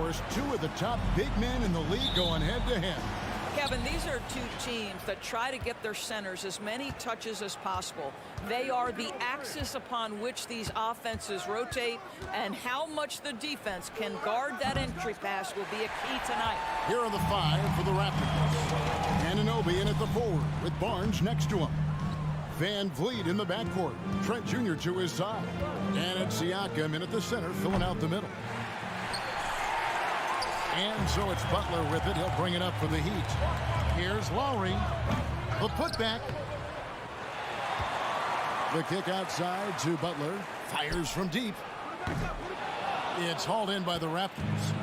course, two of the top big men in the league going head-to-head. Kevin, these are two teams that try to get their centers as many touches as possible. They are the axis upon which these offenses rotate, and how much the defense can guard that entry pass will be a key tonight. Here are the five for the Raptors. Anunoby in at the forward with Barnes next to him. Van Vliet in the backcourt. Trent Jr. to his side. And it's Siakam in at the center, filling out the middle. And so it's Butler with it. He'll bring it up for the Heat. Here's Lowry. The putback. The kick outside to Butler. Fires from deep. It's hauled in by the Raptors.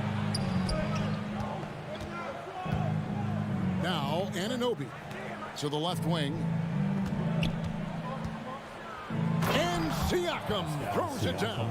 Now Anunoby to the left wing. And Siakam throws it down.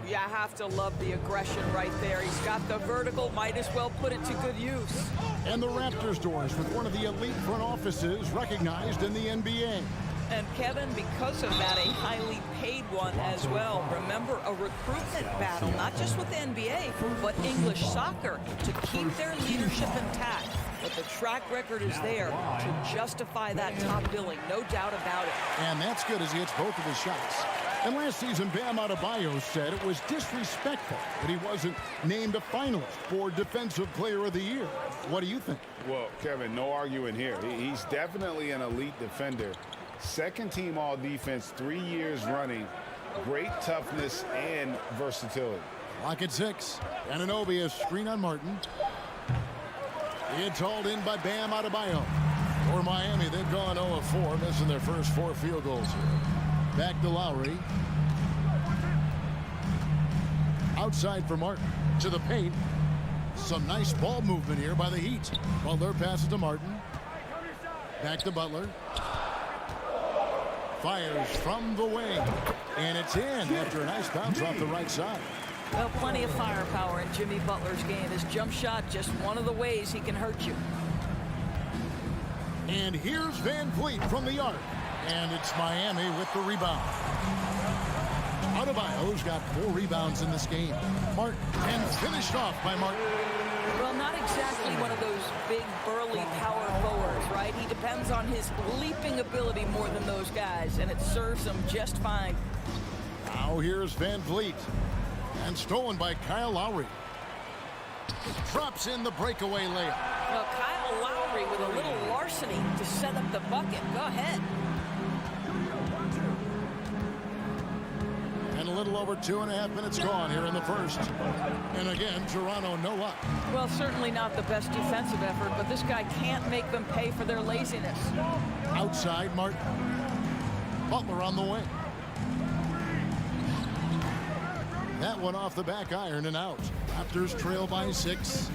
You have to love the aggression right there. He's got the vertical, might as well put it to good use. And the Raptors doors with one of the elite front offices recognized in the NBA. And Kevin, because of that, a highly paid one as well. Remember, a recruitment battle, not just with the NBA, but English soccer, to keep their leadership intact. But the track record is there to justify that top billing, no doubt about it. And that's good as he hits both of his shots. And last season, Bam Adebayo said it was disrespectful that he wasn't named a finalist for Defensive Player of the Year. What do you think? Well, Kevin, no arguing here. He's definitely an elite defender. Second team all defense 3 years running. Great toughness and versatility. Lock at 6. Anunoby, a screen on Martin. It's hauled in by Bam Adebayo. For Miami, they've gone 0 of 4, missing their first 4 field goals here. Back to Lowry. Outside for Martin. To the paint. Some nice ball movement here by the Heat. Butler passes to Martin. Back to Butler. Fires from the wing. And it's in after a nice bounce off the right side. Well, plenty of firepower in Jimmy Butler's game. His jump shot, just one of the ways he can hurt you. And here's Van Vliet from the arc. And it's Miami with the rebound. Adebayo's got 4 rebounds in this game. Martin, and finished off by Martin. Well, not exactly one of those big, burly power forwards, right? He depends on his leaping ability more than those guys, and it serves him just fine. Now here's Van Vliet. And stolen by Kyle Lowry. Drops in the breakaway layup. Well, Kyle Lowry with a little larceny to set up the bucket. Go ahead. And a little over 2.5 minutes gone here in the first. And again, Toronto no luck. Well, certainly not the best defensive effort, but this guy can't make them pay for their laziness. Outside, Martin. Butler on the wing. That one off the back iron and out. Raptors trail by 6.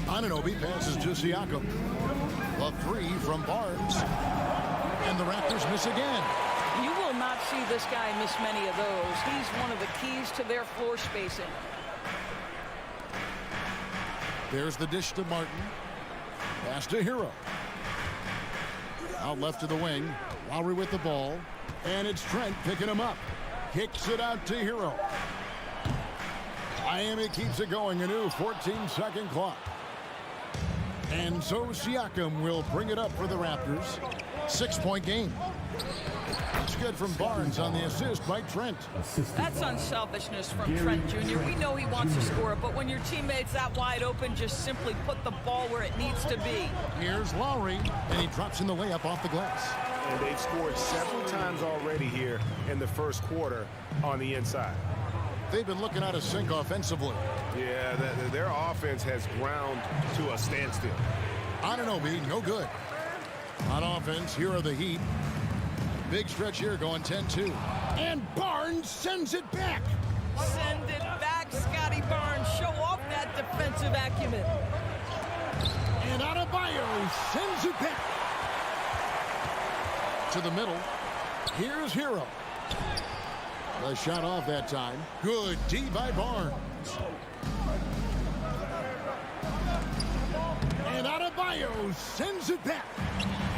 Anunoby passes to Siakam. The 3 from Barnes. And the Raptors miss again. You will not see this guy miss many of those. He's one of the keys to their floor spacing. There's the dish to Martin. Pass to Hero. Out left to the wing. Lowry with the ball. And it's Trent picking him up. Kicks it out to Hero. Miami keeps it going. A new 14-second clock. And so Siakam will bring it up for the Raptors. 6-point game. It's good from Barnes on the assist by Trent. That's unselfishness from Trent Jr. We know he wants to score it, but when your teammate's that wide open, just simply put the ball where it needs to be. Here's Lowry, and he drops in the layup off the glass. And they've scored several times already here in the first quarter on the inside. They've been looking out of sync offensively. Yeah, their offense has ground to a standstill. Anunoby, no good. On offense, here are the Heat. Big stretch here going 10-2. And Barnes sends it back. Send it back, Scotty Barnes. Show off that defensive acumen. And Adebayo sends it back. To the middle. Here's Hero. The shot off that time. Good D by Barnes. And Adebayo sends it back.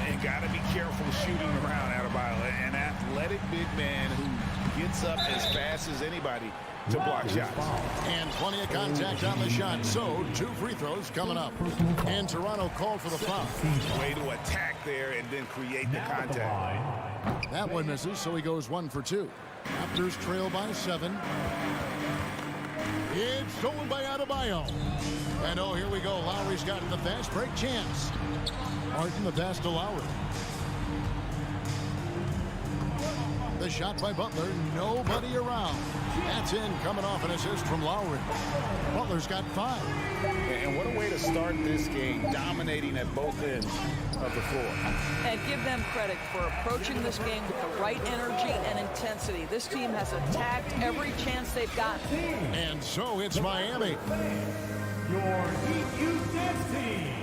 And got to be careful shooting around Adebayo. An athletic big man who gets up as fast as anybody. to block shots. And plenty of contact on the shot, so 2 free throws coming up. And Toronto called for the foul. Way to attack there and then create the contact. That one misses, so he goes 1 for 2. Raptors trail by 7. It's stolen by Adebayo. And oh, here we go. Lowry's got the fast break chance. Martin the pass to Lowry. The shot by Butler. Nobody around. That's in, coming off an assist from Lowry. Butler's got 5. And what a way to start this game, dominating at both ends of the floor. And give them credit for approaching this game with the right energy and intensity. This team has attacked every chance they've gotten. And so it's Miami. Your Heat Youth Dance Team.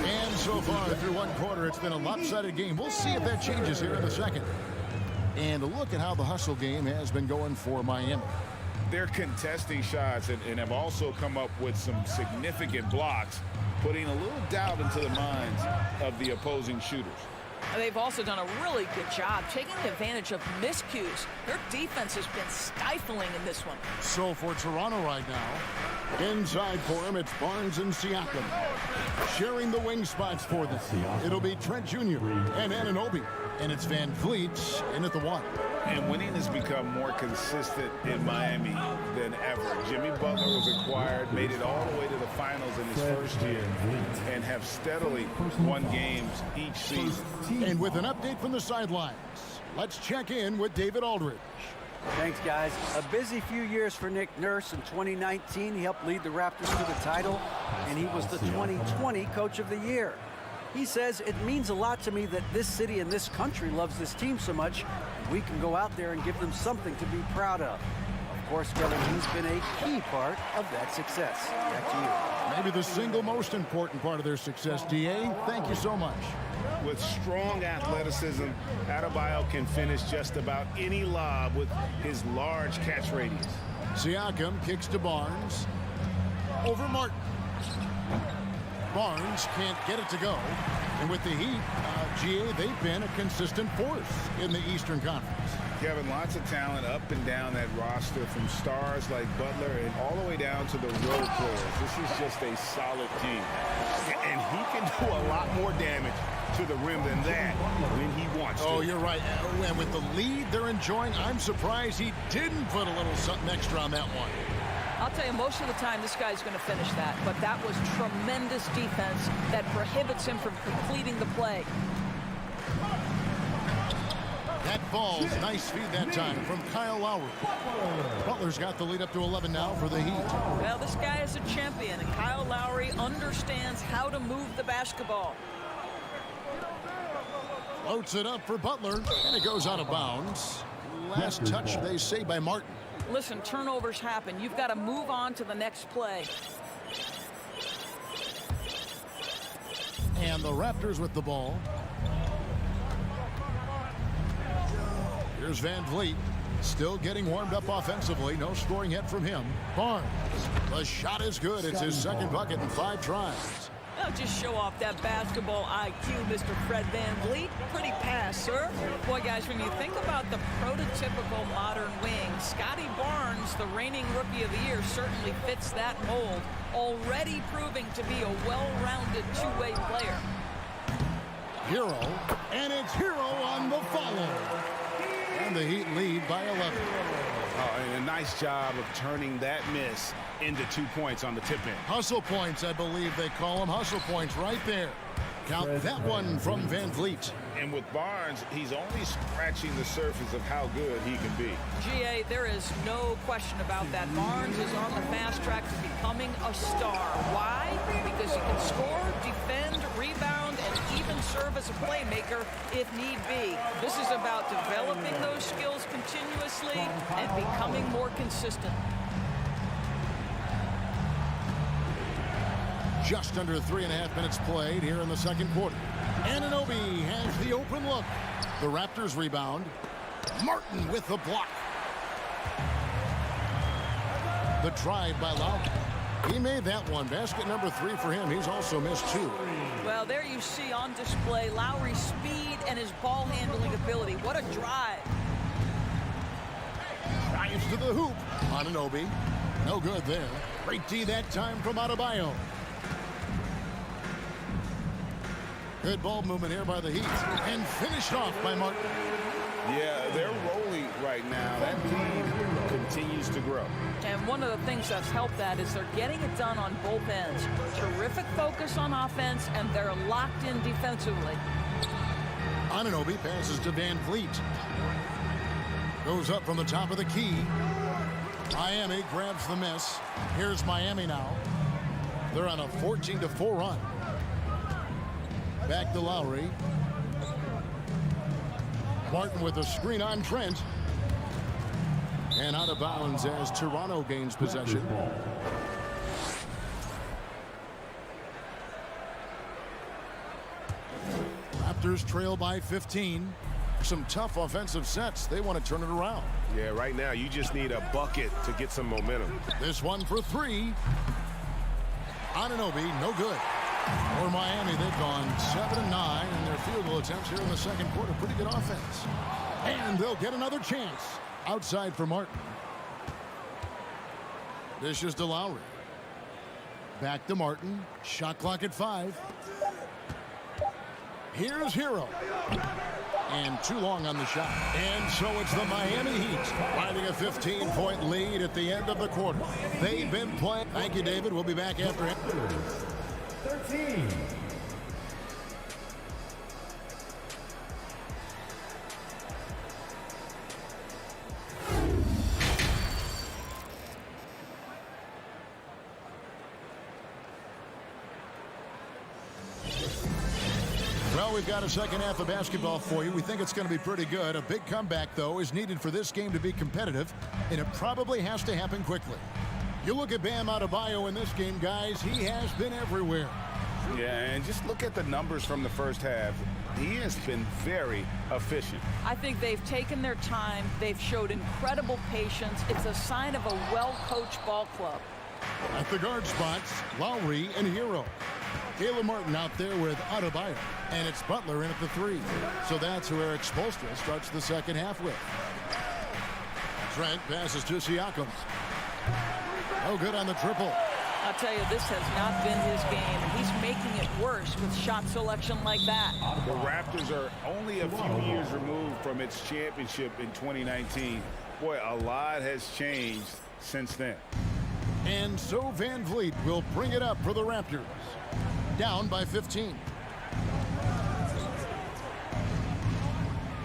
And so far through 1 quarter, it's been a lopsided game. We'll see if that changes here in the second. And look at how the hustle game has been going for Miami. They're contesting shots and have also come up with some significant blocks, putting a little doubt into the minds of the opposing shooters. They've also done a really good job taking advantage of miscues. Their defense has been stifling in this one. So for Toronto right now, inside for him, it's Barnes and Siakam. Sharing the wing spots for them. It'll be Trent Jr. and Anunoby. And it's Van Vliet in at the 1. And winning has become more consistent in Miami than ever. Jimmy Butler was acquired, made it all the way to the finals in his first year, and have steadily won games each season. And with an update from the sidelines, let's check in with David Aldridge. Thanks, guys. A busy few years for Nick Nurse. In 2019, he helped lead the Raptors to the title, and he was the 2020 Coach of the Year. He says, it means a lot to me that this city and this country loves this team so much, and we can go out there and give them something to be proud of. Of course, Kevin, he's been a key part of that success. Back to you. Maybe the single most important part of their success, D.A. Thank you so much. With strong athleticism, Adebayo can finish just about any lob with his large catch radius. Siakam kicks to Barnes. Over Martin. Barnes can't get it to go. And with the Heat, GA, they've been a consistent force in the Eastern Conference. Kevin, lots of talent up and down that roster, from stars like Butler and all the way down to the role players. This is just a solid team. And he can do a lot more damage to the rim than that when he wants to. Oh, you're right. And with the lead they're enjoying, I'm surprised he didn't put a little something extra on that one. I'll tell you, most of the time this guy's going to finish that, but that was tremendous defense that prohibits him from completing the play. That falls. Nice feed that time from Kyle Lowry. Butler's got the lead up to 11 now for the Heat. Well, this guy is a champion, and Kyle Lowry understands how to move the basketball. Floats it up for Butler, and it goes out of bounds. Last touch, they say, by Martin. Listen, turnovers happen. You've got to move on to the next play. And the Raptors with the ball. Here's Van Vliet, still getting warmed up offensively. No scoring yet from him. Barnes, the shot is good. It's his second bucket in 5 tries. Now just show off that basketball IQ, Mr. Fred Van Vliet. Pretty pass, sir. Boy, guys, when you think about the prototypical modern wing, Scotty Barnes, the reigning Rookie of the Year, certainly fits that mold, already proving to be a well-rounded two-way player. Hero, and it's Hero on the follow. And the Heat lead by 11. Oh, and a nice job of turning that miss into 2 points on the tip in. Hustle points, I believe they call them. Hustle points right there. Count that one from Van Vliet. And with Barnes, he's only scratching the surface of how good he can be. GA, there is no question about that. Barnes is on the fast track to becoming a star. Why? Because he can score, defend, rebound, and even serve as a playmaker if need be. This is about developing those skills continuously and becoming more consistent. Just under 3.5 minutes played here in the second quarter. Anunoby has the open look. The Raptors rebound. Martin with the block. The drive by Lowry. He made that one. Basket number 3 for him. He's also missed 2. Well, there you see on display Lowry's speed and his ball handling ability. What a drive. Drives to the hoop. Anunoby. No good there. Great D that time from Adebayo. Good ball movement here by the Heat. And finished off by Martin. Yeah, they're rolling right now. That lead continues to grow. And one of the things that's helped that is they're getting it done on both ends. Terrific focus on offense, and they're locked in defensively. Anunoby passes to Van Vliet. Goes up from the top of the key. Miami grabs the miss. Here's Miami now. They're on a 14-4 run. Back to Lowry. Martin with a screen on Trent. And out of bounds as Toronto gains possession. Raptors trail by 15. Some tough offensive sets. They want to turn it around. Yeah, right now you just need a bucket to get some momentum. This one for three. Anunoby, no good. For Miami, they've gone 7-9 in their field goal attempts here in the second quarter. Pretty good offense. And they'll get another chance. Outside for Martin. Dishes to Lowry. Back to Martin. Shot clock at 5. Here's Hero. And too long on the shot. And so it's the Miami Heat finding a 15-point lead at the end of the quarter. They've been playing. Thank you, David. We'll be back after it. 13. Well, we've got a second half of basketball for you. We think it's going to be pretty good. A big comeback, though, is needed for this game to be competitive, and it probably has to happen quickly. You look at Bam Adebayo in this game, guys, he has been everywhere. Yeah, and just look at the numbers from the first half. He has been very efficient. I think they've taken their time. They've showed incredible patience. It's a sign of a well-coached ball club. At the guard spots, Lowry and Hero. Caleb Martin out there with Adebayo. And it's Butler in at the 3. So that's who Eric Spoelstra starts the second half with. Trent passes to Siakam. No good on the triple. I'll tell you, this has not been his game, and he's making it worse with shot selection like that. The Raptors are only a few years removed from its championship in 2019. Boy, a lot has changed since then. And so Van Vliet will bring it up for the Raptors. Down by 15.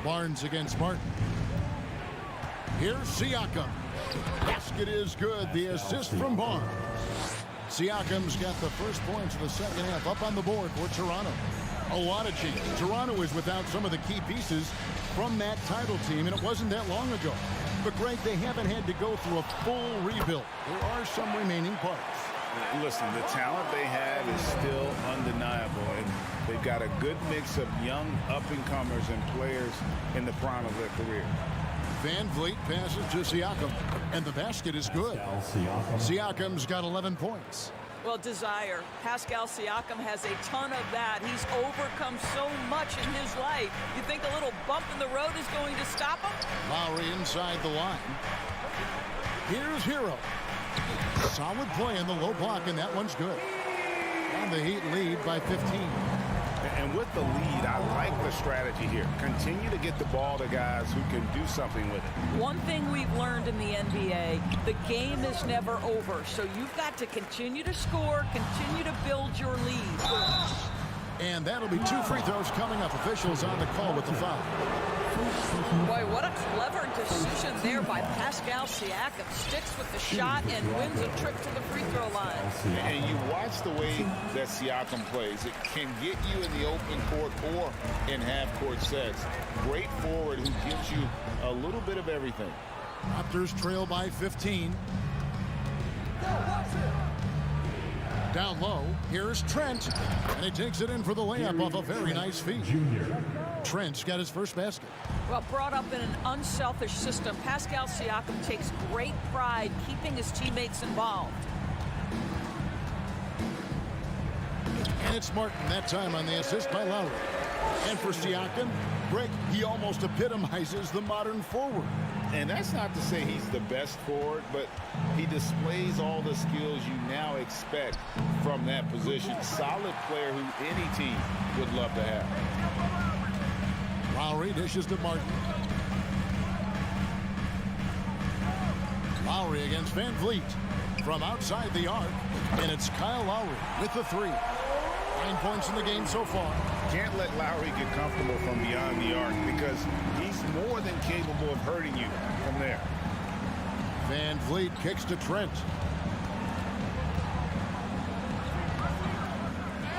Barnes against Martin. Here's Siakam. Basket is good. The assist from Barnes. Siakam's got the first points of the second half up on the board for Toronto. A lot of change. Toronto is without some of the key pieces from that title team, and it wasn't that long ago. But, Greg, they haven't had to go through a full rebuild. There are some remaining parts. Listen, the talent they have is still undeniable, and they've got a good mix of young up-and-comers and players in the prime of their career. Van Vliet passes to Siakam, and the basket is good. Siakam's got 11 points. Well, desire. Pascal Siakam has a ton of that. He's overcome so much in his life. You think a little bump in the road is going to stop him? Lowry inside the line. Here's Hero. Solid play in the low block, and that one's good. And the Heat lead by 15. And with the lead, I like the strategy here. Continue to get the ball to guys who can do something with it. One thing we've learned in the NBA, the game is never over. So you've got to continue to score, continue to build your lead. And that'll be 2 free throws coming up. Officials on the call with the foul. Boy, what a clever decision there by Pascal Siakam. Sticks with the shot and wins a trip to the free throw line. And you watch the way that Siakam plays. It can get you in the open court or in half-court sets. Great forward who gives you a little bit of everything. Raptors trail by 15. Down low, here's Trent, and he takes it in for the layup off a very nice feed. Trent's got his first basket. Well, brought up in an unselfish system, Pascal Siakam takes great pride keeping his teammates involved. And it's Martin that time on the assist by Lowry. And for Siakam, Greg, he almost epitomizes the modern forward. And that's not to say he's the best forward, but he displays all the skills you now expect from that position. Solid player who any team would love to have. Lowry dishes to Martin. Lowry against Van Vliet from outside the arc, and it's Kyle Lowry with the 3. 9 points in the game so far. Can't let Lowry get comfortable from beyond the arc because he's more than capable of hurting you from there. Van Vliet kicks to Trent.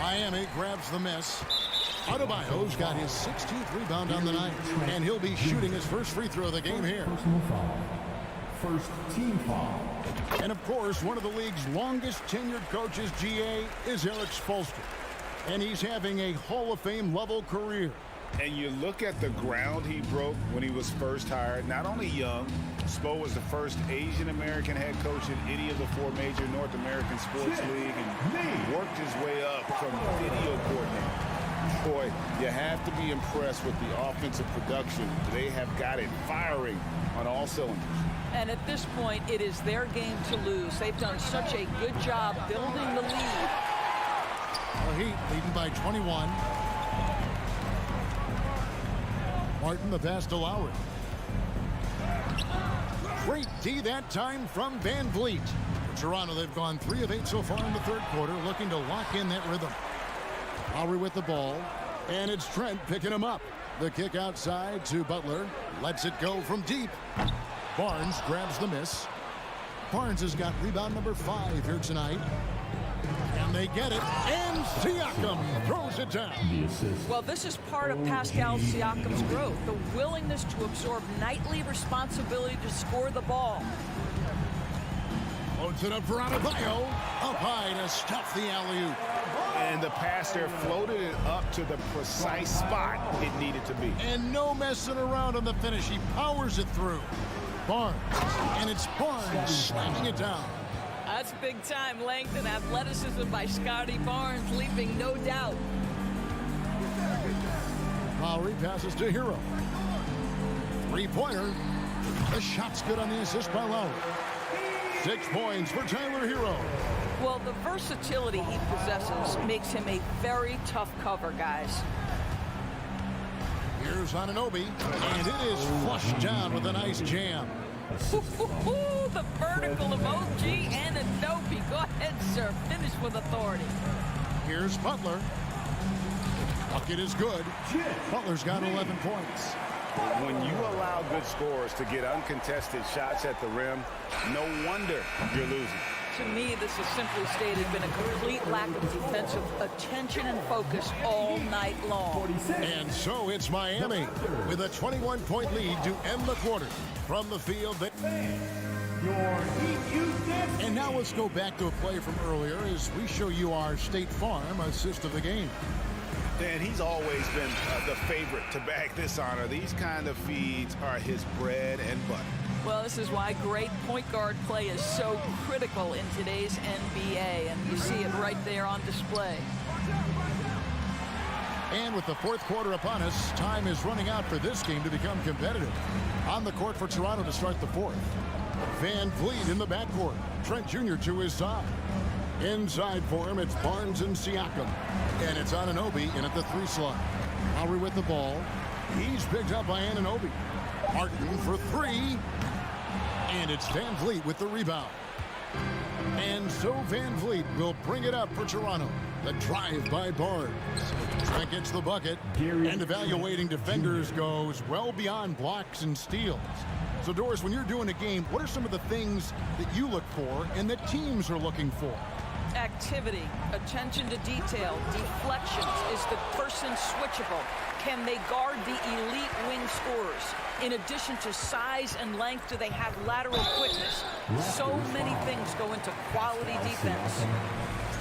Miami grabs the miss. Adebayo's got his 16th rebound on the night, and he'll be shooting his first free throw of the game here. Personal foul. First team foul. And of course, one of the league's longest tenured coaches, GA, is Eric Spoelstra. And he's having a Hall of Fame level career. And you look at the ground he broke when he was first hired. Not only young, Spo was the first Asian American head coach in any of the 4 major North American sports league, and worked his way up from video coordinator. Boy, you have to be impressed with the offensive production. They have got it firing on all cylinders. And at this point, it is their game to lose. They've done such a good job building the lead. The Heat leading by 21. Martin the pass to Lowry. Great D that time from Van Vliet. For Toronto, they've gone 3 of 8 so far in the third quarter, looking to lock in that rhythm. Lowry with the ball, and it's Trent picking him up. The kick outside to Butler. Lets it go from deep. Barnes grabs the miss. Barnes has got rebound number 5 here tonight. And they get it, and Siakam throws it down. Well, this is part of Pascal Siakam's growth, the willingness to absorb nightly responsibility to score the ball. Loads it up for Adebayo. Up high to stuff the alley-oop. And the pass there floated it up to the precise spot it needed to be. And no messing around on the finish. He powers it through. Barnes, and it's Barnes slamming it down. That's big-time length and athleticism by Scotty Barnes, leaving no doubt. Lowry passes to Hero. 3-pointer. The shot's good on the assist by Lowry. 6 points for Tyler Hero. Well, the versatility he possesses makes him a very tough cover, guys. Here's Anunoby, and it is flushed down with a nice jam. The vertical of OG Anunoby. Go ahead, sir. Finish with authority. Here's Butler. Bucket is good. Butler's got 11 points. When you allow good scorers to get uncontested shots at the rim, no wonder you're losing. To me, this has simply stated been a complete lack of defensive attention and focus all night long. And so it's Miami with a 21-point lead to end the quarter from the field. And now let's go back to a play from earlier as we show you our State Farm assist of the game. Dan, he's always been the favorite to bag this honor. These kind of feeds are his bread and butter. Well, this is why great point guard play is so critical in today's NBA, and you see it right there on display. And with the fourth quarter upon us, time is running out for this game to become competitive. On the court for Toronto to start the fourth. Van Vliet in the backcourt. Trent Jr. to his side. Inside for him, it's Barnes and Siakam. And it's Anunoby in at the 3 slot. Lowry with the ball. He's picked up by Anunoby. Martin for 3. And it's Van Vliet with the rebound. And so Van Vliet will bring it up for Toronto. The drive by Barnes. Trent gets the bucket. And evaluating defenders goes well beyond blocks and steals. So, Doris, when you're doing a game, what are some of the things that you look for and that teams are looking for? Activity, attention to detail, deflections. Is the person switchable? Can they guard the elite wing scorers? In addition to size and length, do they have lateral quickness? So many things go into quality defense.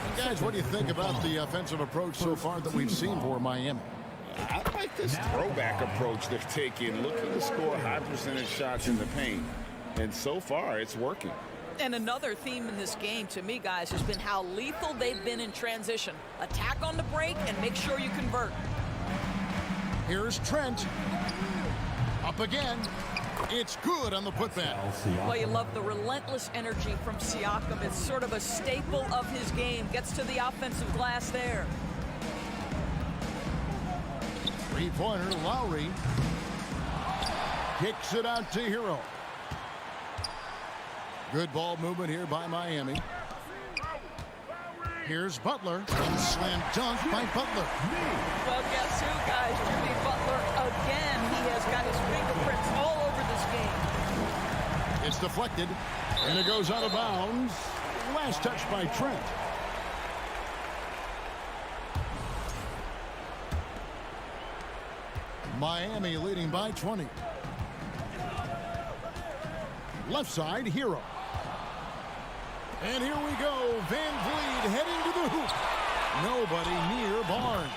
And guys, what do you think about the offensive approach so far that we've seen for Miami? I like this throwback approach they're taking, looking to score high percentage shots in the paint. And so far, it's working. And another theme in this game, to me, guys, has been how lethal they've been in transition. Attack on the break and make sure you convert. Here's Trent. Up again. It's good on the putback. Well, you love the relentless energy from Siakam. It's sort of a staple of his game. Gets to the offensive glass there. Three-pointer, Lowry. Kicks it out to Hero. Good ball movement here by Miami. Here's Butler. And slam dunk by Butler. Well, guess who, guys? Jimmy Butler again. He has got his fingerprints all over this game. It's deflected, and it goes out of bounds. Last touch by Trent. Miami leading by 20. Left side, Hero. And here we go. Van Vliet heading to the hoop. Nobody near Barnes.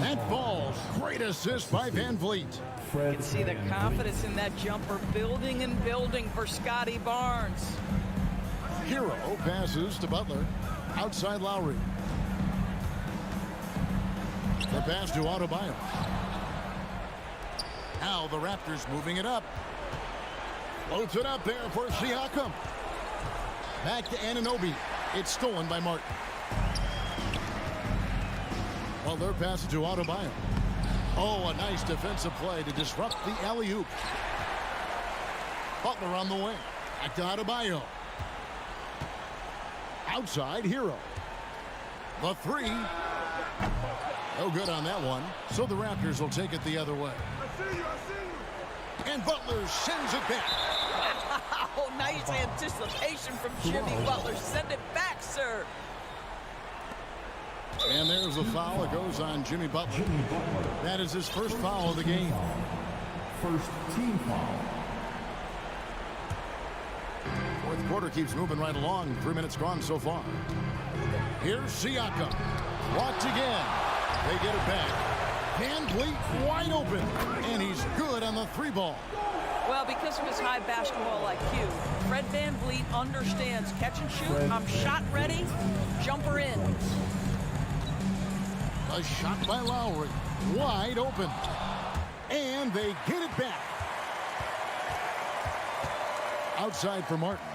That falls. Great assist by Van Vliet. You can see the confidence in that jumper building and building for Scotty Barnes. Hero passes to Butler. Outside Lowry. The pass to Adebayo. Now the Raptors moving it up. Floats it up there for Siakam. Back to Anunoby. It's stolen by Martin. Well, they're passing to Adebayo. Oh, a nice defensive play to disrupt the alley-oop. Butler on the wing. Back to Adebayo. Outside, Hero. The three. No good on that one. So the Raptors will take it the other way. And Butler sends it back. Wow, nice anticipation from Jimmy Butler. Send it back, sir. And there's a foul. It goes on Jimmy Butler. That is his first foul of the game. First team foul. Fourth quarter keeps moving right along. 3 minutes gone so far. Here's Siakam. Blocked again. They get it back. Van Vliet wide open. And he's good on the three ball. Well, because of his high basketball IQ, Fred Van Vliet understands catch and shoot. I'm shot ready. Jumper in. A shot by Lowry. Wide open. And they get it back. Outside for Martin.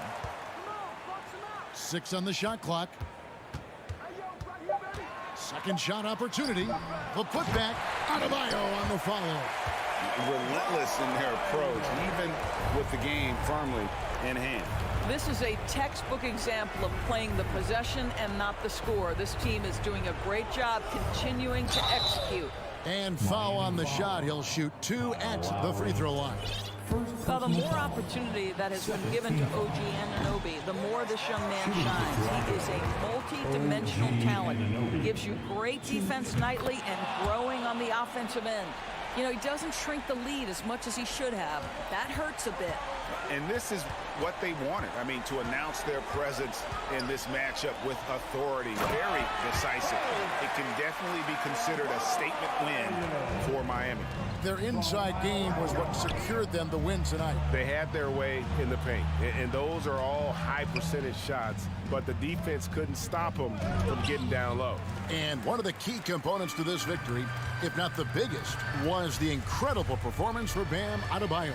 6 on the shot clock. Second shot opportunity. The putback. Adebayo on the follow. Relentless in their approach, even with the game firmly in hand. This is a textbook example of playing the possession and not the score. This team is doing a great job continuing to execute. And foul on the shot. He'll shoot 2 at the free throw line. Well, the more opportunity that has been given to OG Anunoby, the more this young man shines. He is a multi-dimensional talent. He gives you great defense nightly and growing on the offensive end. You know, he doesn't shrink the lead as much as he should have. That hurts a bit. And this is what they wanted. I mean, to announce their presence in this matchup with authority. Very decisive. It can definitely be considered a statement win for Miami. Their inside game was what secured them the win tonight. They had their way in the paint, and those are all high percentage shots, but the defense couldn't stop them from getting down low. And one of the key components to this victory, if not the biggest, was the incredible performance for Bam Adebayo.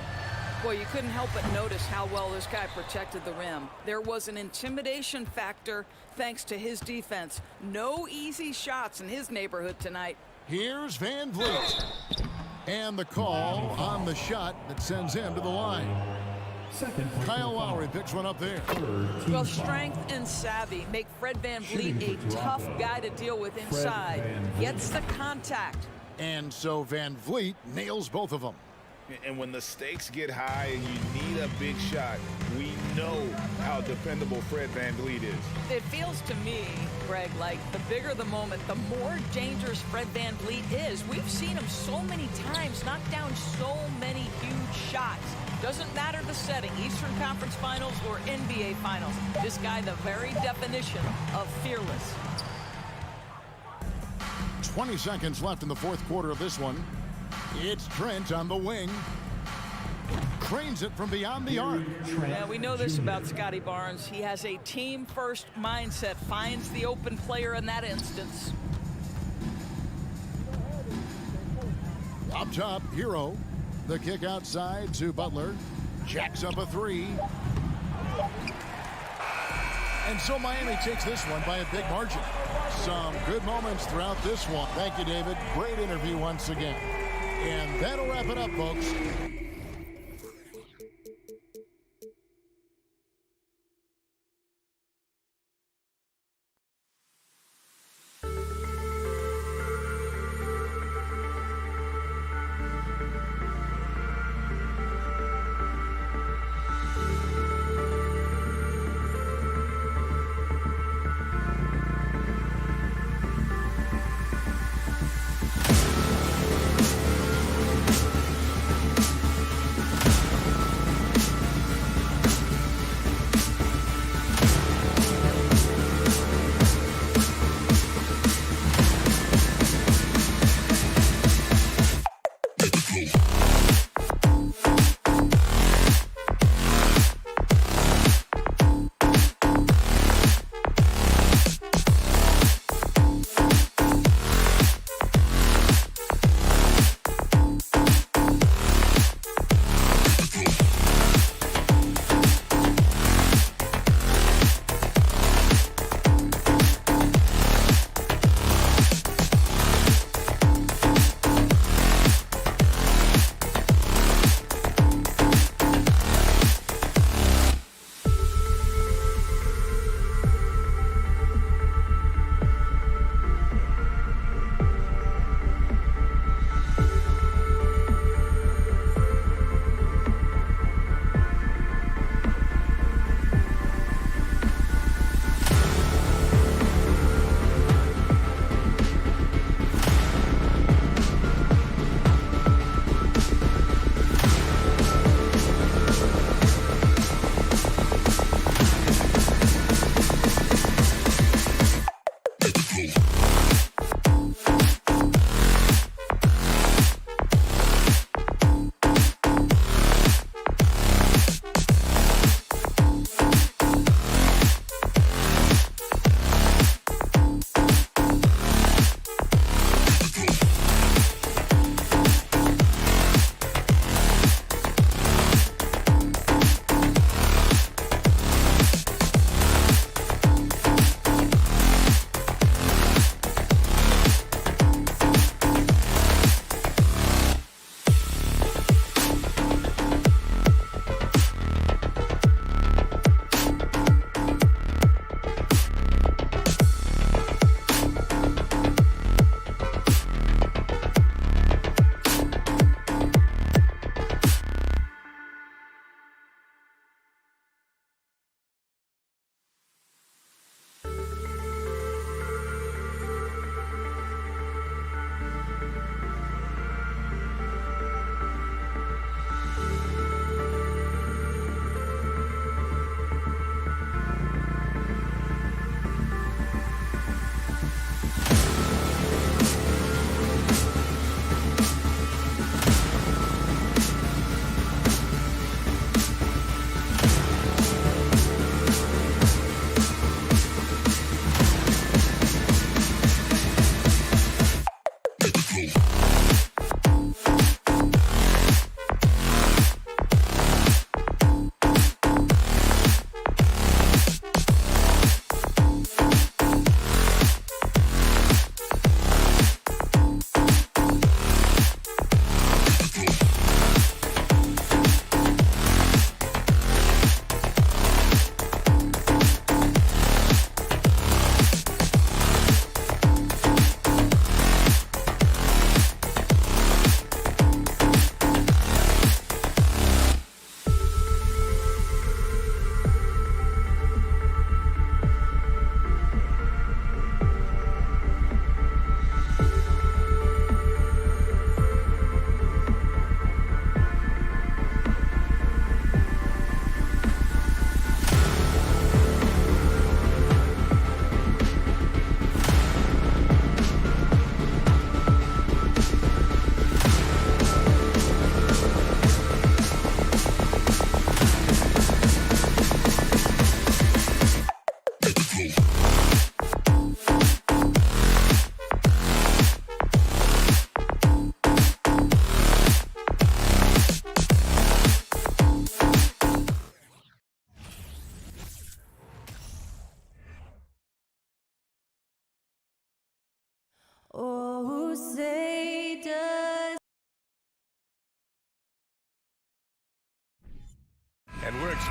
Well, you couldn't help but notice how well this guy protected the rim. There was an intimidation factor thanks to his defense. No easy shots in his neighborhood tonight. Here's Van Vliet. And the call on the shot that sends him to the line. Kyle Lowry picks one up there. Well, strength and savvy make Fred Van Vliet a tough guy to deal with inside. Gets the contact. And so Van Vliet nails both of them. And when the stakes get high and you need a big shot, we know how dependable Fred Van Vliet is. It feels to me, Greg, like the bigger the moment, the more dangerous Fred Van Vliet is. We've seen him so many times knock down so many huge shots. Doesn't matter the setting, Eastern Conference Finals or NBA Finals. This guy, the very definition of fearless. 20 seconds left in the fourth quarter of this one. It's Trent on the wing. Cranes it from beyond the arc. Yeah, we know this about Scotty Barnes. He has a team-first mindset, finds the open player in that instance. Up top, Hero. The kick outside to Butler. Jacks up a three. And so Miami takes this one by a big margin. Some good moments throughout this one. Thank you, David. Great interview once again. And that'll wrap it up, folks.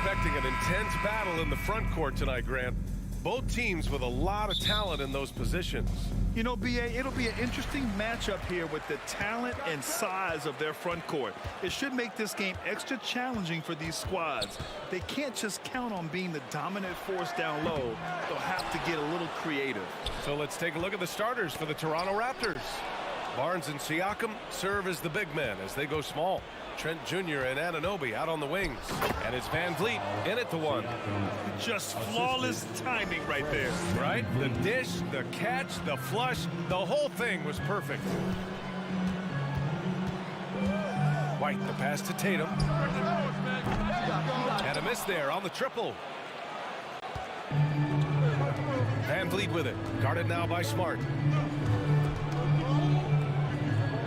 expecting an intense battle in the front court tonight, Grant. Both teams with a lot of talent in those positions. You know, B.A., it'll be an interesting matchup here with the talent and size of their front court. It should make this game extra challenging for these squads. They can't just count on being the dominant force down low. They'll have to get a little creative. So let's take a look at the starters for the Toronto Raptors. Barnes and Siakam serve as the big men as they go small. Trent Jr. and Anunoby out on the wings. And it's Van Vliet in at the one. Just flawless timing right there. Right? The dish, the catch, the flush, the whole thing was perfect. White, the pass to Tatum. And a miss there on the triple. Van Vliet with it. Guarded now by Smart.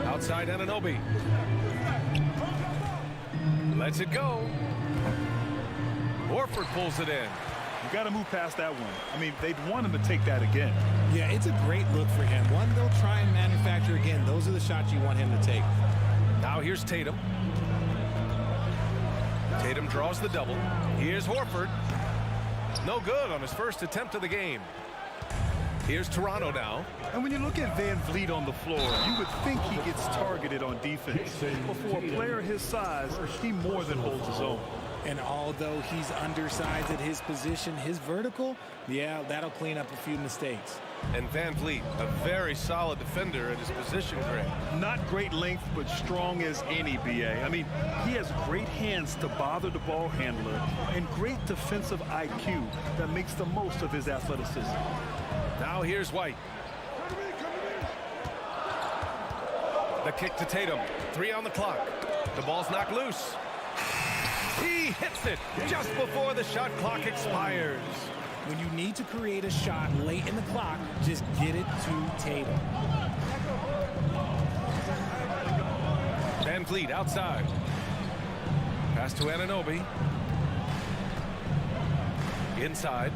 Outside Anunoby. Lets it go. Horford pulls it in. You got to move past that one. I mean, they'd want him to take that again. Yeah, it's a great look for him. One they'll try and manufacture again. Those are the shots you want him to take. Now here's Tatum. Tatum draws the double. Here's Horford. No good on his first attempt of the game. Here's Toronto now. And when you look at Van Vliet on the floor, you would think he gets targeted on defense. But for a player his size, he more than holds his own. And although he's undersized at his position, his vertical, yeah, that'll clean up a few mistakes. And Van Vliet, a very solid defender at his position, Grant. Not great length, but strong as any, B.A. I mean, he has great hands to bother the ball handler and great defensive IQ that makes the most of his athleticism. Now here's White. The kick to Tatum. 3 on the clock. The ball's knocked loose. He hits it just before the shot clock expires. When you need to create a shot late in the clock, just get it to Tatum. Van Vliet outside. Pass to Anunoby. Inside.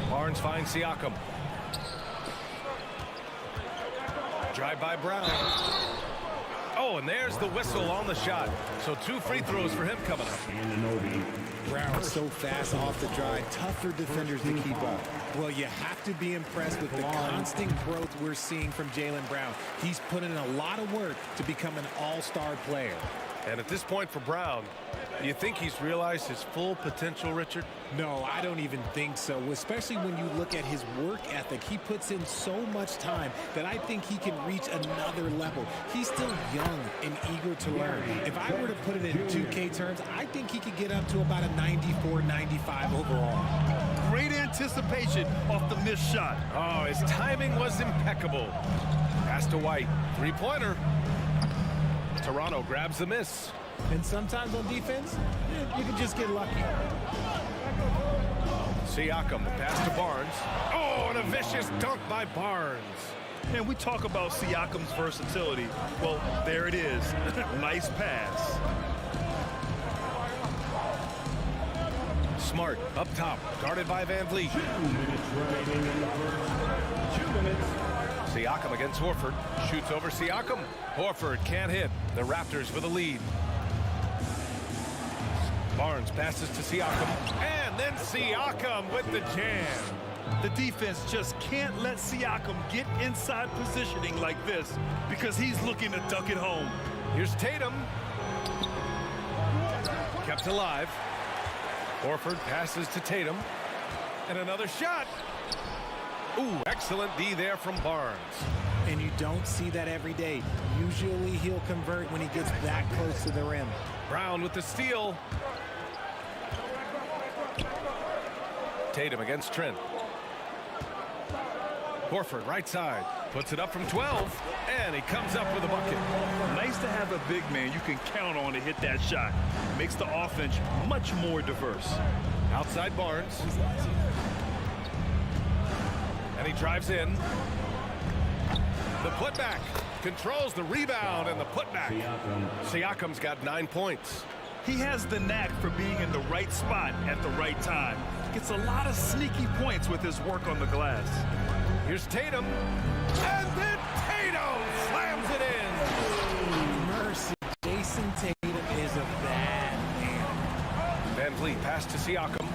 Barnes finds Siakam. Drive by Brown. Oh, and there's the whistle on the shot. So 2 free throws for him coming up. Brown so fast off the drive, tough for defenders to keep up. Well, you have to be impressed with the constant growth we're seeing from Jaylen Brown. He's put in a lot of work to become an all-star player. And at this point for Brown, do you think he's realized his full potential, Richard? No, I don't even think so, especially when you look at his work ethic. He puts in so much time that I think he can reach another level. He's still young and eager to learn. If I were to put it in 2K terms, I think he could get up to about a 94, 95 overall. Great anticipation off the missed shot. Oh, his timing was impeccable. Pass to White. 3-pointer. Toronto grabs the miss. And sometimes on defense, you can just get lucky. Siakam, the pass to Barnes. Oh, and a vicious dunk by Barnes. And we talk about Siakam's versatility. Well, there it is. Nice pass. Smart up top, guarded by Van Vliet. 2 minutes remaining in the first. 2 minutes. Siakam against Horford. Shoots over Siakam. Horford can't hit. The Raptors with a lead. Barnes passes to Siakam. And then Siakam with the jam. The defense just can't let Siakam get inside positioning like this because he's looking to duck it home. Here's Tatum. Kept alive. Horford passes to Tatum. And another shot. Ooh, excellent D there from Barnes. And you don't see that every day. Usually he'll convert when he gets that close to the rim. Brown with the steal. Tatum against Trent. Horford right side. Puts it up from 12. And he comes up with a bucket. Nice to have a big man you can count on to hit that shot. Makes the offense much more diverse. Outside Barnes. And he drives in. The putback. Controls the rebound and the putback. Siakam's got 9 points. He has the knack for being in the right spot at the right time. Gets a lot of sneaky points with his work on the glass. Here's Tatum. And then Tatum slams it in. Mercy. Jason Tatum is a bad man. Van Siakam.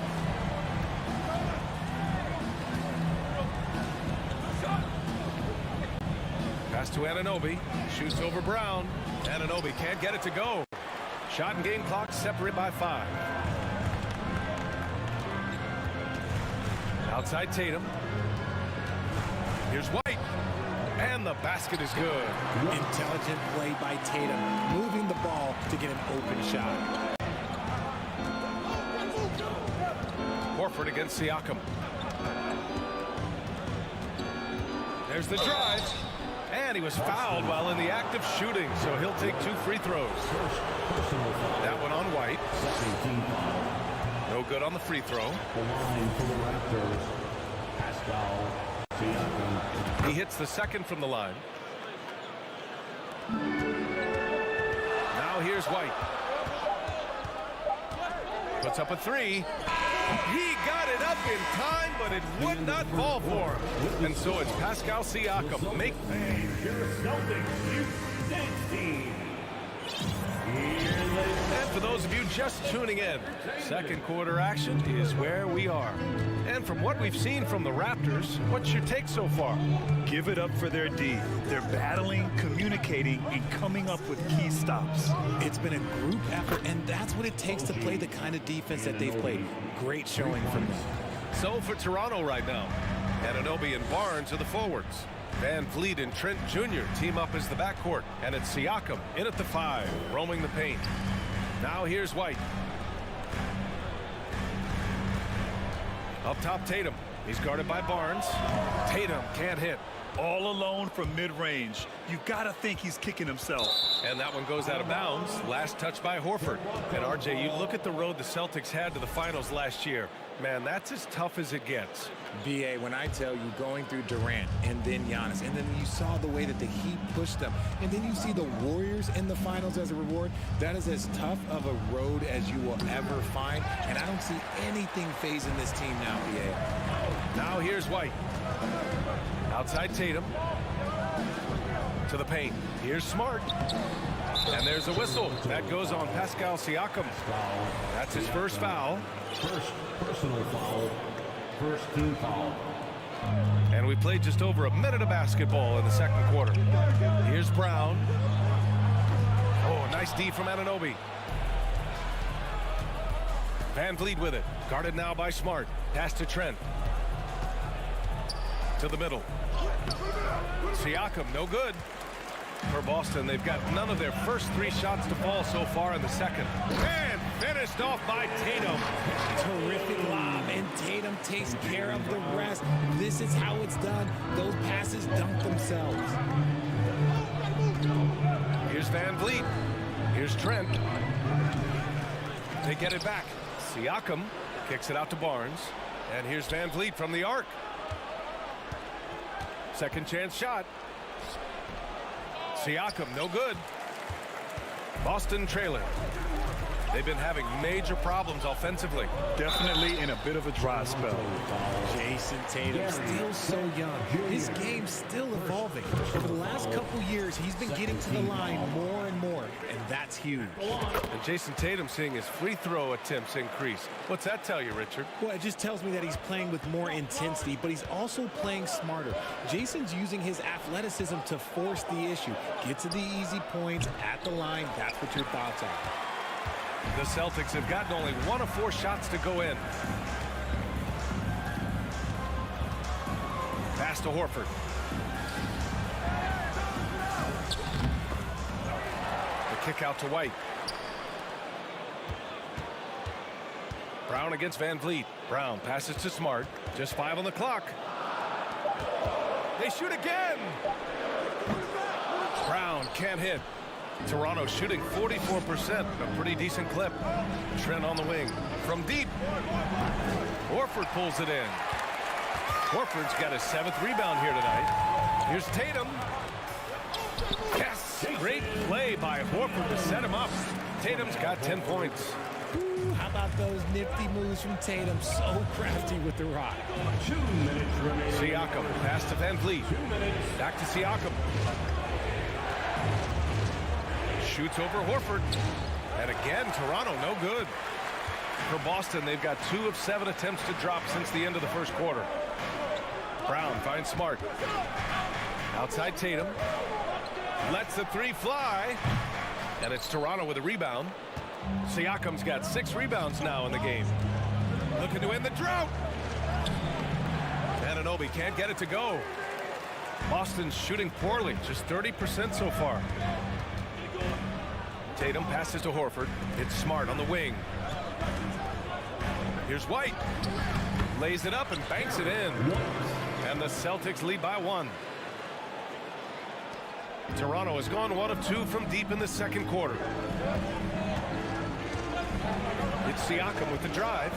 Pass to Anunoby. Shoots over Brown. Anunoby can't get it to go. Shot and game clock separate by 5. Outside Tatum. Here's White. And the basket is good. Intelligent play by Tatum, moving the ball to get an open shot. Horford against Siakam. There's the drive. And he was fouled while in the act of shooting, so he'll take 2 free throws. That one on White. No good on the free throw. He hits the second from the line. Now here's White. Puts up a 3. He got it up in time, but it would not fall for him. And so it's Pascal Siakam. Make And for those of you just tuning in, second quarter action is where we are. And from what we've seen from the Raptors, what's your take so far? Give it up for their D. They're battling, communicating, and coming up with key stops. It's been a group effort, and that's what it takes to play the kind of defense that they've played. Great showing from them. So for Toronto right now, Anunoby and Barnes are the forwards. Van Vliet and Trent Jr. team up as the backcourt, and it's Siakam in at the 5, roaming the paint. Now here's White. Up top, Tatum. He's guarded by Barnes. Tatum can't hit. All alone from mid-range. You've got to think he's kicking himself. And that one goes out of bounds. Last touch by Horford. And RJ, you look at the road the Celtics had to the finals last year. Man, that's as tough as it gets. BA, when I tell you going through Durant and then Giannis, and then you saw the way that the Heat pushed them, and then you see the Warriors in the finals as a reward, that is as tough of a road as you will ever find, and I don't see anything phasing this team now, BA. Now here's White. Outside Tatum. To the paint. Here's Smart. And there's a whistle. That goes on Pascal Siakam. That's his first foul. First personal foul. First team foul. And we played just over a minute of basketball in the second quarter. Here's Brown. Oh, nice D from Anunoby. Van Vliet with it. Guarded now by Smart. Pass to Trent. To the middle. Siakam, no good. For Boston, they've got none of their first 3 shots to fall so far in the second. And finished off by Tatum. Terrific lob, and Tatum takes care of the rest. This is how it's done. Those passes dunk themselves. Here's Van Vliet. Here's Trent. They get it back. Siakam kicks it out to Barnes. And here's Van Vliet from the arc. Second chance shot. Siakam, no good. Boston trailing. They've been having major problems offensively. Definitely in a bit of a dry spell. Jason Tatum, still so young. His game's still evolving. Over the last couple years, he's been getting to the line more and more, and that's huge. And Jason Tatum seeing his free throw attempts increase. What's that tell you, Richard? Well, it just tells me that he's playing with more intensity, but he's also playing smarter. Jason's using his athleticism to force the issue. Get to the easy points at the line. That's what your thoughts are. The Celtics have gotten only 1 of 4 shots to go in. Pass to Horford. The kick out to White. Brown against Van Vliet. Brown passes to Smart. Just 5 on the clock. They shoot again. Brown can't hit. Toronto shooting 44%, a pretty decent clip. Trent on the wing. From deep. Horford pulls it in. Horford's got his 7th rebound here tonight. Here's Tatum. Yes! Great play by Horford to set him up. Tatum's got 10 points. Ooh, how about those nifty moves from Tatum? So crafty with the rock. 2 minutes remaining. Siakam, pass to Van Vliet. Back to Siakam. Shoots over Horford. And again, Toronto no good. For Boston, they've got 2 of 7 attempts to drop since the end of the first quarter. Brown finds Smart. Outside Tatum. Lets the 3 fly. And it's Toronto with a rebound. Siakam's got 6 rebounds now in the game. Looking to end the drought. Anunoby can't get it to go. Boston's shooting poorly, just 30% so far. Tatum passes to Horford. It's Smart on the wing. Here's White. Lays it up and banks it in. And the Celtics lead by 1. Toronto has gone 1 of 2 from deep in the second quarter. It's Siakam with the drive.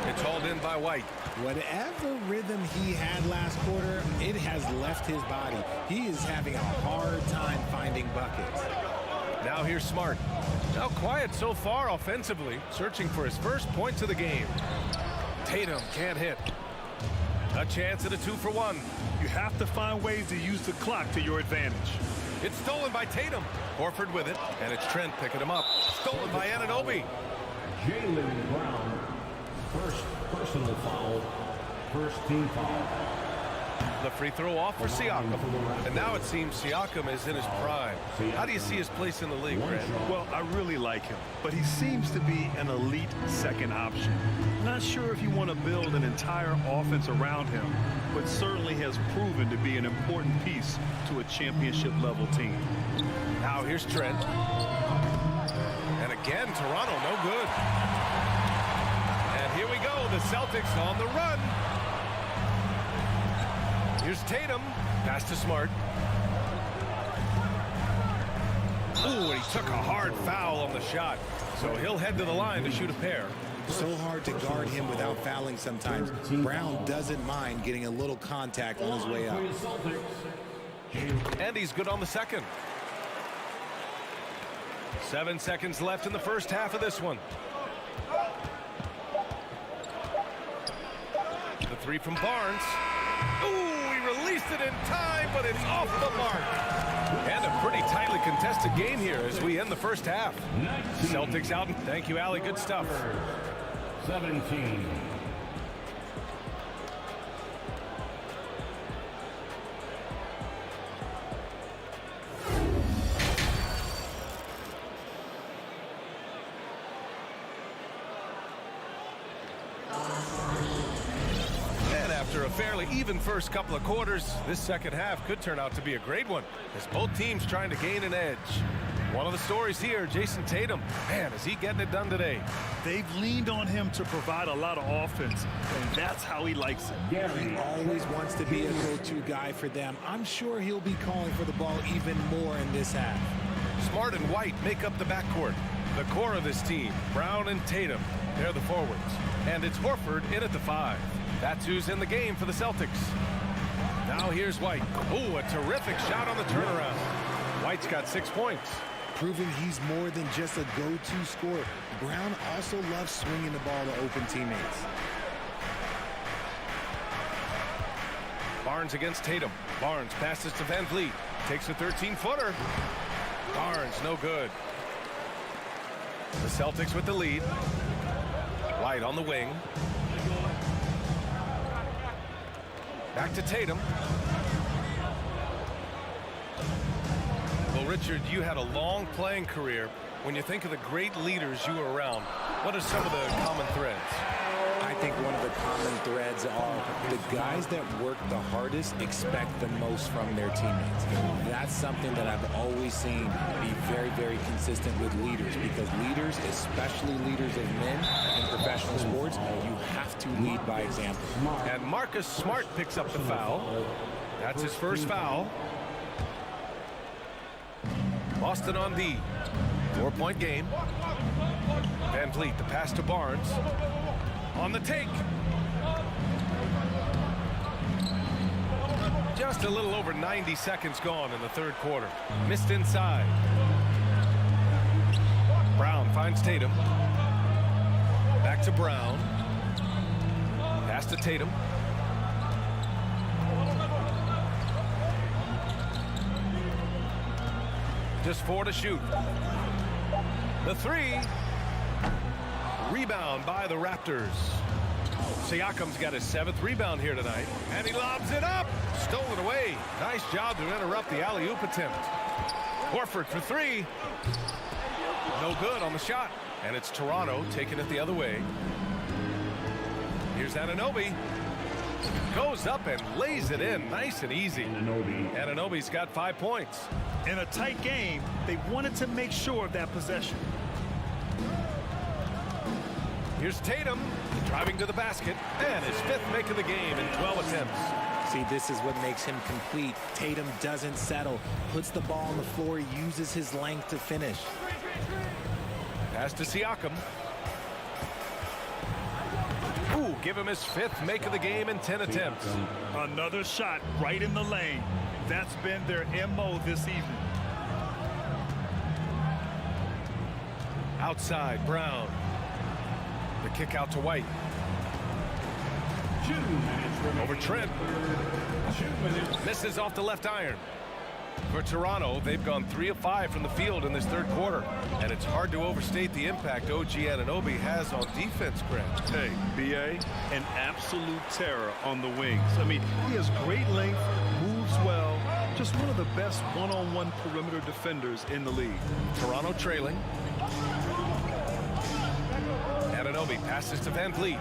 It's hauled in by White. Whatever rhythm he had last quarter, it has left his body. He is having a hard time finding buckets. Now here's Smart. Now quiet so far offensively, searching for his first points of the game. Tatum can't hit. A chance at a 2-for-1. You have to find ways to use the clock to your advantage. It's stolen by Tatum. Horford with it, and it's Trent picking him up. Stolen by Anunoby. Jaylen Brown, first personal foul, first team foul. The free throw off for Siakam. And now it seems Siakam is in his prime. How do you see his place in the league, Brad? Well, I really like him, but he seems to be an elite second option. Not sure if you want to build an entire offense around him, but certainly has proven to be an important piece to a championship level team. Now here's Trent. And again, Toronto, no good. And here we go, the Celtics on the run. Here's Tatum. Pass to Smart. Ooh, and he took a hard foul on the shot. So he'll head to the line to shoot a pair. So hard to guard him without fouling sometimes. Brown doesn't mind getting a little contact on his way up. And he's good on the second. 7 seconds left in the first half of this one. The 3 from Barnes. Ooh, he released it in time, but it's off the mark. And a pretty tightly contested game here as we end the first half. Celtics out. Thank you, Allie. Good stuff. 17. After a fairly even first couple of quarters, this second half could turn out to be a great one as both teams trying to gain an edge. One of the stories here, Jason Tatum. Man, is he getting it done today? They've leaned on him to provide a lot of offense, and that's how he likes it. He always wants to be a go-to guy for them. I'm sure he'll be calling for the ball even more in this half. Smart and White make up the backcourt. The core of this team, Brown and Tatum, they're the forwards. And it's Horford in at the 5. That's who's in the game for the Celtics. Now here's White. Ooh, a terrific shot on the turnaround. White's got 6 points. Proving he's more than just a go-to scorer. Brown also loves swinging the ball to open teammates. Barnes against Tatum. Barnes passes to Van Vliet. Takes a 13-footer. Barnes, no good. The Celtics with the lead. White on the wing. Back to Tatum. Well, Richard, you had a long playing career. When you think of the great leaders you were around, what are some of the common threads? I think one of the common threads are the guys that work the hardest expect the most from their teammates. That's something that I've always seen be very, very consistent with leaders, because leaders, especially leaders of men in professional sports, you have to lead by example. And Marcus Smart picks up the foul. That's his first foul. Boston on D. 4-point game. Van Vliet, the pass to Barnes. On the take. Just a little over 90 seconds gone in the third quarter. Missed inside. Brown finds Tatum. Back to Brown. Pass to Tatum. Just 4 to shoot. The 3. Rebound by the Raptors. Siakam's got his 7th rebound here tonight. And he lobs it up. Stolen away. Nice job to interrupt the alley-oop attempt. Horford for 3. No good on the shot. And it's Toronto taking it the other way. Here's Anunoby. Goes up and lays it in nice and easy. Anunoby's got 5 points. In a tight game, they wanted to make sure of that possession. Here's Tatum driving to the basket, and his 5th make of the game in 12 attempts. See, this is what makes him complete. Tatum doesn't settle, puts the ball on the floor, uses his length to finish. Pass to Siakam. Ooh, give him his 5th make of the game in 10 attempts. Another shot right in the lane. That's been their MO this evening. Outside, Brown. The kick out to White. 2 minutes remaining. Over Trent. 2 minutes. Misses off the left iron. For Toronto, they've gone 3 of 5 from the field in this 3rd quarter. And it's hard to overstate the impact OG Anunoby has on defense, Grant. Hey, B.A., an absolute terror on the wings. I mean, he has great length, moves well, just one of the best one-on-one perimeter defenders in the league. Toronto trailing. Anunoby passes to Van Vliet.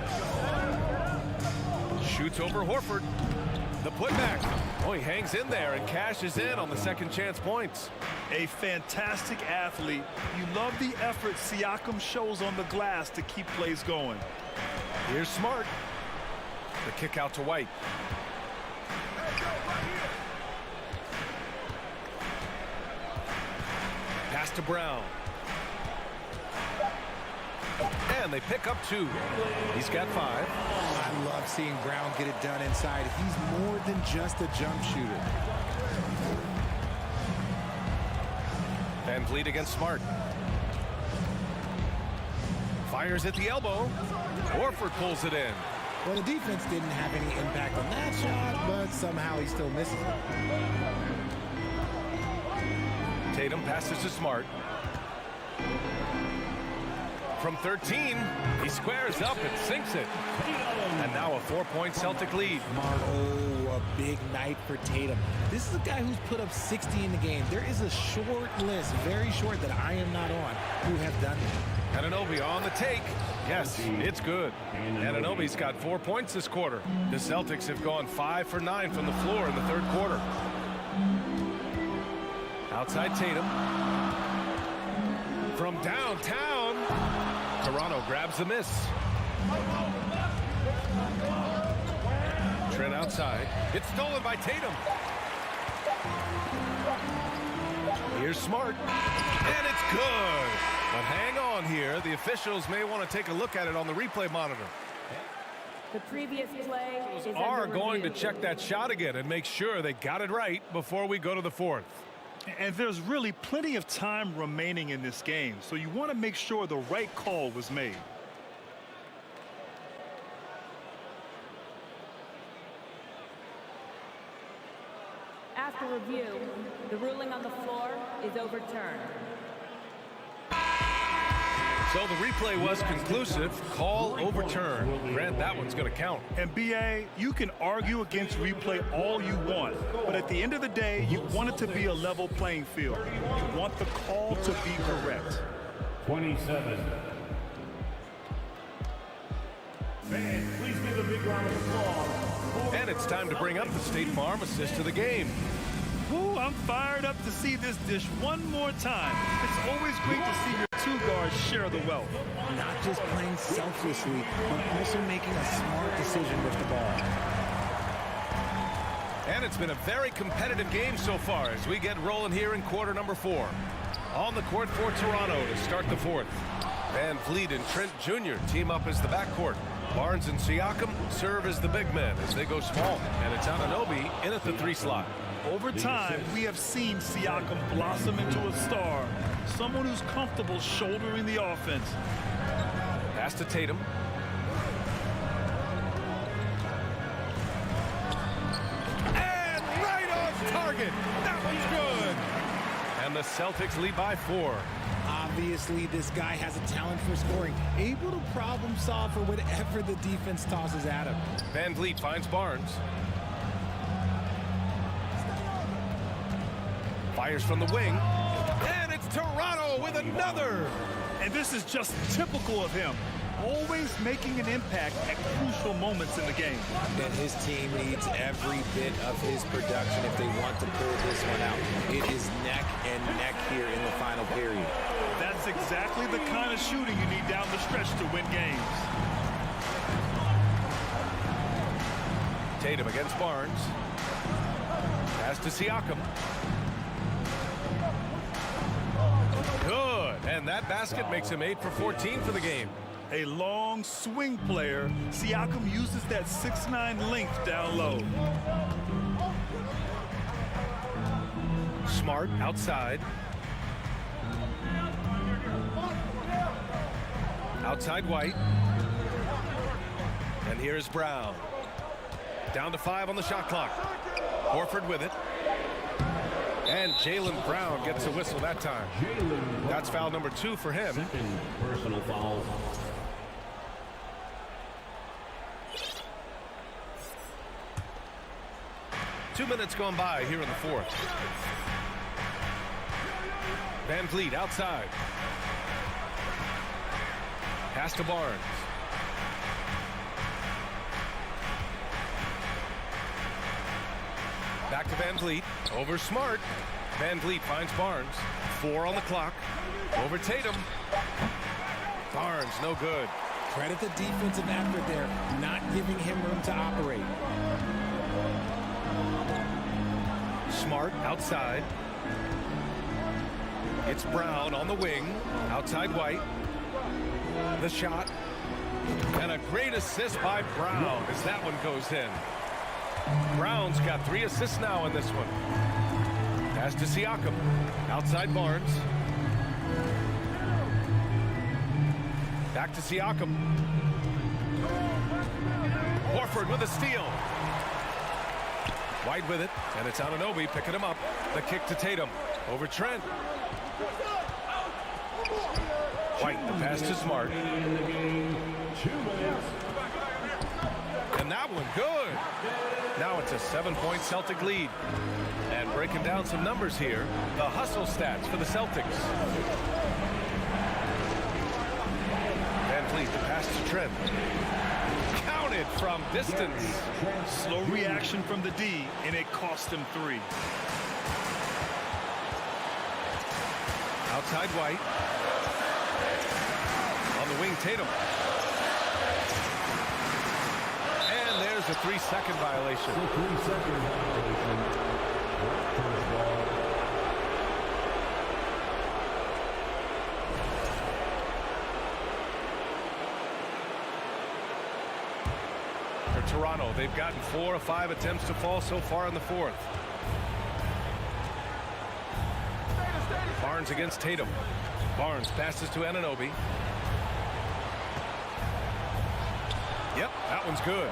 Shoots over Horford. The putback. Oh, he hangs in there and cashes in on the second chance points. A fantastic athlete. You love the effort Siakam shows on the glass to keep plays going. Here's Smart. The kick out to White. Pass to Brown. And they pick up 2. He's got 5. I love seeing Brown get it done inside. He's more than just a jump shooter. Van Vliet against Smart. Fires at the elbow. Horford pulls it in. Well, the defense didn't have any impact on that shot, but somehow he still misses it. Tatum passes to Smart. From 13, he squares up and sinks it. And now a 4-point Celtic lead. Oh, a big night for Tatum. This is a guy who's put up 60 in the game. There is a short list, very short, that I am not on, who have done it. Anunoby on the take. Yes, it's good. Anunoby's got 4 points this quarter. The Celtics have gone 5 for 9 from the floor in the 3rd quarter. Outside Tatum. From downtown, Toronto grabs the miss. Trent outside. It's stolen by Tatum. Here's Smart. And it's good. But hang on here. The officials may want to take a look at it on the replay monitor. The previous play is are going to check that shot again and make sure they got it right before we go to the 4th. And there's really plenty of time remaining in this game, so you want to make sure the right call was made. After review, the ruling on the floor is overturned. So the replay was conclusive. Call overturned. Grant, that one's going to count. And B.A., you can argue against replay all you want, but at the end of the day, you want it to be a level playing field. You want the call to be correct. 27. Fans, please give a big round of applause. And it's time to bring up the State Farm assist to the game. Woo, I'm fired up to see this dish one more time. It's always great to see your 2 guards share the wealth. Not just playing selflessly, but also making a smart decision with the ball. And it's been a very competitive game so far as we get rolling here in quarter number 4. On the court for Toronto to start the 4th. Van Vliet and Trent Jr. team up as the backcourt. Barnes and Siakam serve as the big men as they go small. And it's Anunoby in at the 3 slot. Over time, we have seen Siakam blossom into a star, someone who's comfortable shouldering the offense. Pass to Tatum. And right on target. That one's good. And the Celtics lead by 4. A Obviously, this guy has a talent for scoring, able to problem solve for whatever the defense tosses at him. Van Vliet finds Barnes. Fires from the wing. And it's Toronto with another. And this is just typical of him. Always making an impact at crucial moments in the game. And his team needs every bit of his production if they want to pull this one out. It is neck and neck here in the final period. That's exactly the kind of shooting you need down the stretch to win games. Tatum against Barnes. Pass to Siakam. Good. And that basket makes him 8 for 14 for the game. A long swing player, Siakam uses that 6'9" length down low. Smart outside. Outside White. And here's Brown. Down to 5 on the shot clock. Horford with it. And Jaylen Brown gets a whistle that time. That's foul number 2 for him. Second personal foul. Two minutes gone by here in the fourth. Van Vliet outside. Pass to Barnes. Back to Van Vliet. Over Smart. Van Vliet finds Barnes. 4 on the clock. Over Tatum. Barnes, no good. Credit the defensive effort there, not giving him room to operate. Smart outside. It's Brown on the wing. Outside White. The shot. And a great assist by Brown as that one goes in. Brown's got 3 assists now in this one. Pass to Siakam. Outside Barnes. Back to Siakam. Horford with a steal. White with it, and it's Anunoby picking him up. The kick to Tatum. Over Trent. White, the pass to Smart. And that one, good. Now it's a 7-point Celtic lead. And breaking down some numbers here, the hustle stats for the Celtics. Van Vliet, the pass to Trent. Counted from distance. Slow reaction from the D, and it cost him 3. Outside White. On the wing, Tatum. And there's a 3-second violation. 3-second violation. Raptors ball. For Toronto, they've gotten 4 of 5 attempts to fall so far in the fourth. Barnes against Tatum. Barnes passes to Anunoby. Yep, that one's good.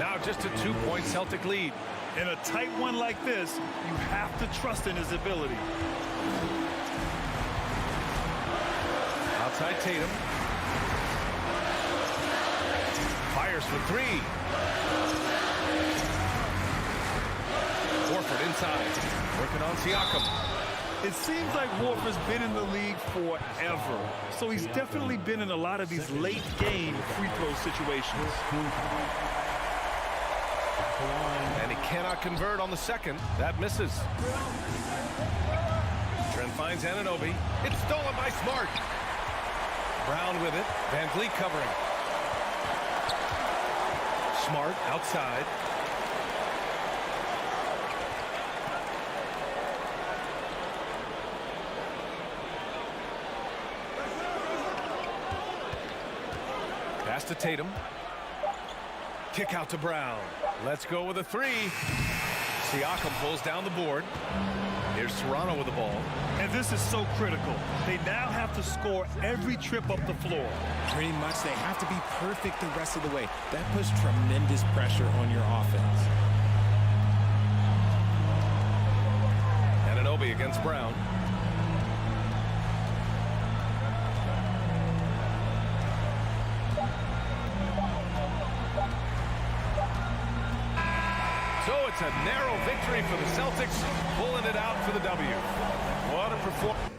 Now just a 2-point Celtic lead. In a tight one like this, you have to trust in his ability. Outside Tatum. Fires for 3. Horford inside. Working on Siakam. It seems like Horford's been in the league forever, so he's definitely been in a lot of these late-game free throw situations. And he cannot convert on the second. That misses. Trent finds Anunoby. It's stolen by Smart. Brown with it. Van Vliet covering. Smart outside. Pass to Tatum. Kick out to Brown. Let's go with a 3. Siakam pulls down the board. Here's Toronto with the ball. And this is so critical. They now have to score every trip up the floor. Pretty much they have to be perfect the rest of the way. That puts tremendous pressure on your offense. Anunoby against Brown. It's a narrow victory for the Celtics, pulling it out for the W. What a performance.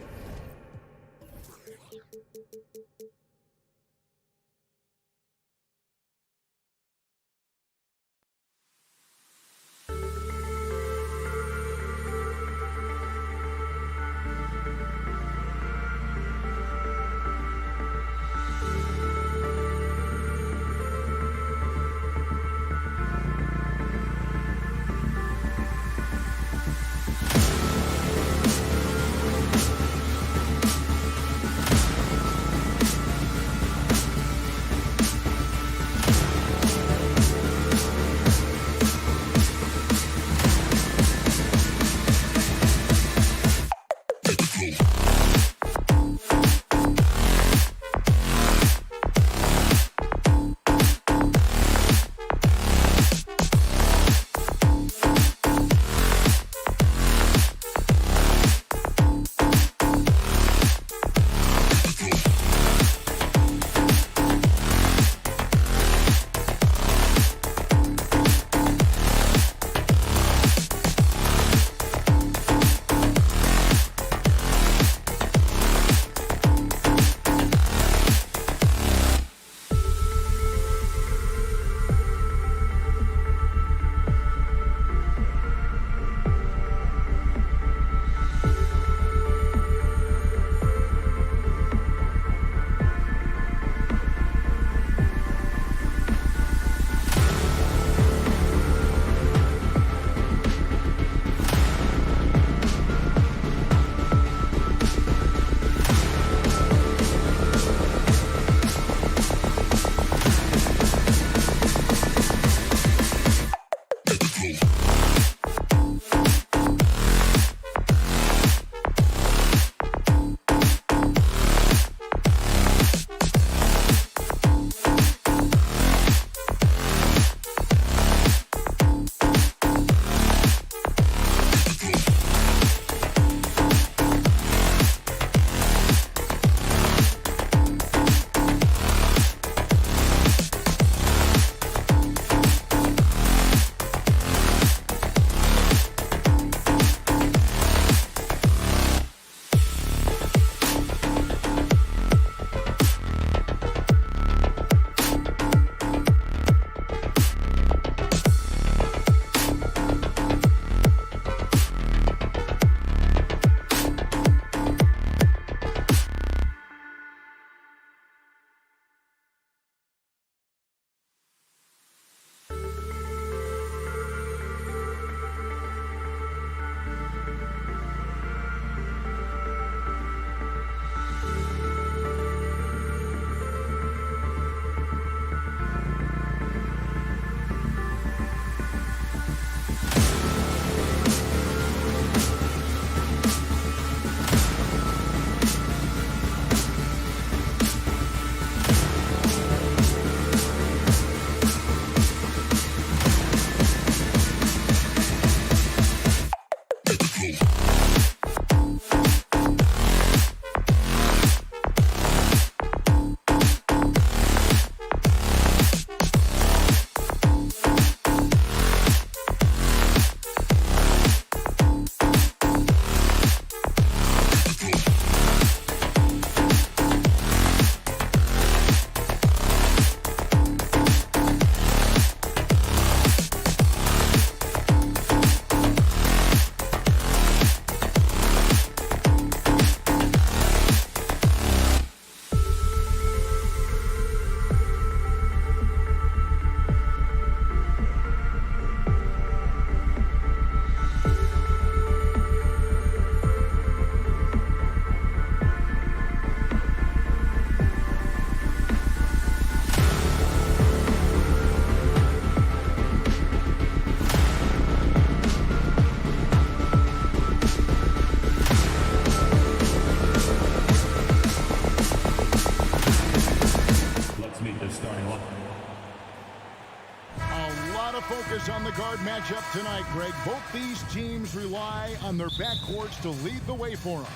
focus on the guard matchup tonight, Greg. Both these teams rely on their backcourts to lead the way for them.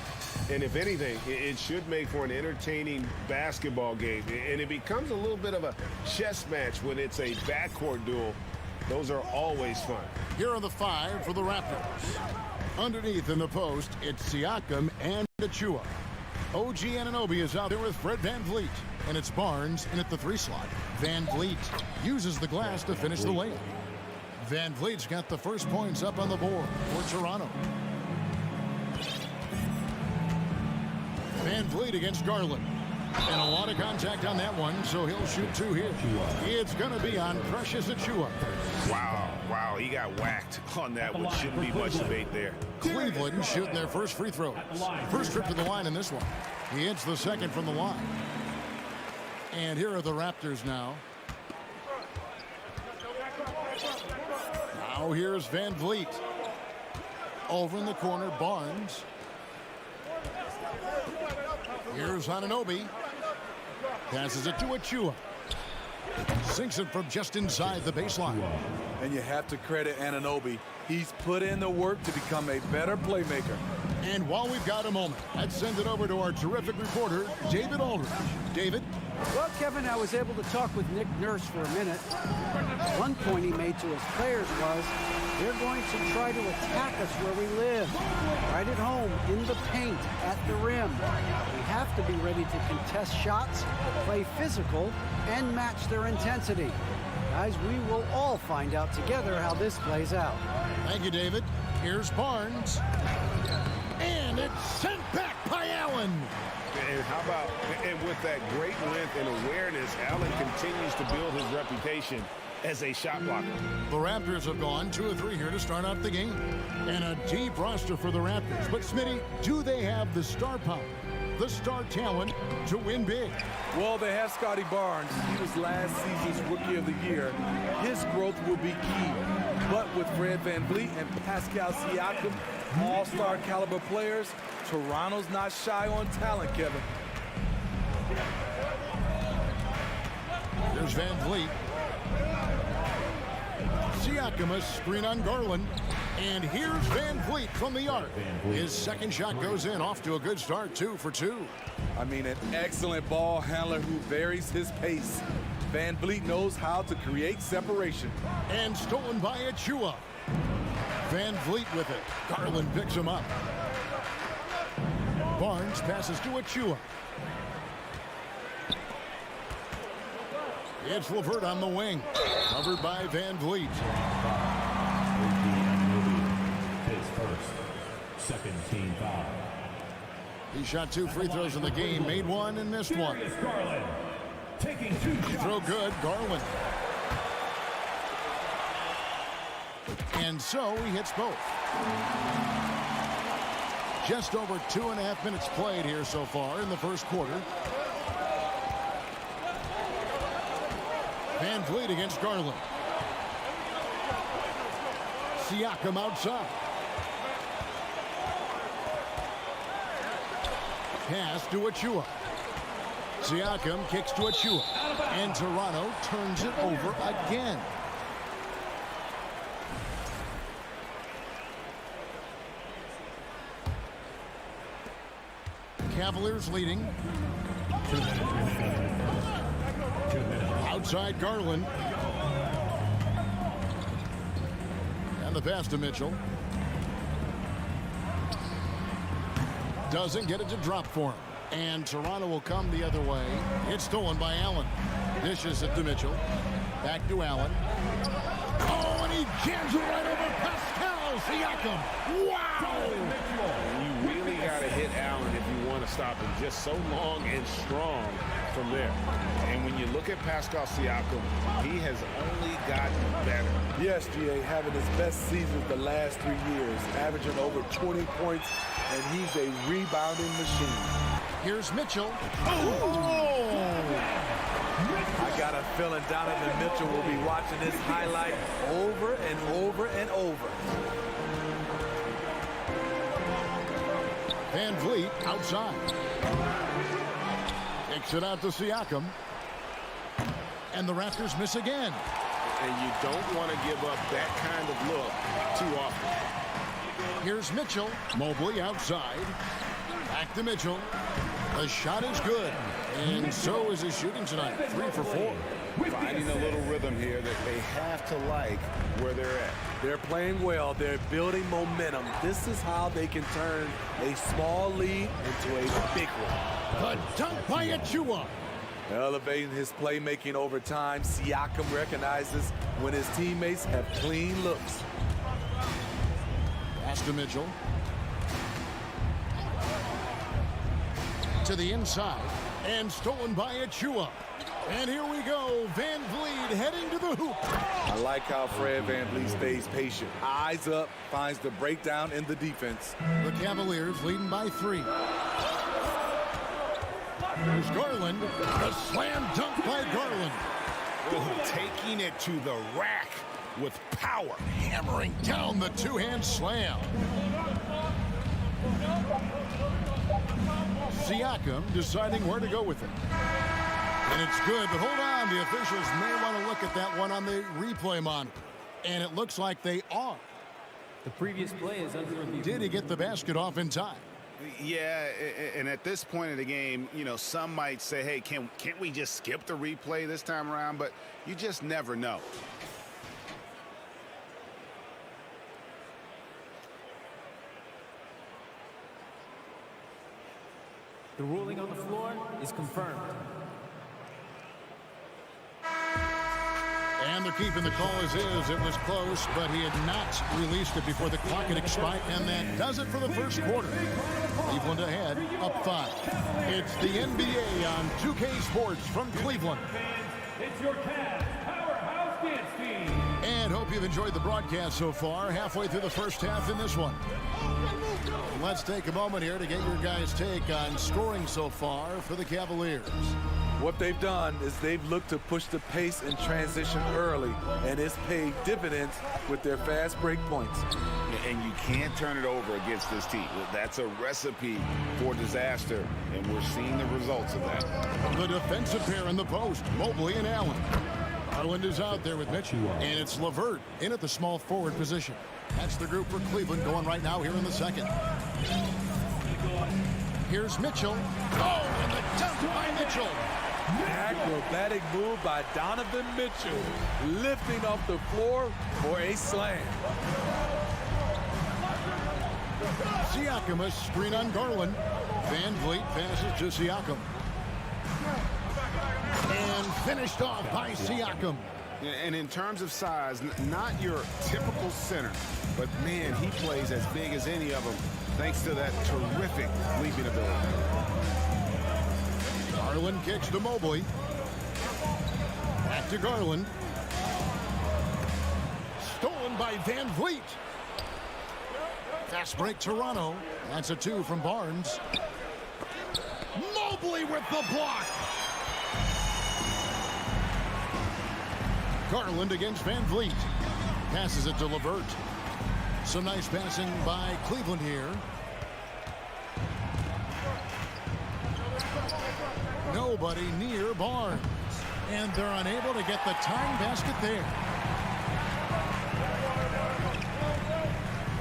And if anything, it should make for an entertaining basketball game. And it becomes a little bit of a chess match when it's a backcourt duel. Those are always fun. Here are the 5 for the Raptors. Underneath in the post, it's Siakam and Achua. OG Anunoby is out there with Fred VanVleet. And it's Barnes in at the 3 slot. VanVleet uses the glass to finish the layup. VanVleet's got the first points up on the board for Toronto. VanVleet against Garland. And a lot of contact on that one, so he'll shoot 2 here. It's going to be on Precious Achua. Wow, he got whacked on that one. Shouldn't be much debate there. Cleveland shooting their first free throws. First trip to the line in this one. He hits the second from the line. And here are the Raptors now. Now here's VanVleet. Over in the corner, Barnes. Here's Anunoby. Passes it to Achua. Sinks it from just inside the baseline. And you have to credit Anunoby. He's put in the work to become a better playmaker. And while we've got a moment, let's send it over to our terrific reporter, David Aldridge. David? Well, Kevin, I was able to talk with Nick Nurse for a minute. One point he made to his players was, they're going to try to attack us where we live. Right at home, in the paint, at the rim. We have to be ready to contest shots, play physical, and match their intensity. Guys, we will all find out together how this plays out. Thank you, David. Here's Barnes. And it's sent back by Allen. And how about, and with that great length and awareness, Allen continues to build his reputation as a shot blocker. The Raptors have gone 2 of 3 here to start out the game. And a deep roster for the Raptors. But, Smitty, do they have the star power, the star talent to win big? Well, they have Scotty Barnes. He was last season's Rookie of the Year. His growth will be key. But with Fred VanVleet and Pascal Siakam, all-star caliber players, Toronto's not shy on talent, Kevin. There's VanVleet. Siakam, a screen on Garland. And here's VanVleet from the arc. His second shot goes in, off to a good start, 2 for 2. I mean, an excellent ball handler who varies his pace. VanVleet knows how to create separation. And stolen by Achua. VanVleet with it. Garland picks him up. Barnes passes to Achua. It's LeVert on the wing. Covered by VanVleet. His first, second team foul. He shot 2 free throws in the game, made 1 and missed 1. Garland taking 2 shots. Throw good, Garland. And so he hits both. Just over 2.5 minutes played here so far in the first quarter. VanVleet against Garland. Siakam outside. Pass to Achua. Siakam kicks to Achua. And Toronto turns it over again. Cavaliers leading. Outside Garland. And the pass to Mitchell. Doesn't get it to drop for him. And Toronto will come the other way. It's stolen by Allen. Dishes it to Mitchell. Back to Allen. Oh, and he jams it right over Pascal Siakam. Wow! You really got to hit Allen if you want to stop him. Just so long and strong from there. And when you look at Pascal Siakam, he has only gotten better. Yes, GA, having his best season the last 3 years, averaging over 20 points, and he's a rebounding machine. Here's Mitchell. Oh! I got a feeling Donovan Mitchell will be watching this highlight over and over and over. VanVleet outside. Kicks it out to Siakam. And the Raptors miss again. And you don't want to give up that kind of look too often. Here's Mitchell. Mobley outside. Back to Mitchell. The shot is good. And so is his shooting tonight. 3 for 4. Finding a little rhythm here. They They have to like where they're at. They're playing well. They're building momentum. This is how they can turn a small lead into a big one. The dunk by Achua. Elevating his playmaking over time, Siakam recognizes when his teammates have clean looks. Pass to Mitchell. To the inside. And stolen by Achua. And here we go. Van Vliet heading to the hoop. I like how Fred VanVleet stays patient. Eyes up, finds the breakdown in the defense. The Cavaliers leading by 3. Here's Garland. A slam dunk by Garland. Taking it to the rack with power. Hammering down the two-hand slam. Siakam deciding where to go with it. And it's good, but hold on. The officials may want to look at that one on the replay monitor. And it looks like they are. The previous play is under review. Did he get the basket off in time? Yeah, and at this point in the game, you know, some might say, hey, can't we just skip the replay this time around? But you just never know. The ruling on the floor is confirmed. And they're keeping the call as is. It was close, but he had not released it before the clock had expired. And that does it for the first quarter. Cleveland ahead, up 5. It's the NBA on 2K Sports from Cleveland. It's your Cavs powerhouse dance team. And hope you've enjoyed the broadcast so far. Halfway through the first half in this one. Let's take a moment here to get your guys' take on scoring so far for the Cavaliers. What they've done is they've looked to push the pace and transition early, and it's paid dividends with their fast break points. And you can't turn it over against this team. That's a recipe for disaster, and we're seeing the results of that. The defensive pair in the post, Mobley and Allen. Garland is out there with Mitchell, and it's LeVert in at the small forward position. That's the group for Cleveland going right now here in the second. Here's Mitchell. Oh, and the dunk by Mitchell. Acrobatic move by Donovan Mitchell, lifting off the floor for a slam. Siakam, a screen on Garland. Van Vliet passes to Siakam. And finished off by Siakam. And in terms of size, not your typical center, but man, he plays as big as any of them, thanks to that terrific leaping ability. Garland kicks to Mobley. Back to Garland. Stolen by Van Vliet. Fast break Toronto. That's a 2 from Barnes. Mobley with the block. Garland against Van Vliet. Passes it to LeVert. Some nice passing by Cleveland here. Nobody near Barnes. And they're unable to get the tying basket there.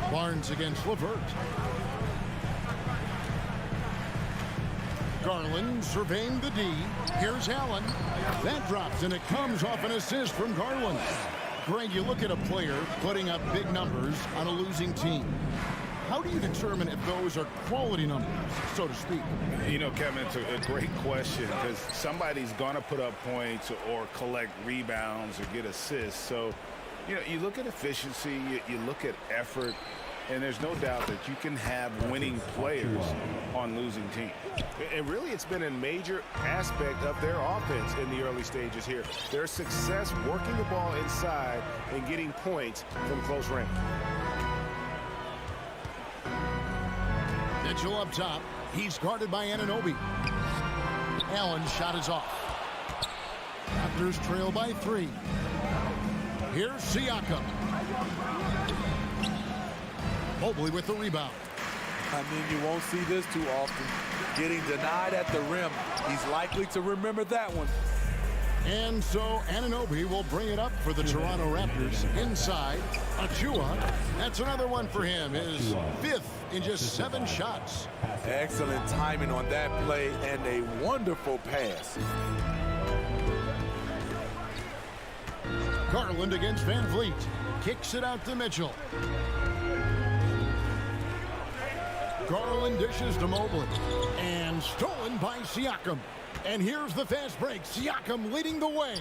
Barnes against LeVert. Garland surveying the D. Here's Allen. That drops, and it comes off an assist from Garland. Greg, you look at a player putting up big numbers on a losing team. How do you determine if those are quality numbers, so to speak? You know, Kevin, it's a great question because somebody's going to put up points or collect rebounds or get assists. So, you know, you look at efficiency, you look at effort, and there's no doubt that you can have winning players on losing teams. And really, it's been a major aspect of their offense in the early stages here. Their success working the ball inside and getting points from close range. Mitchell up top. He's guarded by Anunoby. Allen's shot is off. Raptors trail by 3. Here's Siakam. Mobley with the rebound. I mean, you won't see this too often. Getting denied at the rim. He's likely to remember that one. And so Anunoby will bring it up for the Toronto Raptors. Inside, Achua. That's another one for him. His 5th in just 7 shots. Excellent timing on that play and a wonderful pass. Garland against Van Vliet. Kicks it out to Mitchell. Garland dishes to Mobley. And stolen by Siakam. And here's the fast break. Siakam leading the way.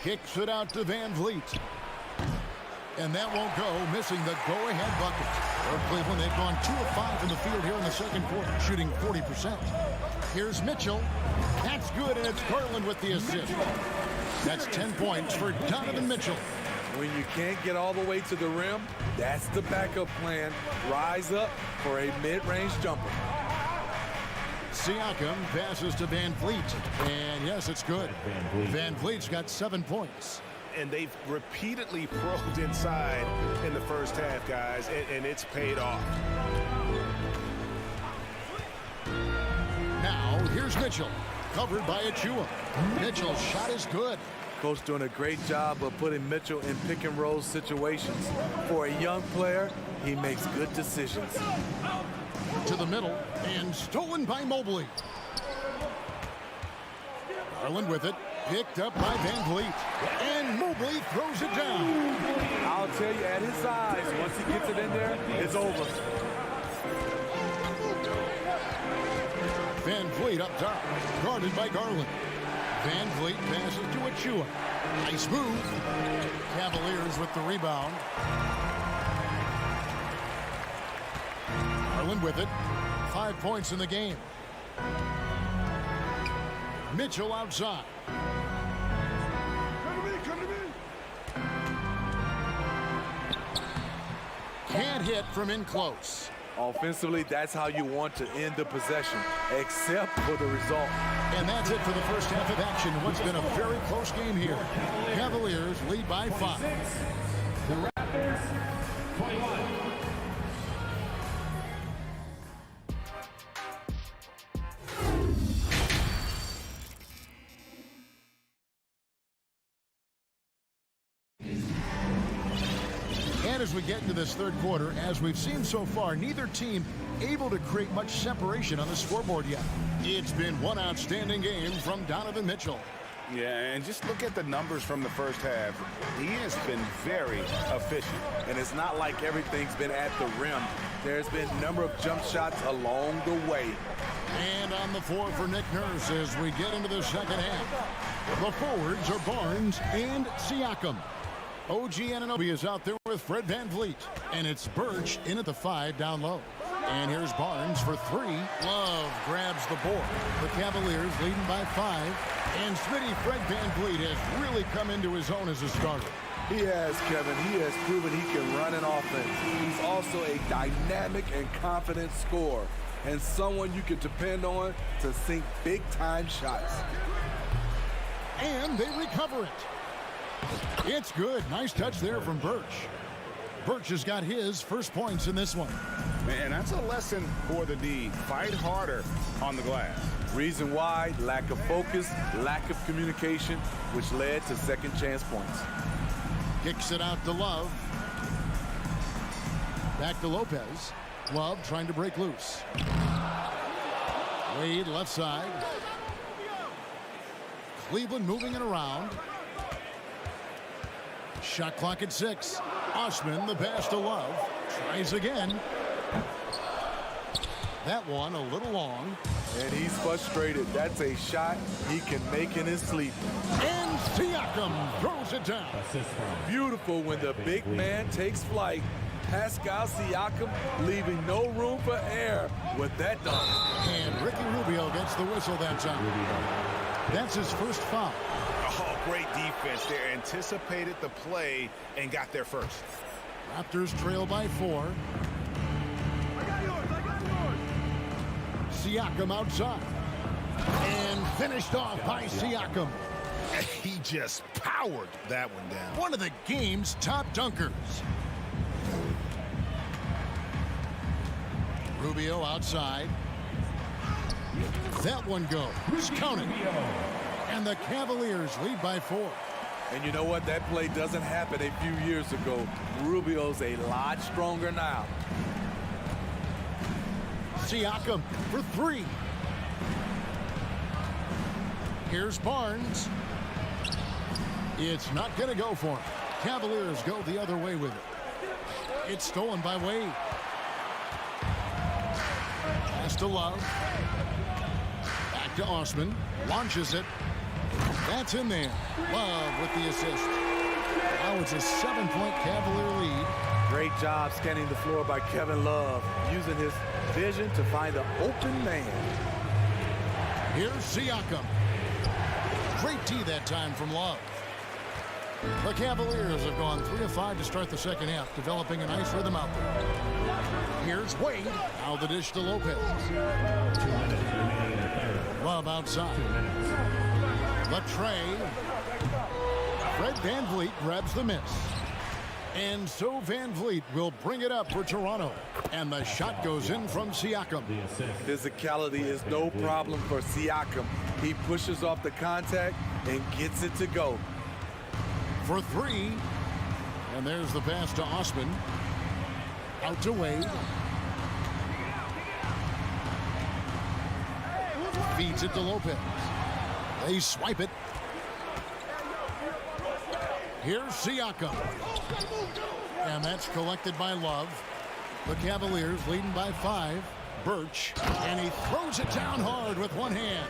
Kicks it out to Van Vliet. And that won't go, missing the go-ahead bucket. For Cleveland, they've gone 2 of 5 from the field here in the second quarter, shooting 40%. Here's Mitchell. That's good, and it's Garland with the assist. That's 10 points for Donovan Mitchell. When you can't get all the way to the rim, that's the backup plan. Rise up for a mid-range jumper. Siakam passes to Van Vliet. And yes, it's good. Van Vliet's got 7 points. And they've repeatedly probed inside in the first half, guys, and it's paid off. Now, here's Mitchell, covered by Achua. Mitchell's shot is good. Coach doing a great job of putting Mitchell in pick-and-roll situations. For a young player, he makes good decisions. To the middle, and stolen by Mobley. Garland with it. Picked up by Van Vliet. And Mobley throws it down. I'll tell you, at his size, once he gets it in there, it's over. Van Vliet up top. Guarded by Garland. Van Vliet passes to Achua. Nice move. Cavaliers with the rebound. Garland with it. 5 points in the game. Mitchell outside. Can't hit from in close. Offensively, that's how you want to end the possession, except for the result. And that's it for the first half of action. What's been a very close game here. Cavaliers lead by 5. The Raptors, 21. And as we get into this third quarter, as we've seen so far, neither team able to create much separation on the scoreboard yet. It's been one outstanding game from Donovan Mitchell. Yeah, and just look at the numbers from the first half. He has been very efficient. And it's not like everything's been at the rim. There's been a number of jump shots along the way. And on the floor for Nick Nurse as we get into the second half. The forwards are Barnes and Siakam. OG Anunoby is out there with Fred Van Vliet. And it's Birch in at the 5 down low. And here's Barnes for 3. Love grabs the board. The Cavaliers leading by 5. And Smitty, Fred Van Vliet has really come into his own as a starter. He has, Kevin. He has proven he can run an offense. He's also a dynamic and confident scorer. And someone you can depend on to sink big-time shots. And they recover it. It's good. Nice touch there from Birch. Birch has got his first points in this one. And that's a lesson for the D. Fight harder on the glass. Reason why, lack of focus, lack of communication, which led to second chance points. Kicks it out to Love. Back to Lopez. Love trying to break loose. Wade left side. Cleveland moving it around. Shot clock at 6. Osman, the pass to Love. Tries again. That one a little long. And he's frustrated. That's a shot he can make in his sleep. And Siakam throws it down. Beautiful when the big man takes flight. Pascal Siakam leaving no room for error with that dunk. And Ricky Rubio gets the whistle that time. That's his first foul. Oh, great defense there. Anticipated the play and got there first. Raptors trail by 4. Siakam outside. And finished off by Siakam. He just powered that one down. One of the game's top dunkers. Rubio outside. That one goes. Count it. And the Cavaliers lead by 4. And you know what? That play doesn't happen a few years ago. Rubio's a lot stronger now. Siakam for 3. Here's Barnes. It's not going to go for him. Cavaliers go the other way with it. It's stolen by Wade. Pass to Love. Back to Osman. Launches it. That's in there. Love with the assist. Now it's a 7-point Cavalier lead. Great job scanning the floor by Kevin Love, using his vision to find the open man. Here's Siakam. Great D that time from Love. The Cavaliers have gone 3 of 5 to start the second half, developing a nice rhythm out there. Here's Wade. Now the dish to Lopez. Love outside. Latrey. Fred VanVleet grabs the miss. And so VanVleet will bring it up for Toronto. And the shot goes in from Siakam. Physicality is no problem for Siakam. He pushes off the contact and gets it to go. For 3. And there's the pass to Osman. Out to Wade. Feeds it to Lopez. They swipe it. Here's Siakam. And that's collected by Love. The Cavaliers leading by 5. Birch. And he throws it down hard with one hand.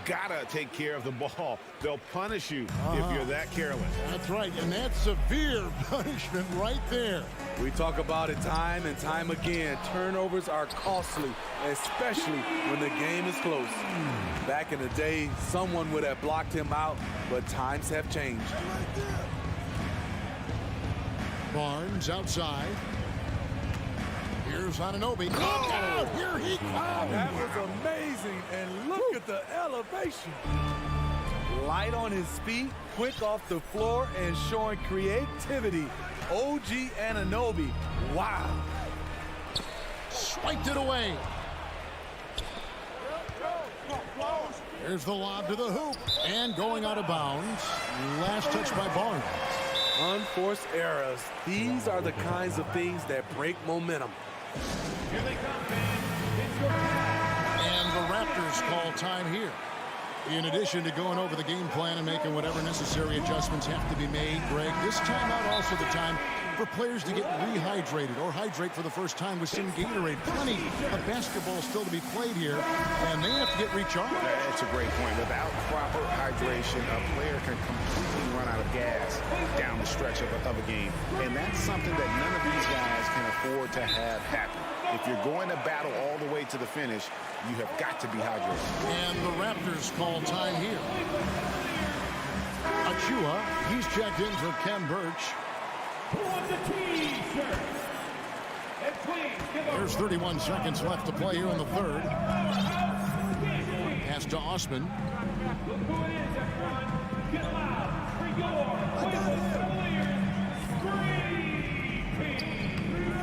Gotta take care of the ball. They'll punish you if you're that careless. That's right, and that's severe punishment right there. We talk about it time and time again. Turnovers are costly, especially when the game is close. Back in the day, someone would have blocked him out, but times have changed. Barnes outside. Here's Anunoby. Look out! Here he comes! That was amazing, and look at the elevation. Light on his feet, quick off the floor, and showing creativity. OG Anunoby, wow. Swiped it away. Here's the lob to the hoop, and going out of bounds. Last touch by Barnes. Unforced errors. These are the kinds of things that break momentum. Here they come, fans. And the Raptors call time here. In addition to going over the game plan and making whatever necessary adjustments have to be made, Greg, this timeout also the time for players to get rehydrated or hydrate for the first time with some Gatorade. Plenty of basketball still to be played here, and they have to get recharged. That's a great point. Without proper hydration, a player can completely run out of gas down the stretch of a game. And that's something that none of these guys can afford to have happen. If you're going to battle all the way to the finish, you have got to be hydrated. And the Raptors call time here. Achua, he's checked in for Ken Birch. There's 31 seconds left to play here in the third. Pass to Osman.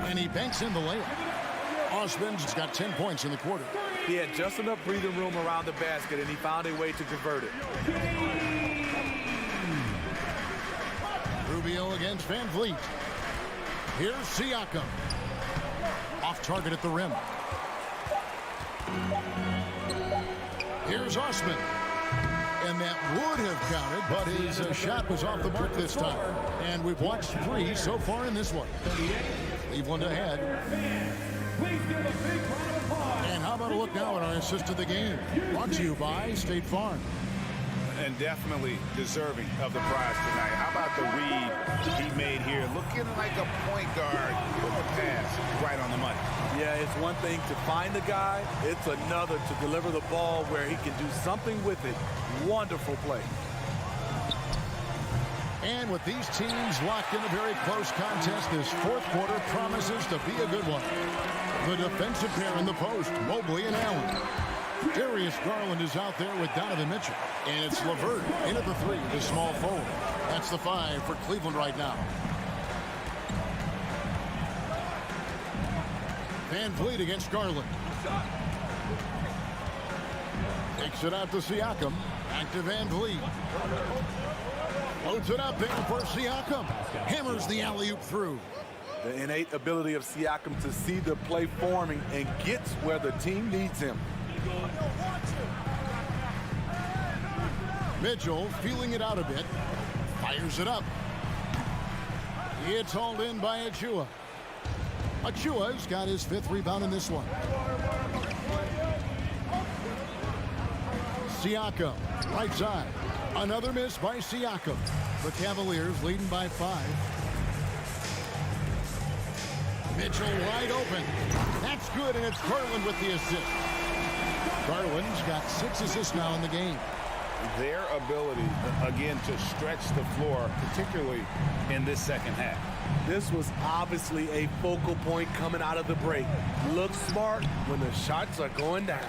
And he banks in the layup. Osman's got 10 points in the quarter. He had just enough breathing room around the basket, and he found a way to convert it. Rubio against VanVleet. Here's Siakam. Off target at the rim. Here's Osman. And that would have counted, but his shot was off the mark this time. And we've watched 3 so far in this one. Cleveland ahead. And how about a look now at our assist of the game? Brought to you by State Farm. And definitely deserving of the prize tonight. How about the read he made here? Looking like a point guard with a pass right on the money. Yeah, it's one thing to find the guy. It's another to deliver the ball where he can do something with it. Wonderful play. And with these teams locked in a very close contest, this fourth quarter promises to be a good one. The defensive pair in the post, Mobley and Allen. Darius Garland is out there with Donovan Mitchell. And it's LeVert in at the 3, the small forward. That's the 5 for Cleveland right now. VanVleet against Garland. Takes it out to Siakam. Back to VanVleet. Loads it up there for Siakam. Hammers the alley-oop through. The innate ability of Siakam to see the play forming and gets where the team needs him. Mitchell feeling it out a bit. Fires it up. It's hauled in by Achua. Achua's got his 5th rebound in this one. Siakam, right side. Another miss by Siakam. The Cavaliers leading by 5. Mitchell wide open. That's good, and it's Garland with the assist. Garland's got 6 assists now in the game. Their ability, again, to stretch the floor, particularly in this second half. This was obviously a focal point coming out of the break. Look smart when the shots are going down.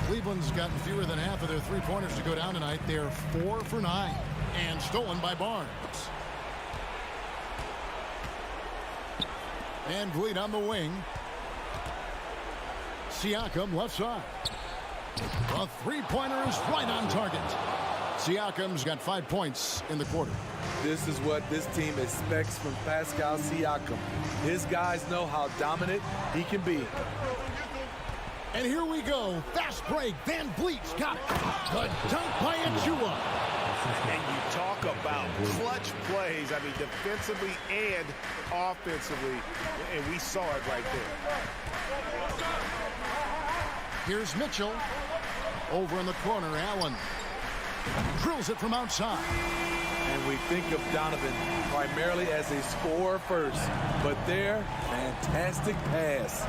Cleveland's gotten fewer than half of their three-pointers to go down tonight. They're 4 for 9 and stolen by Barnes. Van Vliet on the wing. Siakam left side. A three-pointer is right on target. Siakam's got 5 points in the quarter. This is what this team expects from Pascal Siakam. His guys know how dominant he can be. And here we go. Fast break. Van Vliet's got it. The dunk by Achua. And you talk about clutch plays, I mean, defensively and offensively, and we saw it right there. Here's Mitchell. Over in the corner, Allen drills it from outside. And we think of Donovan primarily as a scorer first, but there, fantastic pass.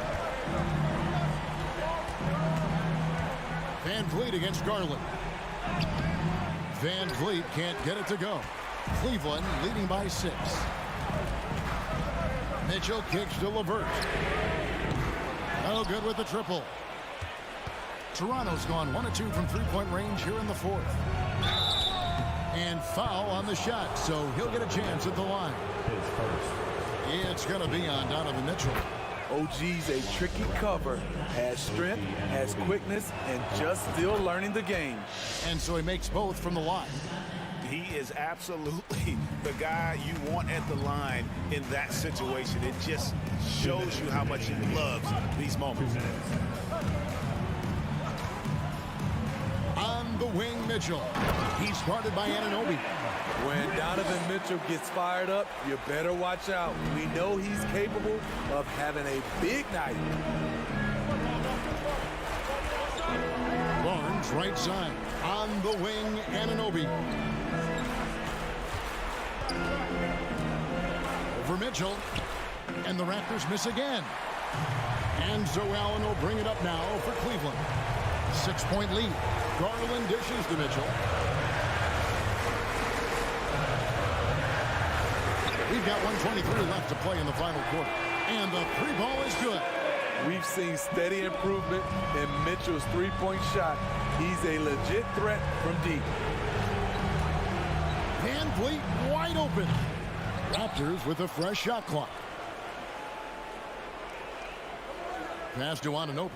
Van Vliet against Garland. Van Vliet can't get it to go. Cleveland leading by 6. Mitchell kicks to LeVert. Oh, good with the triple. Toronto's gone 1 of 2 from three-point range here in the 4th. And foul on the shot, so he'll get a chance at the line. It's going to be on Donovan Mitchell. OG's a tricky cover, has strength, has quickness, and just still learning the game. And so he makes both from the line. He is absolutely the guy you want at the line in that situation. It just shows you how much he loves these moments. On the wing, Mitchell. He's guarded by Anunoby. When Donovan Mitchell gets fired up, you better watch out. We know he's capable of having a big night. Barnes, right side. On the wing, Anunoby. Over Mitchell. And the Raptors miss again. And so Allen will bring it up now for Cleveland. 6-point lead. Garland dishes to Mitchell. We've got 1:23 left to play in the final quarter. And the 3-ball is good. We've seen steady improvement in Mitchell's three-point shot. He's a legit threat from deep. Van Vliet wide open. Raptors with a fresh shot clock. Pass to Anunoby.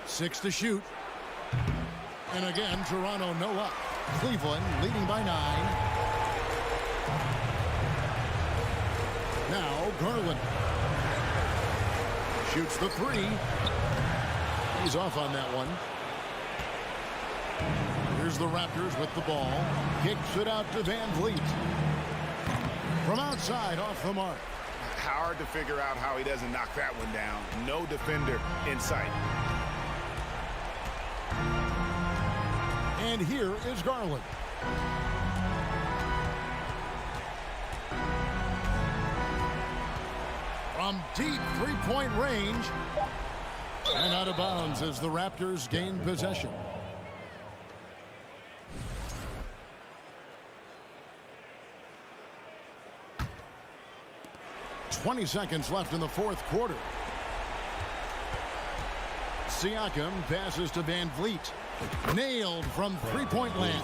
6 to shoot. And again, Toronto no up. Cleveland leading by 9. Now Garland shoots the 3. He's off on that one. Here's the Raptors with the ball. Kicks it out to Van Vliet. From outside, off the mark. Hard to figure out how he doesn't knock that one down. No defender in sight. And here is Garland. From deep three-point range. And out of bounds as the Raptors gain possession. .20 seconds left in the 4th quarter. Siakam passes to Van Vliet. Nailed from three-point land.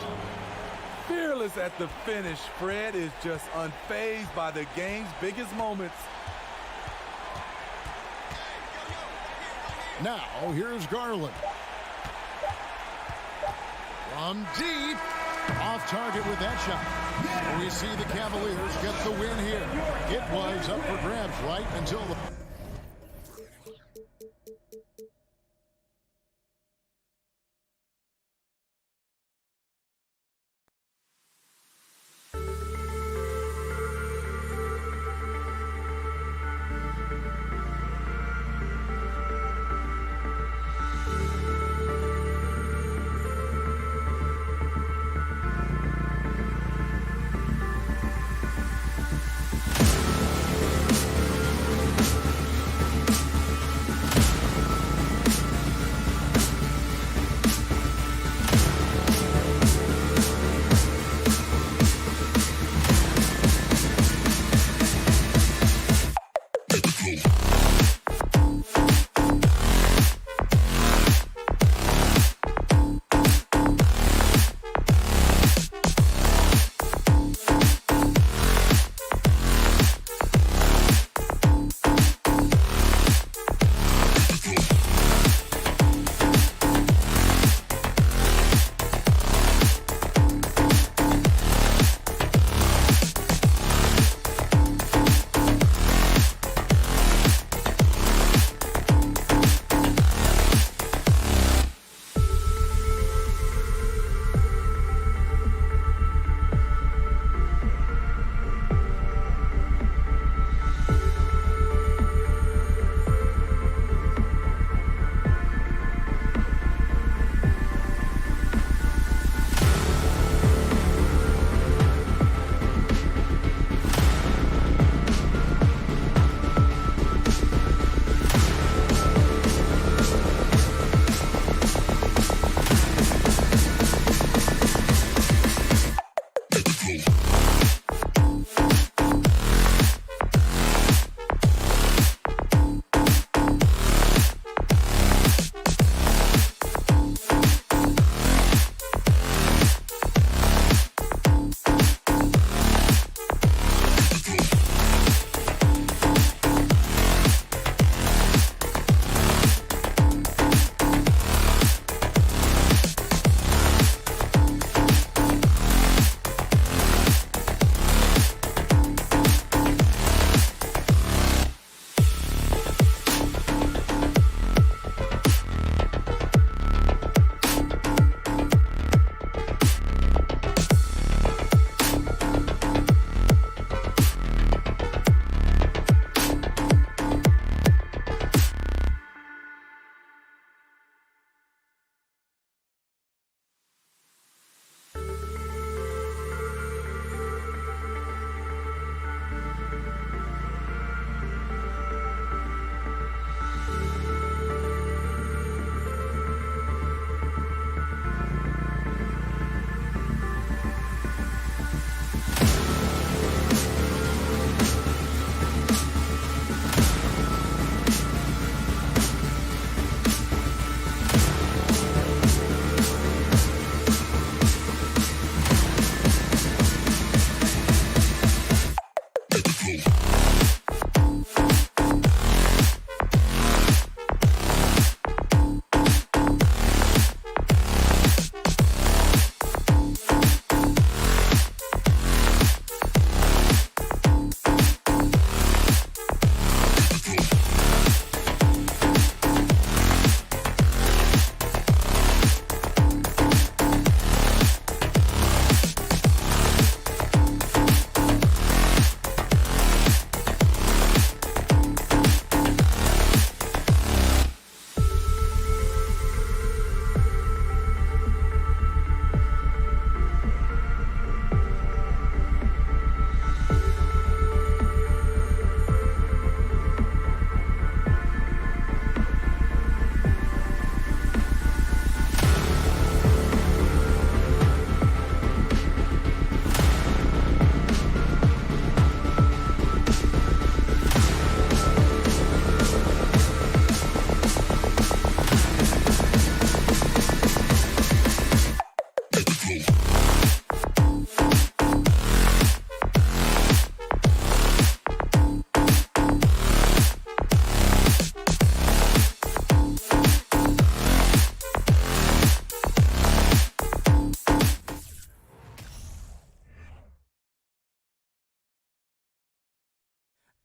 Fearless at the finish. Fred is just unfazed by the game's biggest moments. Now, here's Garland. From deep. Off target with that shot. We see the Cavaliers get the win here. It was up for grabs right until the...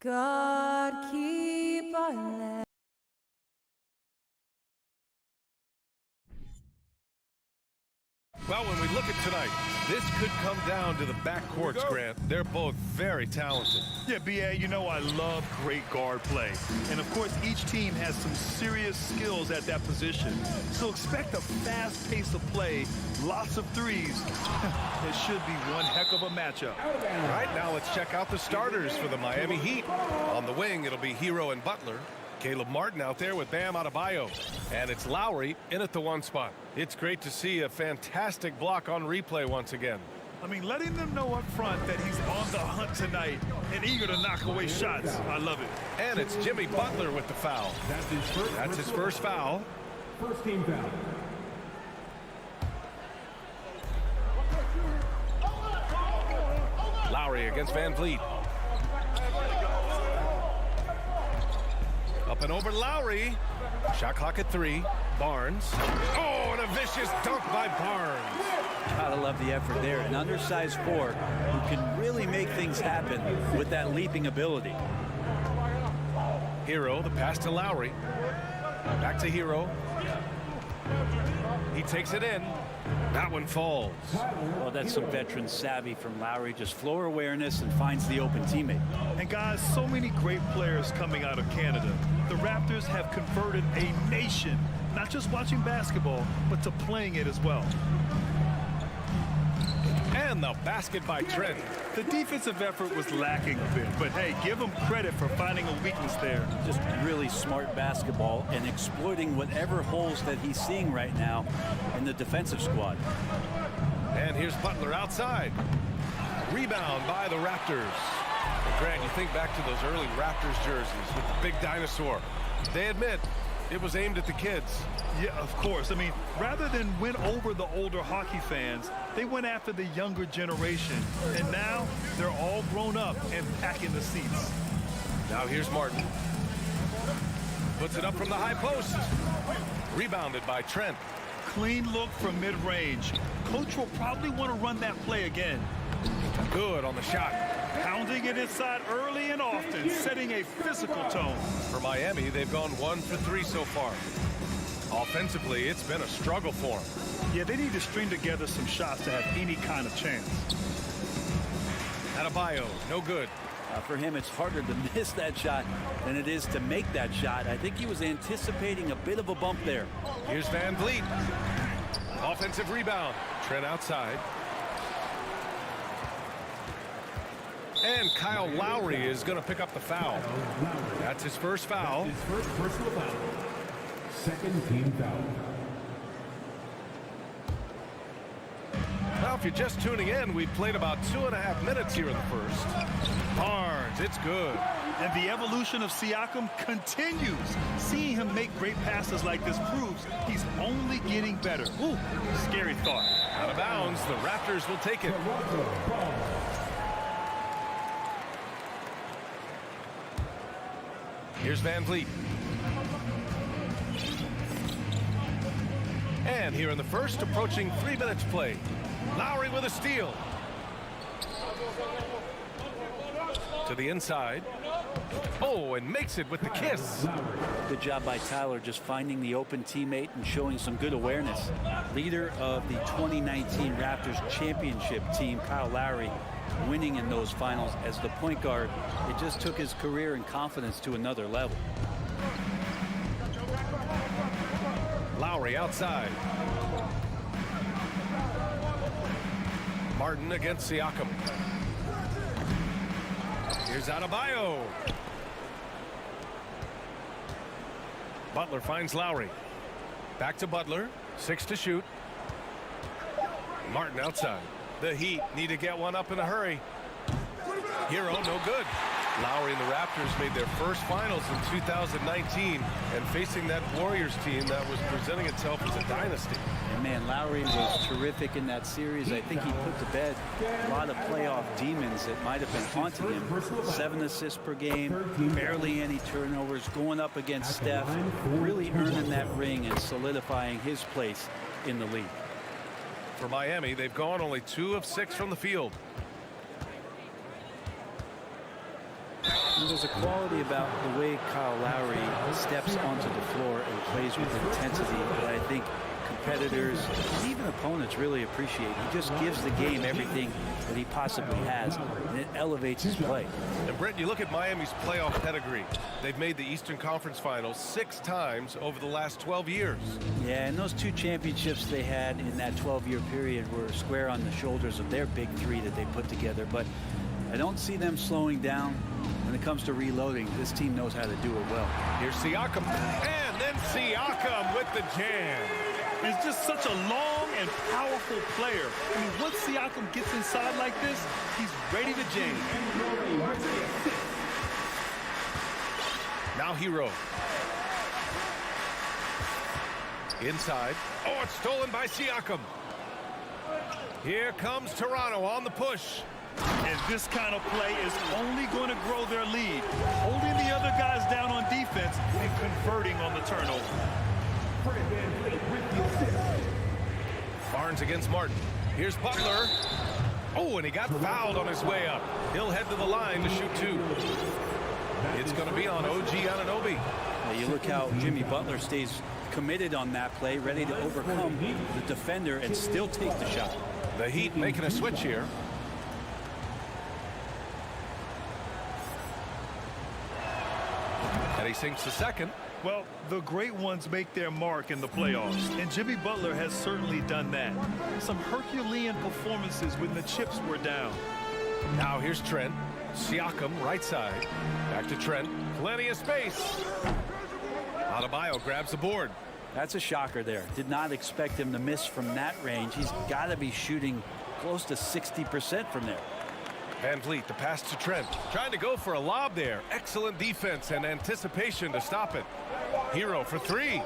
God keep our land. Well, when we look at tonight, this could come down to the backcourts, Grant. They're both very talented. Yeah, B.A., you know I love great guard play. And, of course, each team has some serious skills at that position. So expect a fast pace of play, lots of threes. It should be one heck of a matchup. All right, now let's check out the starters for the Miami Heat. On the wing, it'll be Hero and Butler. Caleb Martin out there with Bam Adebayo. And it's Lowry in at the 1 spot. It's great to see a fantastic block on replay once again. I mean, letting them know up front that he's on the hunt tonight and eager to knock away shots. I love it. And it's Jimmy Butler with the foul. That's his first foul. First team foul. Lowry against Van Vliet. Up and over Lowry. Shot clock at 3. Barnes. Oh, and a vicious dunk by Barnes. Gotta love the effort there. An undersized forward who can really make things happen with that leaping ability. Hero, the pass to Lowry. Back to Hero. He takes it in. That one falls. Well, that's some veteran savvy from Lowry. Just floor awareness and finds the open teammate. And guys, so many great players coming out of Canada. The Raptors have converted a nation, not just watching basketball, but to playing it as well. And the basket by Trent. The defensive effort was lacking a bit, but hey, give him credit for finding a weakness there. Just really smart basketball and exploiting whatever holes that he's seeing right now in the defensive squad. And here's Butler outside. Rebound by the Raptors. Grant, you think back to those early Raptors jerseys with the big dinosaur. They admit it was aimed at the kids. Yeah, of course. I mean, rather than win over the older hockey fans, they went after the younger generation. And now they're all grown up and packing the seats. Now here's Martin. Puts it up from the high post. Rebounded by Trent. Clean look from mid-range. Coach will probably want to run that play again. Good on the shot. Pounding it inside early and often, setting a physical tone. For Miami, they've gone 1 for 3 so far. Offensively, it's been a struggle for them. Yeah, they need to string together some shots to have any kind of chance. Adebayo, no good. For him, it's harder to miss that shot than it is to make that shot. I think he was anticipating a bit of a bump there. Here's Van Vliet. Offensive rebound. Trent outside. And Kyle Lowry is going to pick up the foul. That's his first foul. His first personal foul. Second team foul. Well, if you're just tuning in, we've played about 2.5 minutes here in the first. Barnes, it's good. And the evolution of Siakam continues. Seeing him make great passes like this proves he's only getting better. Ooh, scary thought. Out of bounds, the Raptors will take it. Here's Van Vliet. And here in the first, approaching 3 minutes play. Lowry with a steal. To the inside. Oh, and makes it with the kiss. Good job by Tyler just finding the open teammate and showing some good awareness. Leader of the 2019 Raptors championship team, Kyle Lowry, winning in those finals as the point guard. It just took his career and confidence to another level. Lowry outside. Martin against Siakam. Here's Adebayo. Butler finds Lowry. Back to Butler. 6 to shoot. Martin outside. The Heat need to get one up in a hurry. Hero, no good. Lowry and the Raptors made their first finals in 2019, and facing that Warriors team that was presenting itself as a dynasty. And man, Lowry was terrific in that series. I think he put to bed a lot of playoff demons that might have been haunting him. 7 assists per game, barely any turnovers, going up against Steph, really earning that ring and solidifying his place in the league. For Miami, they've gone only 2 of 6 from the field. There's a quality about the way Kyle Lowry steps onto the floor and plays with intensity that I think competitors, even opponents, really appreciate. He just gives the game everything that he possibly has, and it elevates his play. And Brent, you look at Miami's playoff pedigree. They've made the Eastern Conference Finals 6 times over the last 12 years. Yeah, and those 2 championships they had in that 12-year period were square on the shoulders of their big 3 that they put together. But I don't see them slowing down when it comes to reloading. This team knows how to do it well. Here's Siakam, and then Siakam with the jam. He's just such a long and powerful player. I mean, once Siakam gets inside like this, he's ready to jam. Now Hero. Inside. Oh, it's stolen by Siakam. Here comes Toronto on the push. And this kind of play is only going to grow their lead. Holding the other guys down on defense and converting on the turnover. Barnes against Martin. Here's Butler. Oh, and he got fouled on his way up. He'll head to the line to shoot 2. It's going to be on OG Anunoby. Now you look how Jimmy Butler stays committed on that play, ready to overcome the defender and still take the shot. The Heat making a switch here. And he sinks the second. Well, the great ones make their mark in the playoffs, and Jimmy Butler has certainly done that. Some Herculean performances when the chips were down. Now here's Trent. Siakam, right side. Back to Trent. Plenty of space. Adebayo grabs the board. That's a shocker there. Did not expect him to miss from that range. He's got to be shooting close to 60% from there. Van Vliet, the pass to Trent. Trying to go for a lob there. Excellent defense and anticipation to stop it. Hero for 3. And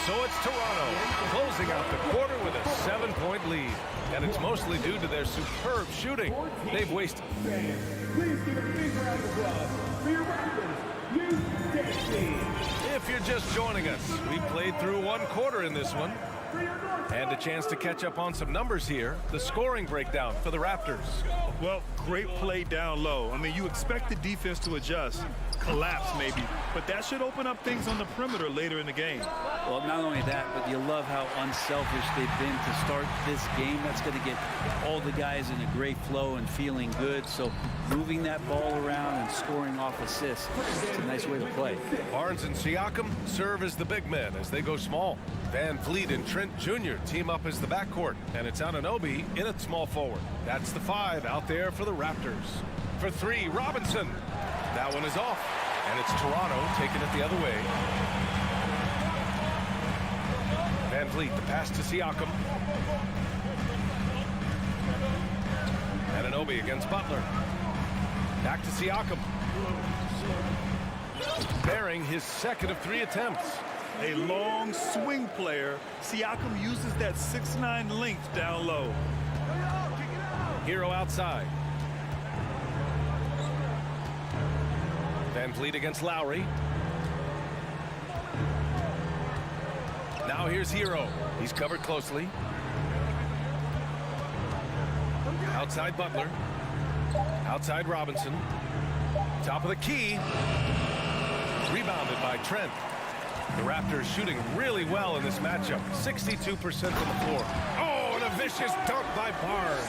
so it's Toronto closing out the quarter with a 7-point lead. And it's mostly due to their superb shooting. They've wasted. Please give a big round of applause for your Raptors. If you're just joining us, we played through 1 quarter in this one. And a chance to catch up on some numbers here. The scoring breakdown for the Raptors. Well, great play down low. I mean, you expect the defense to adjust, collapse maybe, but that should open up things on the perimeter later in the game. Well, not only that, but you love how unselfish they've been to start this game. That's going to get all the guys in a great flow and feeling good. So moving that ball around and scoring off assists, it's a nice way to play. Barnes and Siakam serve as the big men as they go small. Van Vliet and Trent Jr. team up as the backcourt, and it's Anunoby in at small forward. That's the 5 out there for the Raptors. For 3, Robinson. That one is off, and it's Toronto taking it the other way. Van Vliet, the pass to Siakam. Anunoby against Butler. Back to Siakam. Bearing his second of 3 attempts. A long swing player. Siakam uses that 6'9" length down low. Hero outside. Van Vliet against Lowry. Now here's Hero. He's covered closely. Outside Butler. Outside Robinson. Top of the key. Rebounded by Trent. The Raptors shooting really well in this matchup. 62% from the floor. Oh, and a vicious dunk by Barnes.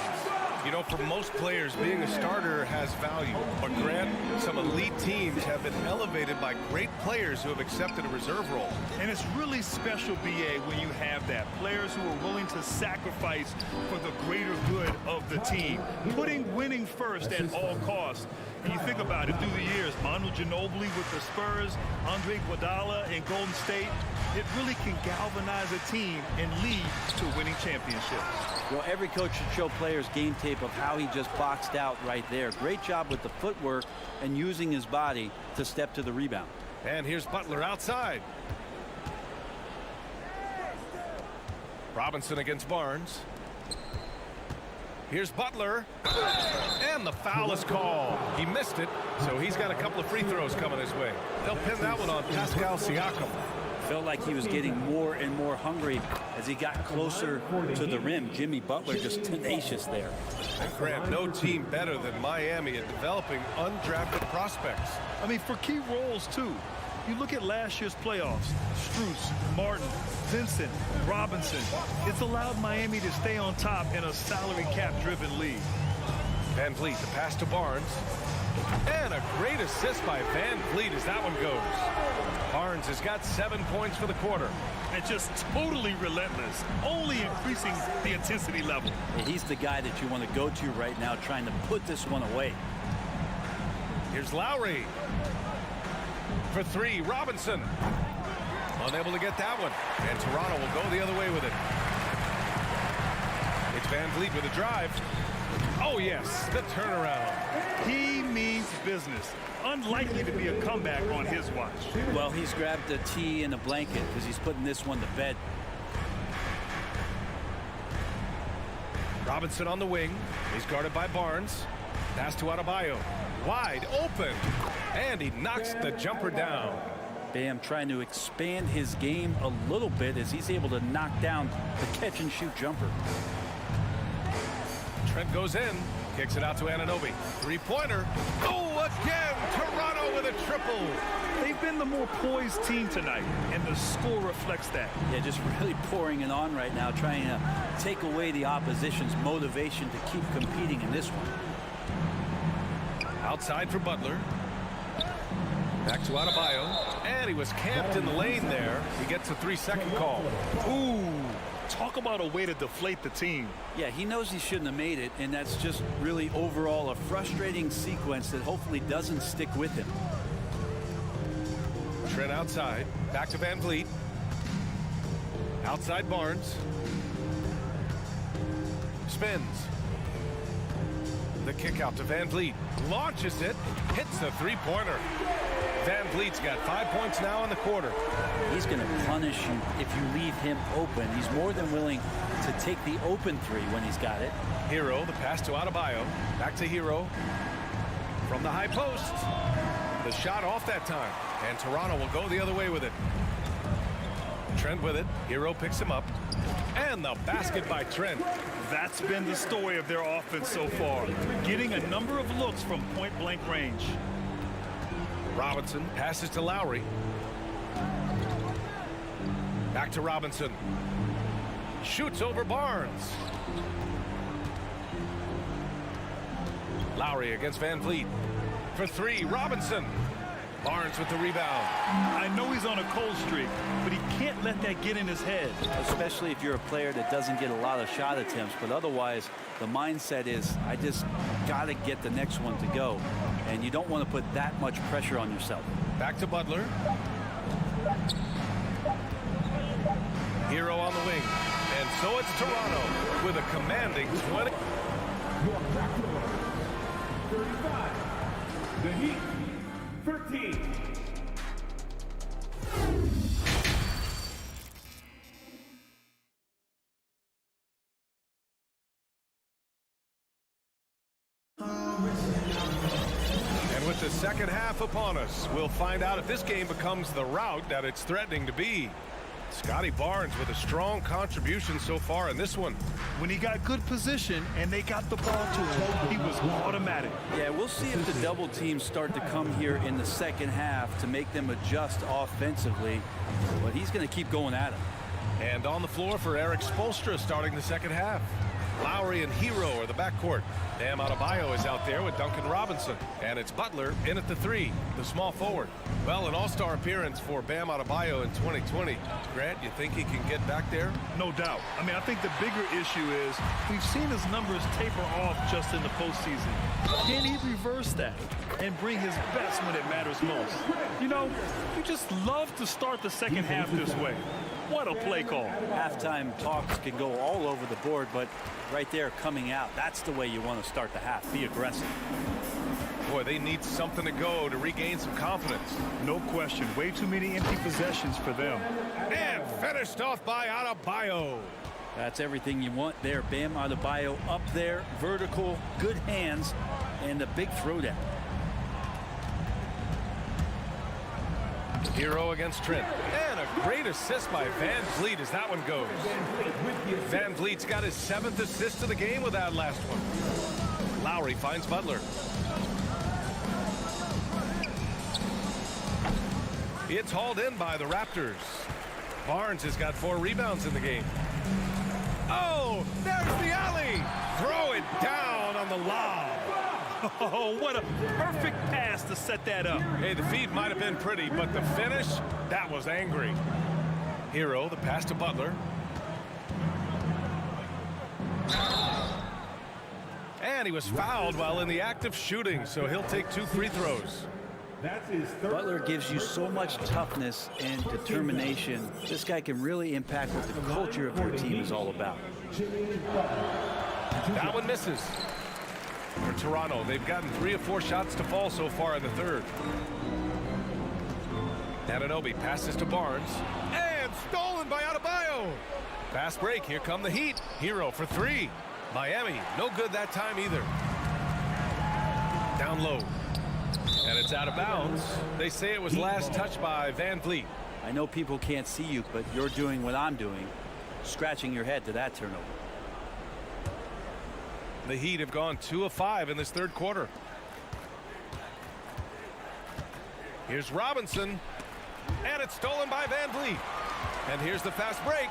You know, for most players, being a starter has value. But Grant, some elite teams have been elevated by great players who have accepted a reserve role. And it's really special, B.A., when you have that. Players who are willing to sacrifice for the greater good of the team. Putting winning first at all costs. And you think about it through the years, Manu Ginobili with the Spurs, Andre Iguodala in Golden State, it really can galvanize a team and lead to winning championships. Well, every coach should show players game tape of how he just boxed out right there. Great job with the footwork and using his body to step to the rebound. And here's Butler outside. Robinson against Barnes. Here's Butler. And the foul is called. He missed it, so he's got a couple of free throws coming his way. They'll pin that one on Pascal Siakam. Felt like he was getting more and more hungry as he got closer to the rim. Jimmy Butler just tenacious there. Grant, no team better than Miami at developing undrafted prospects. I mean, for key roles, too. You look at last year's playoffs, Strus, Martin, Vincent, Robinson. It's allowed Miami to stay on top in a salary cap-driven league. Van Vliet, the pass to Barnes. And a great assist by Van Vliet as that one goes. Barnes has got 7 points for the quarter. And just totally relentless, only increasing the intensity level. He's the guy that you want to go to right now, trying to put this one away. Here's Lowry. For three, Robinson. Unable to get that one. And Toronto will go the other way with it. It's Van Vliet with a drive. Oh, yes, the turnaround. He means business. Unlikely to be a comeback on his watch. Well, he's grabbed a tee and a blanket because he's putting this one to bed. Robinson on the wing. He's guarded by Barnes. Pass to Adebayo. Wide open. And he knocks the jumper down. Bam trying to expand his game a little bit as he's able to knock down the catch-and-shoot jumper. Trent goes in. Kicks it out to Anunoby. Three-pointer. Oh, again. Toronto with a triple. They've been the more poised team tonight, and the score reflects that. Yeah, just really pouring it on right now, trying to take away the opposition's motivation to keep competing in this one. Outside for Butler. Back to Adebayo. And he was camped in the lane there. He gets a 3-second call. Ooh, talk about a way to deflate the team. Yeah, he knows he shouldn't have made it, and that's just really overall a frustrating sequence that hopefully doesn't stick with him. Trent outside. Back to Van Vliet. Outside Barnes. Spins. The kick out to Van Vliet. Launches it. Hits the three-pointer. Van Vliet's got 5 points now in the quarter. He's going to punish you if you leave him open. He's more than willing to take the open three when he's got it. Hero, the pass to Adebayo. Back to Hero. From the high post. The shot off that time. And Toronto will go the other way with it. Trent with it. Hero picks him up. And the basket by Trent. That's been the story of their offense so far. Getting a number of looks from point-blank range. Robinson passes to Lowry. Back to Robinson. Shoots over Barnes. Lowry against Van Vliet. For three, Robinson. Barnes with the rebound. I know he's on a cold streak, but he can't let that get in his head. Especially if you're a player that doesn't get a lot of shot attempts, but otherwise the mindset is I just got to get the next one to go, and you don't want to put that much pressure on yourself. Back to Butler. Hero on the wing, and so it's Toronto with a commanding 20. 35. The Heat. 13. And with the second half upon us, we'll find out if this game becomes the rout that it's threatening to be. Scotty Barnes with a strong contribution so far in this one. When he got good position and they got the ball to him, he was automatic. Yeah, we'll see if the double teams start to come here in the second half to make them adjust offensively, but he's going to keep going at him. And on the floor for Eric Spoelstra starting the second half. Lowry and Hero are the backcourt. Bam Adebayo is out there with Duncan Robinson. And it's Butler in at the three, the small forward. Well, an all-star appearance for Bam Adebayo in 2020. Grant, you think he can get back there? No doubt. I mean, I think the bigger issue is we've seen his numbers taper off just in the postseason. Can he reverse that and bring his best when it matters most? You know, you just love to start the second half this way. What a play call. Halftime talks can go all over the board, but right there coming out, that's the way you want to start the half. Be aggressive. Boy, they need something to go to regain some confidence. No question. Way too many empty possessions for them. And finished off by Adebayo. That's everything you want there. Bam Adebayo up there, vertical, good hands, and a big throwdown. Hero against Trent. And a Great assist by Van Vliet as that one goes. Van Vliet's got his 7th assist of the game with that last one. Lowry finds Butler. It's hauled in by the Raptors. Barnes has got 4 rebounds in the game. Oh, there's the alley. Throw it down on the lob. Oh, what a perfect pass to set that up. Hey, the feed might have been pretty, but the finish, that was angry. Hero, the pass to Butler. And he was fouled while in the act of shooting, so he'll take 2 free throws. Butler gives you so much toughness and determination. This guy can really impact what the culture of your team is all about. That one misses. For Toronto, they've gotten 3 of 4 shots to fall so far in the third. Anunoby passes to Barnes. And stolen by Adebayo. Fast break. Here come the Heat. Hero for 3. Miami, no good that time either. Down low. And it's out of bounds. They say it was last touched by Van Vliet. I know people can't see you, but you're doing what I'm doing. Scratching your head to that turnover. The Heat have gone 2 of 5 in this third quarter. Here's Robinson. And it's stolen by Van Vliet. And here's the fast break.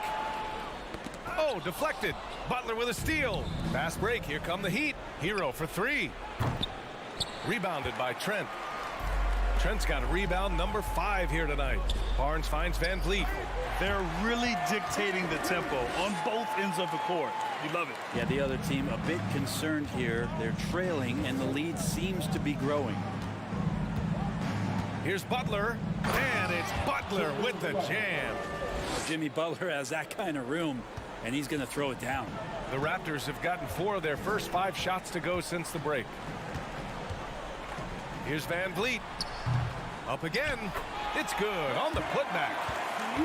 Oh, deflected. Butler with a steal. Fast break. Here come the Heat. Hero for 3. Rebounded by Trent. Trent's got a rebound number 5 here tonight. Barnes finds Van Vliet. They're really dictating the tempo on both ends of the court. You love it. Yeah, the other team a bit concerned here. They're trailing, and the lead seems to be growing. Here's Butler, and it's Butler with the jam. Jimmy Butler has that kind of room, and he's going to throw it down. The Raptors have gotten 4 of their first 5 shots to go since the break. Here's Van Vliet. Up again. It's good on the putback.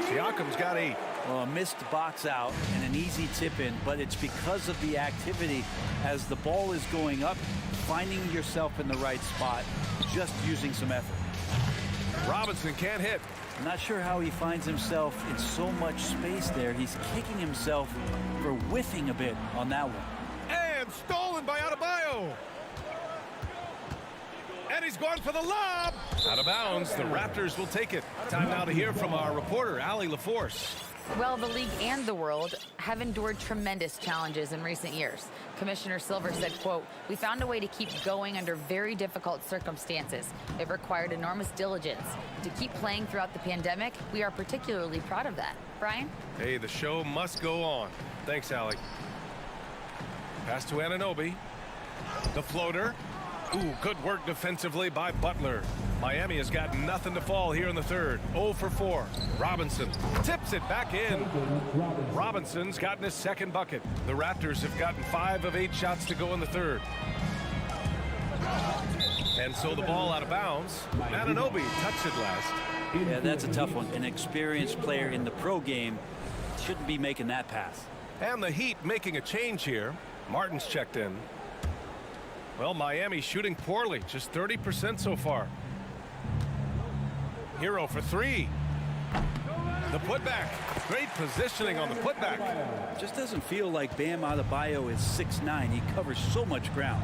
Siakam's got 8. Well, a missed box out and an easy tip in, but it's because of the activity as the ball is going up, finding yourself in the right spot, just using some effort. Robinson can't hit. I'm not sure how he finds himself in so much space there. He's kicking himself for whiffing a bit on that one. And stolen by Adebayo. And he's going for the lob. Out of bounds. The Raptors will take it. Time now to hear from our reporter, Allie LaForce. Well, the league and the world have endured tremendous challenges in recent years. Commissioner Silver said, quote, "We found a way to keep going under very difficult circumstances. It required enormous diligence. To keep playing throughout the pandemic, we are particularly proud of that." Brian? Hey, the show must go on. Thanks, Allie. Pass to Anunoby. The floater. Ooh, good work defensively by Butler. Miami has got nothing to fall here in the third. 0 for 4. Robinson tips it back in. Robinson's gotten his second bucket. The Raptors have gotten 5 of 8 shots to go in the third. And so the ball out of bounds. Anunoby touched it last. Yeah, that's a tough one. An experienced player in the pro game shouldn't be making that pass. And the Heat making a change here. Martin's checked in. Well, Miami shooting poorly, just 30% so far. Hero for 3. The putback. Great positioning on the putback. Just doesn't feel like Bam Adebayo is 6'9". He covers so much ground.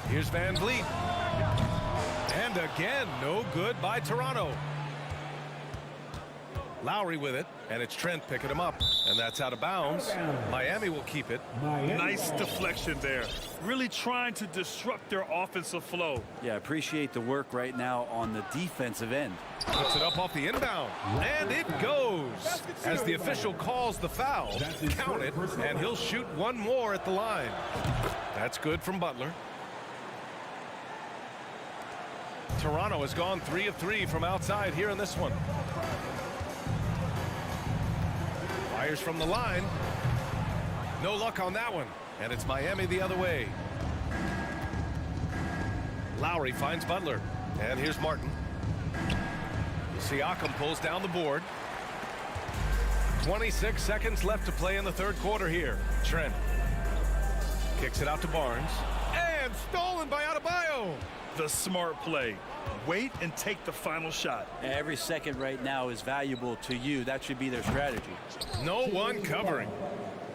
Here's Van Vliet. And again, no good by Toronto. Lowry with it, and it's Trent picking him up, and that's out of bounds. Miami will keep it. Nice deflection there. Really trying to disrupt their offensive flow. Yeah, appreciate the work right now on the defensive end. Puts it up off the inbound, and it goes. As the official calls the foul, count it, and he'll shoot one more at the line. That's good from Butler. Toronto has gone 3 of 3 from outside here in this one. Fires from the line. No luck on that one. And it's Miami the other way. Lowry finds Butler. And here's Martin. Siakam pulls down the board. 26 seconds left to play in the third quarter here. Trent kicks it out to Barnes. And stolen by Adebayo. The smart play. Wait and take the final shot. Every second right now is valuable to you. That should be their strategy. No one covering.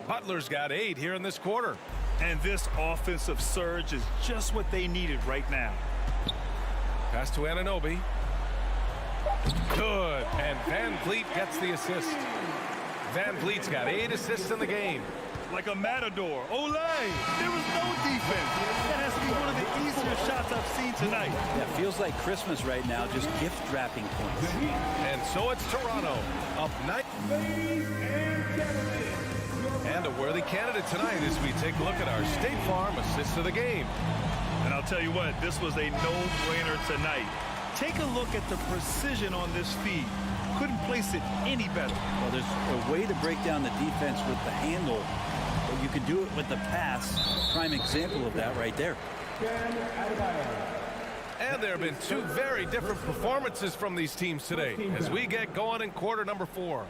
Butler's got 8 here in this quarter. And this offensive surge is just what they needed right now. Pass to Anunoby. Good. And Van Vliet gets the assist. Van Vliet's got 8 assists in the game. Like a matador. Ole! There was no defense. That has to be one of the easier shots I've seen tonight. Yeah, feels like Christmas right now, just gift wrapping points. And so it's Toronto up 9. And a worthy candidate tonight as we take a look at our State Farm assist of the game. And I'll tell you what, this was a no-brainer tonight. Take a look at the precision on this feed. Couldn't place it any better. Well, there's a way to break down the defense with the handle, but you can do it with the pass. Prime example of that right there. And there have been 2 very different performances from these teams today as we get going in quarter number 4.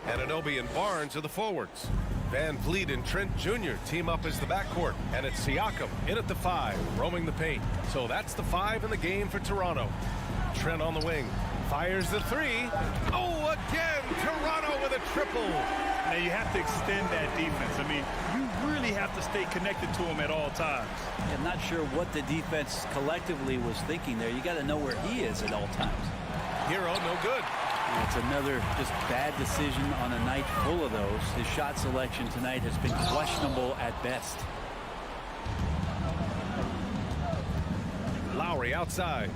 Anunoby and Barnes are the forwards. Van Vliet and Trent Jr. team up as the backcourt. And it's Siakam in at the 5, roaming the paint. So that's the 5 in the game for Toronto. Trent on the wing. Fires the 3. Oh, again, Toronto with a triple. Now, you have to extend that defense. I mean, you really have to stay connected to him at all times. I'm not sure what the defense collectively was thinking there. You got to know where he is at all times. Hero, no good. It's another just bad decision on a night full of those. His shot selection tonight has been questionable at best. Lowry outside.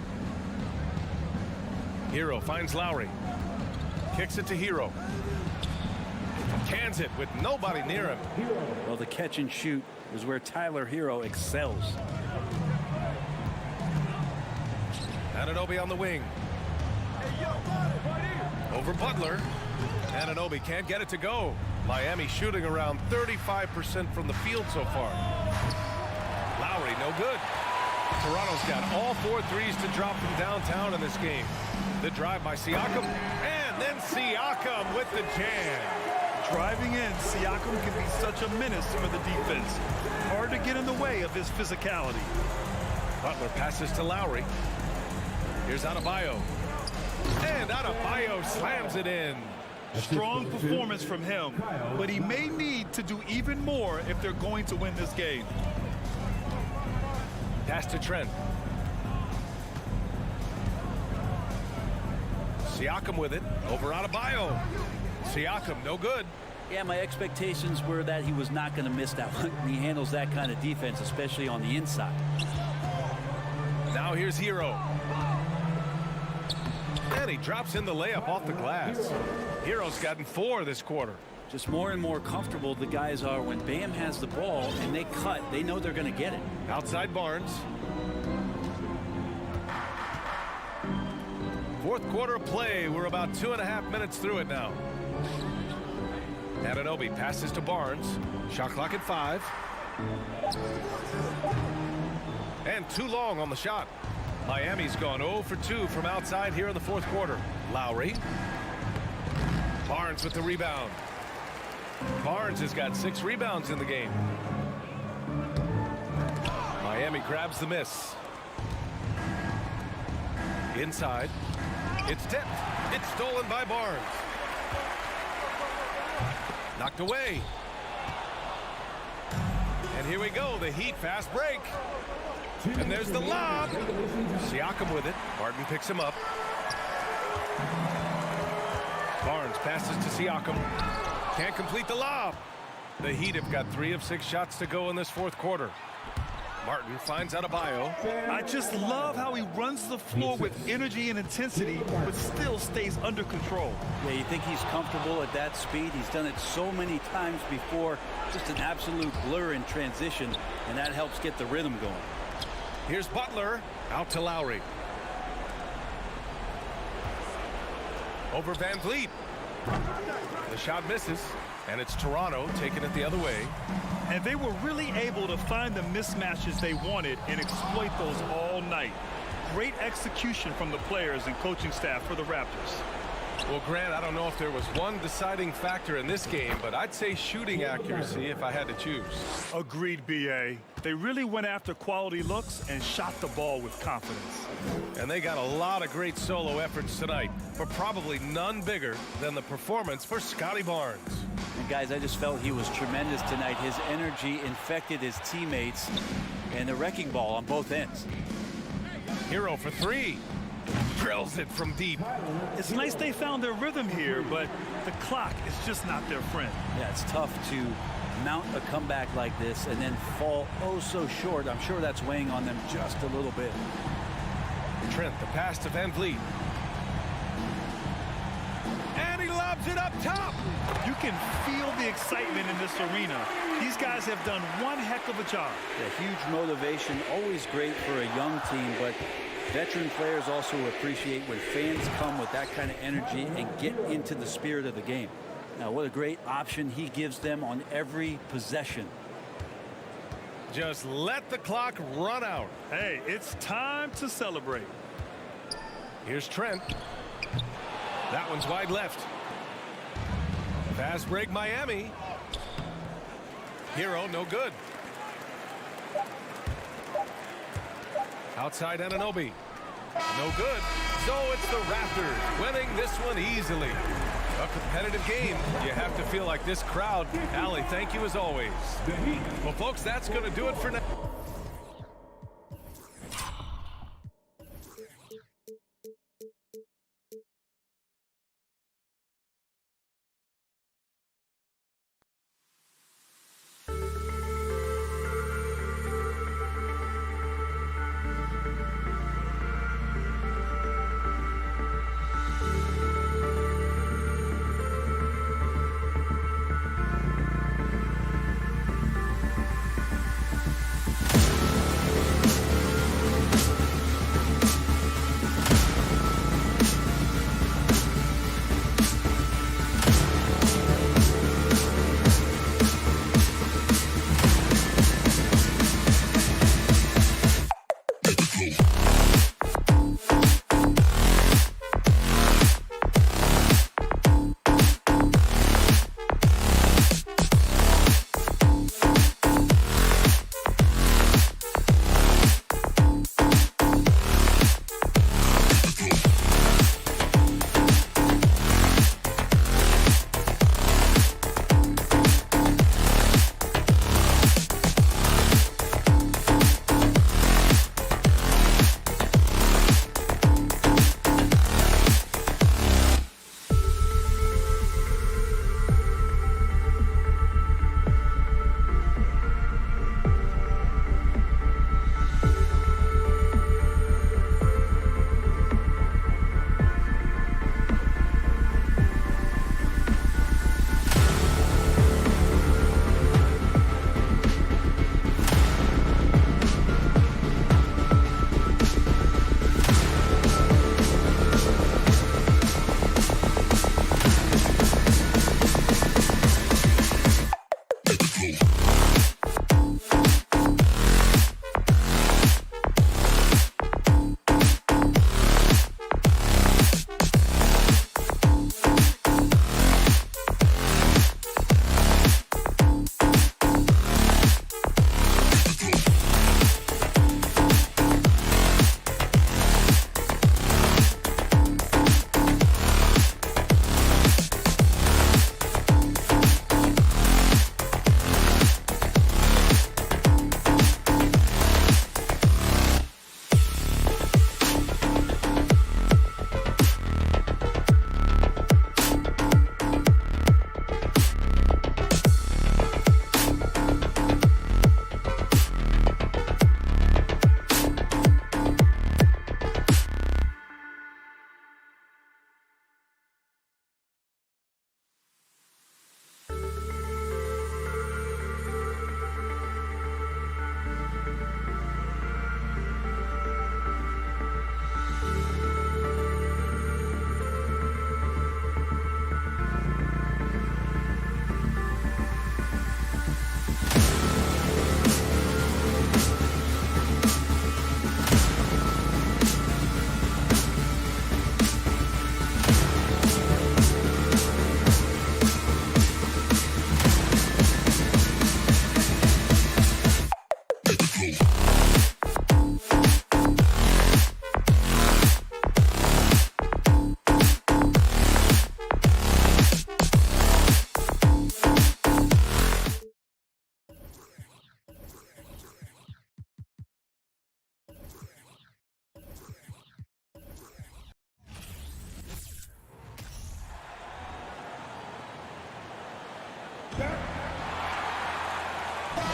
Hero finds Lowry. Kicks it to Hero. Cans it with nobody near him. Well, the catch and shoot is where Tyler Hero excels. Anunoby on the wing. Over Butler. Anunoby can't get it to go. Miami shooting around 35% from the field so far. Lowry, no good. Toronto's got all 4 threes to drop from downtown in this game. The drive by Siakam, and then Siakam with the jam. Driving in, Siakam can be such a menace for the defense. Hard to get in the way of his physicality. Butler passes to Lowry. Here's Adebayo. And Adebayo slams it in. Strong performance from him, but he may need to do even more if they're going to win this game. Pass to Trent. Siakam with it. Over Adebayo. Siakam, no good. Yeah, my expectations were that he was not going to miss that one. He handles that kind of defense, especially on the inside. Now here's Hero. And he drops in the layup off the glass. Hero's gotten 4 this quarter. Just more and more comfortable the guys are when Bam has the ball and they cut. They know they're going to get it. Outside Barnes. Fourth quarter of play. We're about 2.5 minutes through it now. Anunoby passes to Barnes. Shot clock at 5. And too long on the shot. Miami's gone 0 for 2 from outside here in the fourth quarter. Lowry. Barnes with the rebound. Barnes has got 6 rebounds in the game. Miami grabs the miss. Inside. It's tipped. It's stolen by Barnes. Knocked away. And here we go. The Heat fast break. And there's the lob. Siakam with it. Martin picks him up. Barnes passes to Siakam. Can't complete the lob. The Heat have got 3 of 6 shots to go in this fourth quarter. Martin finds Adebayo. I just love how he runs the floor with energy and intensity, but still stays under control. Yeah, you think he's comfortable at that speed? He's done it so many times before. Just an absolute blur in transition, and that helps get the rhythm going. Here's Butler. Out to Lowry. Over Van Vliet. The shot misses, and it's Toronto taking it the other way. And they were really able to find the mismatches they wanted and exploit those all night. Great execution from the players and coaching staff for the Raptors. Well, Grant, I don't know if there was one deciding factor in this game, but I'd say shooting accuracy if I had to choose. Agreed, B.A. They really went after quality looks and shot the ball with confidence. And they got a lot of great solo efforts tonight, but probably none bigger than the performance for Scotty Barnes. And guys, I just felt he was tremendous tonight. His energy infected his teammates, and the wrecking ball on both ends. Hero for three. Drills it from deep. It's nice they found their rhythm here, but the clock is just not their friend. Yeah, it's tough to mount a comeback like this and then fall oh so short. I'm sure that's weighing on them just a little bit. Trent, the pass to Van Vliet. And he lobs it up top. You can feel the excitement in this arena. These guys have done one heck of a job. Yeah, huge motivation, always great for a young team, but veteran players also appreciate when fans come with that kind of energy and get into the spirit of the game. Now, what a great option he gives them on every possession. Just let the clock run out. Hey, it's time to celebrate. Here's Trent. That one's wide left. Fast break, Miami. Hero, no good. Outside Anunoby. No good. So it's the Raptors winning this one easily. A competitive game. You have to feel like this crowd. Allie, thank you as always. Well, folks, that's going to do it for now.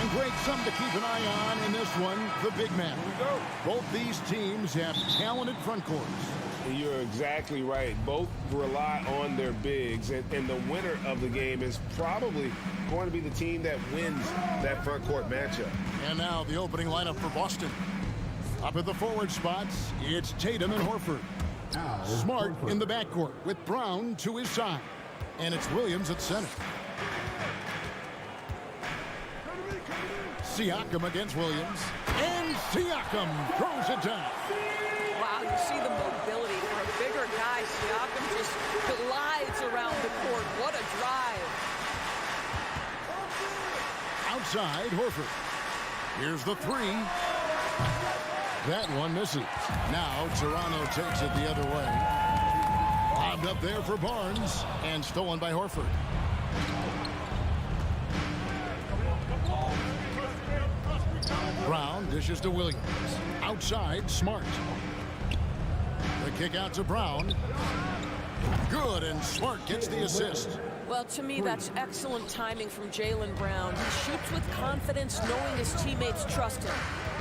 And great, something to keep an eye on in this one, the big man. Both these teams have talented front courts. You're exactly right. Both rely on their bigs, and the winner of the game is probably going to be the team that wins that front court matchup. And now the opening lineup for Boston. Up at the forward spots, it's Tatum and Horford. Smart in the backcourt with Brown to his side. And it's Williams at center. Siakam against Williams. And Siakam throws it down. Wow, you see the mobility for a bigger guy. Siakam just glides around the court. What a drive. Outside, Horford. Here's the three. That one misses. Now Toronto takes it the other way. Lobbed up there for Barnes and stolen by Horford. Brown dishes to Williams. Outside, Smart. The kick out to Brown. Good, and Smart gets the assist. Well, to me, that's excellent timing from Jaylen Brown. He shoots with confidence, knowing his teammates trust him.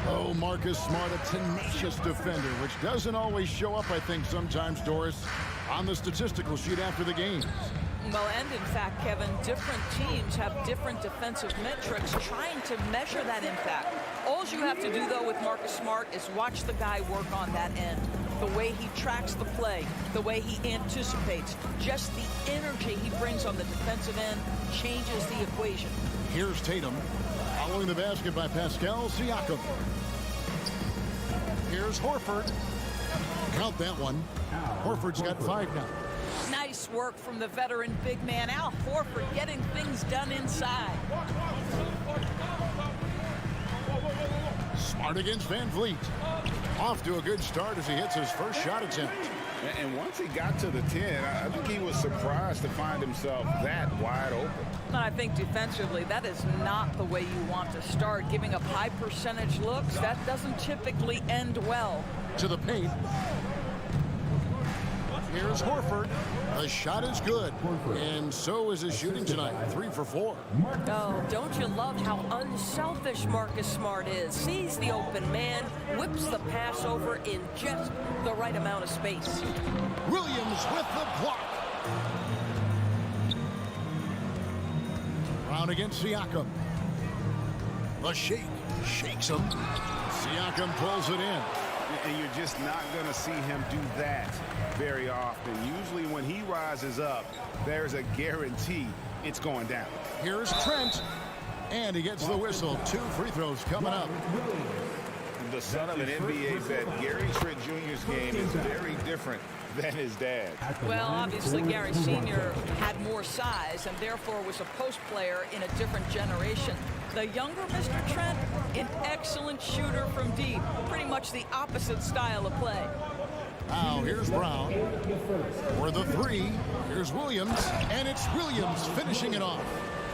Oh, Marcus Smart, a tenacious defender, which doesn't always show up, I think, sometimes, Doris, on the statistical sheet after the games. Well, and in fact, Kevin, different teams have different defensive metrics trying to measure that impact. All you have to do, though, with Marcus Smart is watch the guy work on that end. The way he tracks the play, the way he anticipates, just the energy he brings on the defensive end changes the equation. Here's Tatum, following the basket by Pascal Siakam. Here's Horford. Count that one. Horford's got 5 now. Nice work from the veteran big man, Al Horford, getting things done inside. Smart against Van Vliet. Off to a good start as he hits his first shot attempt. And once he got to the 10, I think he was surprised to find himself that wide open. And I think defensively, that is not the way you want to start. Giving up high percentage looks, that doesn't typically end well. To the paint. Here's Horford. The shot is good, and so is his shooting tonight. 3 for 4. Oh, don't you love how unselfish Marcus Smart is? Sees the open man, whips the pass over in just the right amount of space. Williams with the block. Brown against Siakam. The shake. Shakes him. Siakam pulls it in. And you're just not going to see him do that very often. Usually when he rises up, there's a guarantee it's going down. Here's Trent. And he gets the whistle. 2 free throws coming up. The son of an NBA vet, Gary Trent Jr.'s game is very different than his dad. Well, obviously, Gary Sr. had more size and therefore was a post player in a different generation. The younger Mr. Trent, an excellent shooter from deep. Pretty much the opposite style of play. Now here's Brown. For the 3, here's Williams. And it's Williams finishing it off.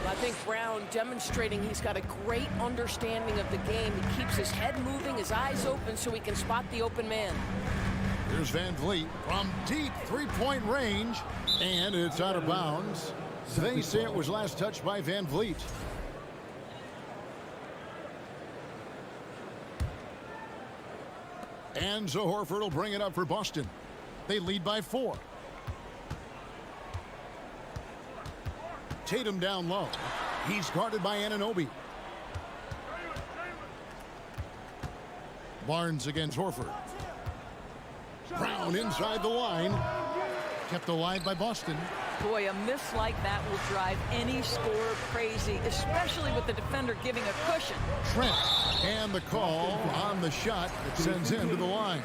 I think Brown demonstrating he's got a great understanding of the game. He keeps his head moving, his eyes open so he can spot the open man. Here's Van Vliet from deep 3-point range. And it's out of bounds. They say it was last touched by Van Vliet. And so Horford will bring it up for Boston. They lead by 4. Tatum down low. He's guarded by Anunoby. Barnes against Horford. Brown inside the line. Kept alive by Boston. Boy, a miss like that will drive any scorer crazy, especially with the defender giving a cushion. Trent, and the call on the shot that sends him to the line.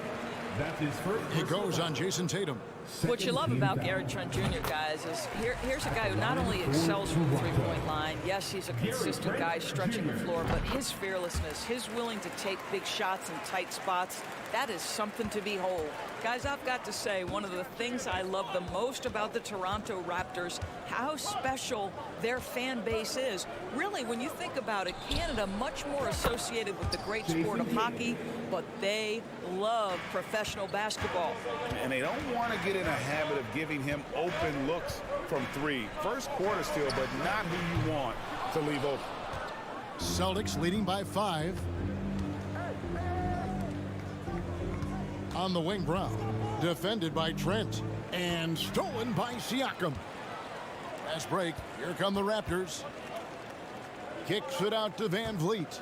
It goes on Jason Tatum. What you love about Gary Trent Jr., guys, is here's a guy who not only excels from the three-point line, yes, he's a consistent guy stretching the floor, but his fearlessness, his willing to take big shots in tight spots, that is something to behold. Guys, I've got to say, one of the things I love the most about the Toronto Raptors, how special their fan base is. Really, when you think about it, Canada much more associated with the great sport of hockey, but they love professional basketball. And they don't want to get in a habit of giving him open looks from three. First quarter still, but not who you want to leave open. Celtics leading by 5. On the wing, Brown. Defended by Trent. And stolen by Siakam. Fast break. Here come the Raptors. Kicks it out to Van Vliet.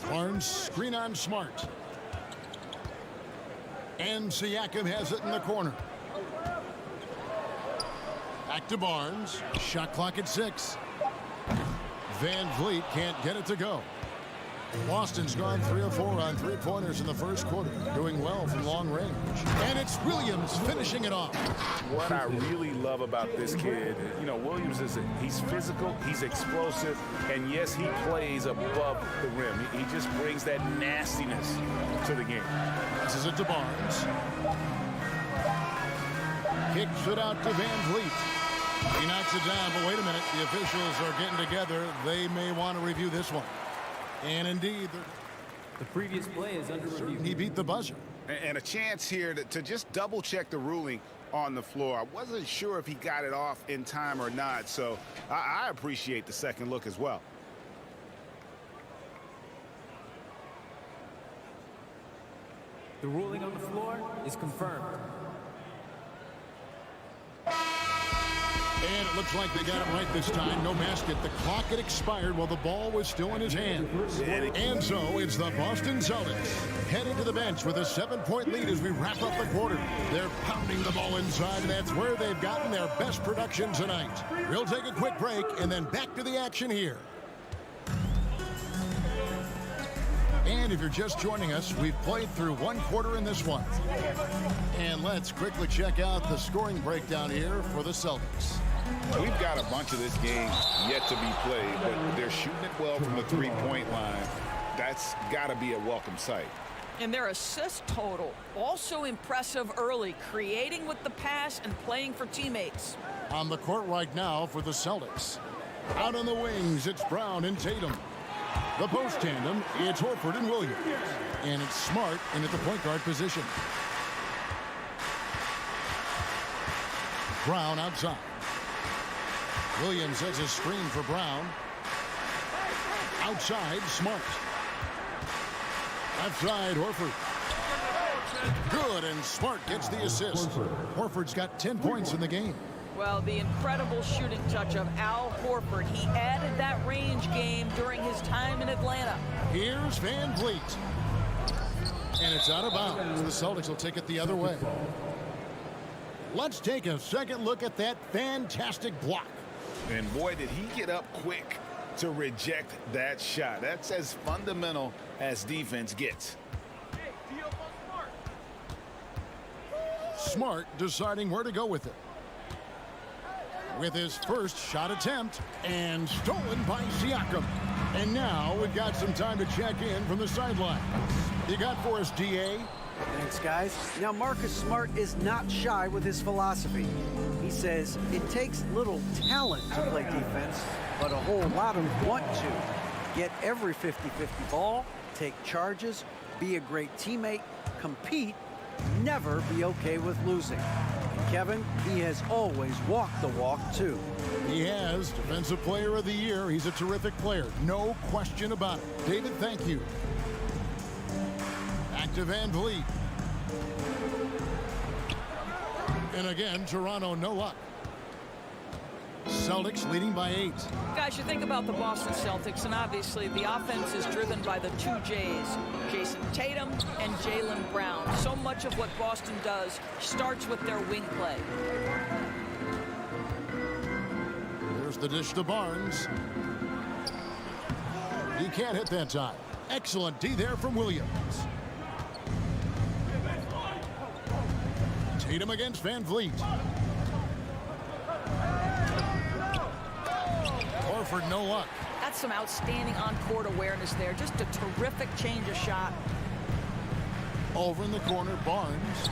Barnes screen on Smart. And Siakam has it in the corner. Back to Barnes. Shot clock at 6. Van Vliet can't get it to go. Boston's gone 3 of 4 on three-pointers in the first quarter, doing well from long range. And it's Williams finishing it off. What I really love about this kid, you know, Williams he's physical, he's explosive, and yes, he plays above the rim. He just brings that nastiness to the game. This is it to Barnes. Kicks it out to Van Vliet. He knocks it down, but wait a minute. The officials are getting together. They may want to review this one. And indeed, the previous play is under review. He beat the buzzer. And a chance here to just double check the ruling on the floor. I wasn't sure if he got it off in time or not, so I appreciate the second look as well. The ruling on the floor is confirmed. And it looks like they got it right this time. No basket. The clock had expired while the ball was still in his hands. And so it's the Boston Celtics heading to the bench with a 7-point lead as we wrap up the quarter. They're pounding the ball inside, and that's where they've gotten their best production tonight. We'll take a quick break and then back to the action here. And if you're just joining us, we've played through one quarter in this one. And let's quickly check out the scoring breakdown here for the Celtics. We've got a bunch of this game yet to be played, but they're shooting it well from the three-point line. That's got to be a welcome sight. And their assist total, also impressive early, creating with the pass and playing for teammates. On the court right now for the Celtics. Out on the wings, it's Brown and Tatum. The post tandem, it's Horford and Williams. And it's Smart in at the point guard position. Brown outside. Williams has a screen for Brown. Outside, Smart. Left side, Horford. Good, and Smart gets the assist. Horford's got 10 points in the game. Well, the incredible shooting touch of Al Horford. He added that range game during his time in Atlanta. Here's Van Vliet. And it's out of bounds. The Celtics will take it the other way. Let's take a second look at that fantastic block. And boy, did he get up quick to reject that shot. That's as fundamental as defense gets. Smart deciding where to go with it. With his first shot attempt, and stolen by Siakam. And now we've got some time to check in from the sideline. You got for us, DA? Thanks, guys. Now, Marcus Smart is not shy with his philosophy. He says it takes little talent to play defense, but a whole lot of want to. Get every 50-50 ball, take charges, be a great teammate, compete, never be okay with losing. Kevin, he has always walked the walk, too. He has. Defensive Player of the Year. He's a terrific player. No question about it. David, thank you. Back to Van Vliet. And again, Toronto, no luck. Celtics leading by 8. Guys, you think about the Boston Celtics, and obviously the offense is driven by the two J's, Jason Tatum and Jaylen Brown. So much of what Boston does starts with their wing play. There's the dish to Barnes. He can't hit that time. Excellent D there from Williams. Tatum against Van Vliet. Horford, no luck. That's some outstanding on-court awareness there. Just a terrific change of shot. Over in the corner, Barnes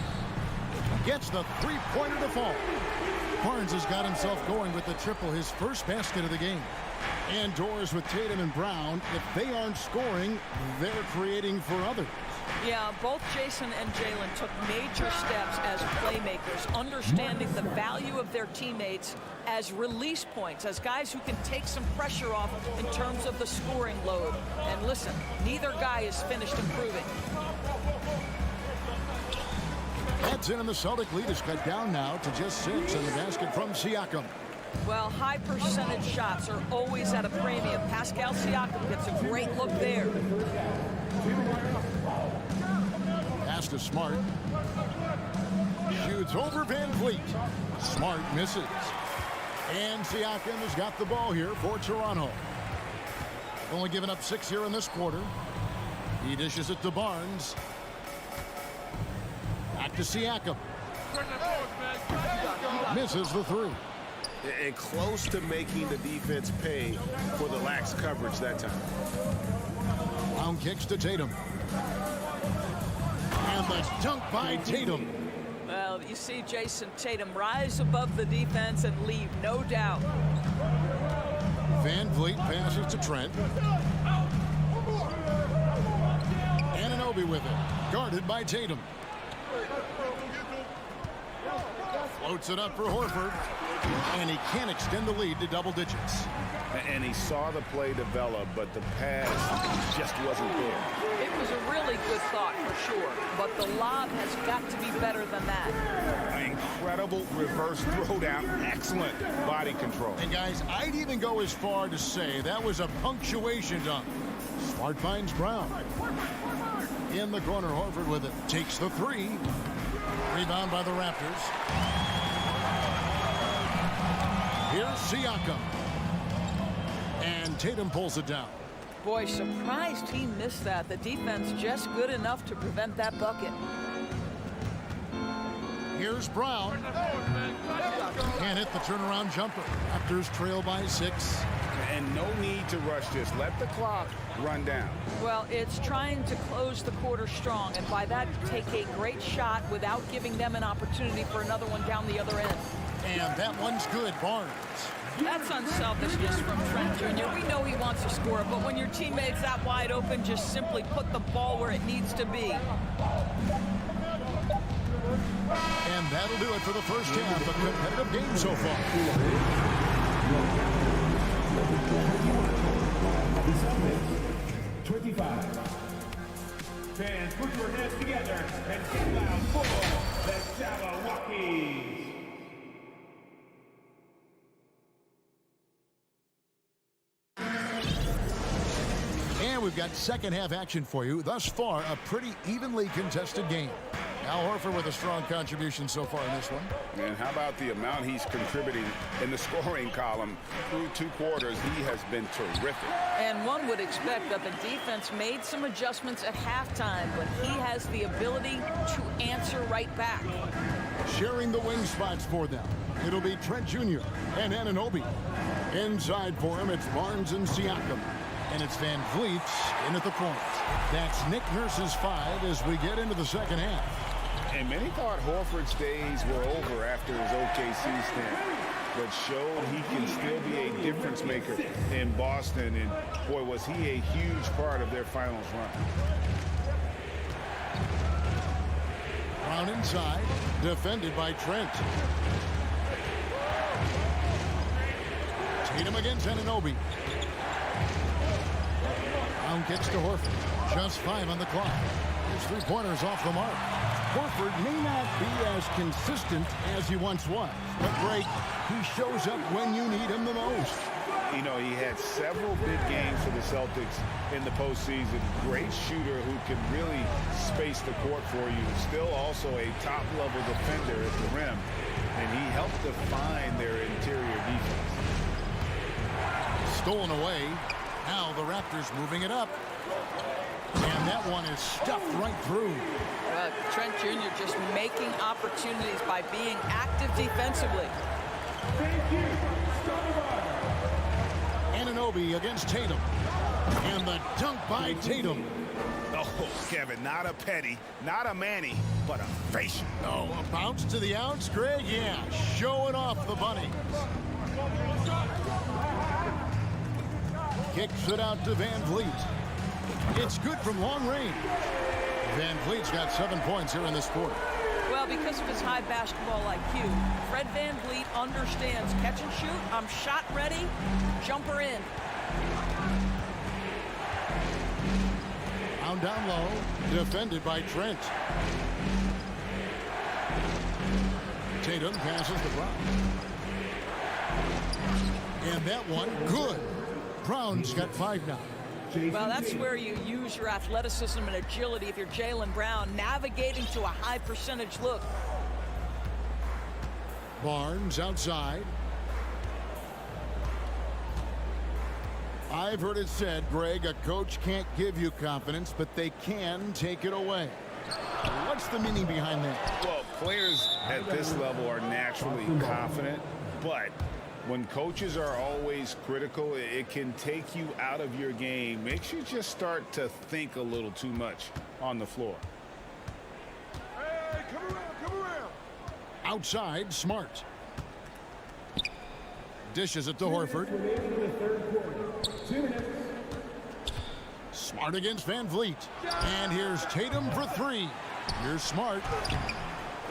gets the three-pointer to fall. Barnes has got himself going with the triple, his first basket of the game. Indoors with Tatum and Brown. If they aren't scoring, they're creating for others. Yeah, both Jason and Jalen took major steps as playmakers, understanding the value of their teammates as release points, as guys who can take some pressure off in terms of the scoring load. And listen, neither guy is finished improving. That's in, and the Celtic lead is cut down now to just 6, and the basket from Siakam. Well, high percentage shots are always at a premium. Pascal Siakam gets a great look there. Pass to Smart. Shoots over Van Vliet. Smart misses. And Siakam has got the ball here for Toronto. Only given up 6 here in this quarter. He dishes it to Barnes. Back to Siakam. Misses the three. And close to making the defense pay for the lax coverage that time. Brown kicks to Tatum. And the dunk by Tatum. Well, you see Jason Tatum rise above the defense and leave, no doubt. Van Vliet passes to Trent. Anunoby with it. Guarded by Tatum. Floats it up for Horford. And he can't extend the lead to double digits. And he saw the play develop, but the pass just wasn't there. It was a really good thought for sure, but the lob has got to be better than that. An incredible reverse throwdown, excellent body control. And guys, I'd even go as far to say that was a punctuation dunk. Smart finds Brown. In the corner, Horford with it. Takes the three. Rebound by the Raptors. Here's Siakam. And Tatum pulls it down. Boy, surprised he missed that. The defense just good enough to prevent that bucket. Here's Brown. Can't hit the turnaround jumper. Raptors trail by 6. And no need to rush this. Let the clock run down. Well, it's trying to close the quarter strong, and by that, take a great shot without giving them an opportunity for another one down the other end. And that one's good, Barnes. That's unselfishness from Trent Jr. We know he wants to score, but when your teammate's that wide open, just simply put the ball where it needs to be. And that'll do it for the first half. A competitive game so far. The Celtics, 25. Fans, put your hands together and get loud for the Jabberwockies. And we've got second half action for you. Thus far, a pretty evenly contested game. Al Horford with a strong contribution so far in this one. And how about the amount he's contributing in the scoring column through 2 quarters? He has been terrific. And one would expect that the defense made some adjustments at halftime, but he has the ability to answer right back. Sharing the wing spots for them, it'll be Trent Jr. and Anunoby. Inside for him, it's Barnes and Siakam. And it's Van Vliet in at the point. That's Nick Nurse's 5 as we get into the second half. And many thought Horford's days were over after his OKC stint, but showed he can still be a difference maker in Boston. And boy, was he a huge part of their finals run. Brown inside, defended by Trent. Tatum against Anunoby. Brown kicks to Horford. Just 5 on the clock. His three-pointers off the mark. Horford may not be as consistent as he once was, but Greg, he shows up when you need him the most. You know, he had several big games for the Celtics in the postseason. Great shooter who can really space the court for you. Still also a top-level defender at the rim, and he helped define their interior defense. Stolen away. Now the Raptors moving it up. And that one is stuffed right through. Trent Jr. just making opportunities by being active defensively. Anunoby against Tatum. And the dunk by Tatum. Oh, Kevin, not a petty, not a Manny, but a facial. Oh, a bounce to the outs, Greg? Yeah, showing off the bunny. Kicks it out to Van Vliet. It's good from long range. Van Vliet's got 7 points here in this quarter. Well, because of his high basketball IQ, Fred Van Vliet understands catch and shoot. I'm shot ready, jumper in. Down low, defended by Trent. Tatum passes to Brown. And that one, good. Brown's got 5 now. Well, that's where you use your athleticism and agility if you're Jaylen Brown, navigating to a high percentage look. Barnes outside. I've heard it said, Greg, a coach can't give you confidence, but they can take it away. What's the meaning behind that? Well, players at this level are naturally confident, but when coaches are always critical, it can take you out of your game. Makes you just start to think a little too much on the floor. Hey, come around. Outside, Smart. Dishes it to Horford. Smart against Van Vliet. And here's Tatum for 3. Here's Smart.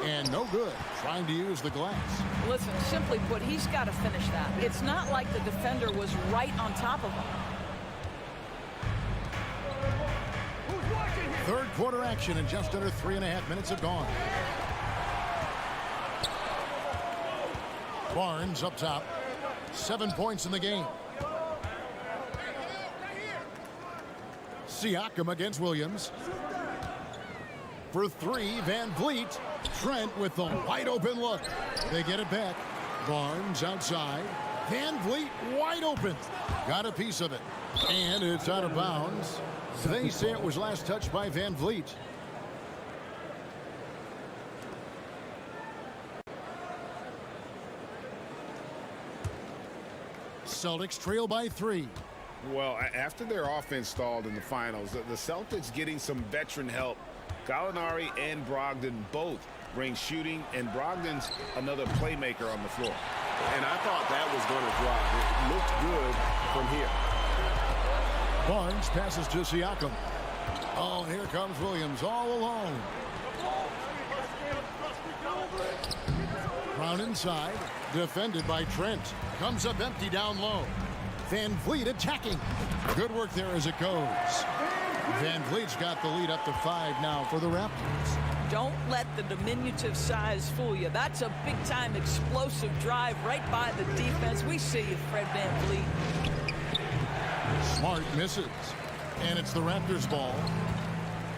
And no good. Trying to use the glass. Listen, simply put, he's got to finish that. It's not like the defender was right on top of him. Third quarter action and just under 3.5 minutes have gone. Barnes up top. 7 points in the game. Siakam against Williams. For 3, Van Vliet. Trent with the wide open look. They get it back. Barnes outside. Van Vliet wide open. Got a piece of it. And it's out of bounds. They say it was last touched by Van Vliet. Celtics trail by 3. Well, after their offense stalled in the finals, the Celtics getting some veteran help. Gallinari and Brogdon both bring shooting, and Brogdon's another playmaker on the floor. And I thought that was going to drop. It looked good from here. Barnes passes to Siakam. Oh, and here comes Williams all alone. Brown inside, defended by Trent. Comes up empty down low. Van Vliet attacking. Good work there as it goes. Van Vliet's got the lead up to 5 now for the Raptors. Don't let the diminutive size fool you. That's a big-time explosive drive right by the defense. We see you, Fred Van Vliet. Smart misses. And it's the Raptors ball.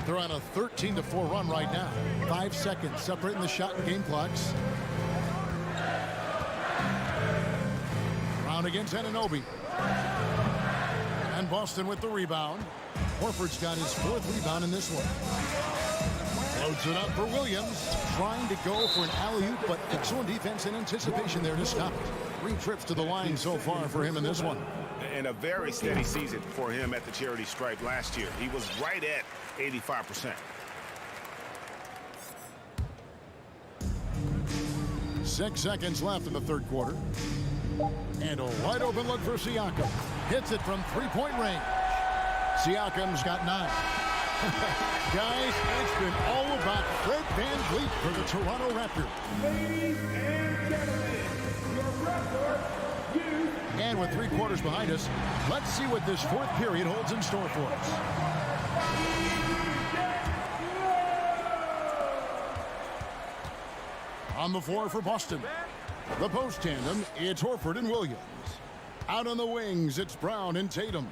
They're on a 13-4 run right now. 5 seconds separating the shot and game clocks. Brown against Anunoby. And Boston with the rebound. Horford's got his 4th rebound in this one. Loads it up for Williams. Trying to go for an alley-oop, but excellent defense and anticipation there to stop it. 3 trips to the line so far for him in this one. And a very steady season for him at the charity stripe last year. He was right at 85%. 6 seconds left in the third quarter. And a wide open look for Siakam. Hits it from 3-point range. Siakam's got 9. Guys, it's been all about Fred Van Vliet for the Toronto Raptors. Ladies and gentlemen, your Raptors. And with 3 quarters behind us, let's see what this 4th period holds in store for us. On the floor for Boston. The post tandem, it's Horford and Williams. Out on the wings, it's Brown and Tatum.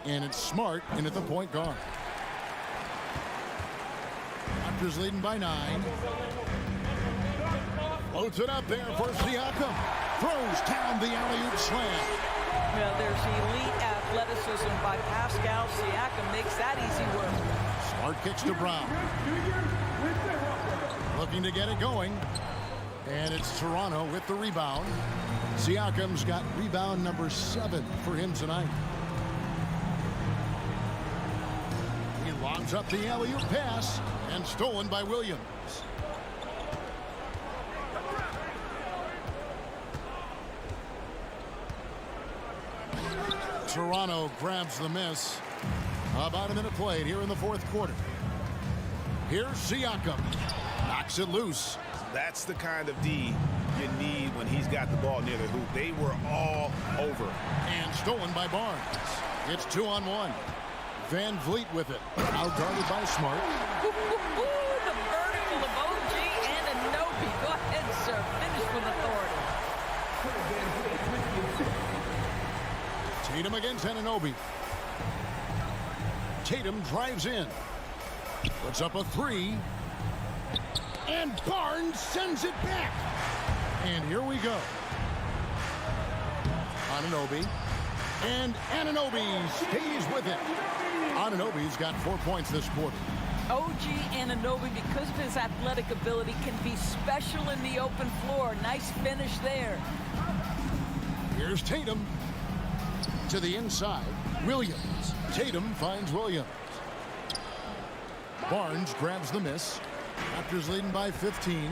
And it's Smart in at the point guard. Raptors leading by 9. Floats it up there for Siakam. Throws down the alley-oop slam. Well, there's elite athleticism by Pascal Siakam. Makes that easy work. Smart kicks to Brown. Looking to get it going. And it's Toronto with the rebound. Siakam's got rebound number 7 for him tonight. He lobs up the alley-oop pass and stolen by Williams. Toronto grabs the miss. About a minute played here in the fourth quarter. Here's Siakam. Knocks it loose. That's the kind of D you need when he's got the ball near the hoop. They were all over. And stolen by Barnes. It's 2-on-1. Van Vliet with it. Out guarded by Smart. The vertical of OG and Anunoby. Go ahead, sir. Finish with authority. Tatum against Anunoby. Tatum drives in. Puts up a 3. And Barnes sends it back. And here we go. Anunoby. And Anunoby stays with it. Anunoby's got 4 points this quarter. OG Anunoby, because of his athletic ability, can be special in the open floor. Nice finish there. Here's Tatum. To the inside. Williams. Tatum finds Williams. Barnes grabs the miss. Raptors leading by 15.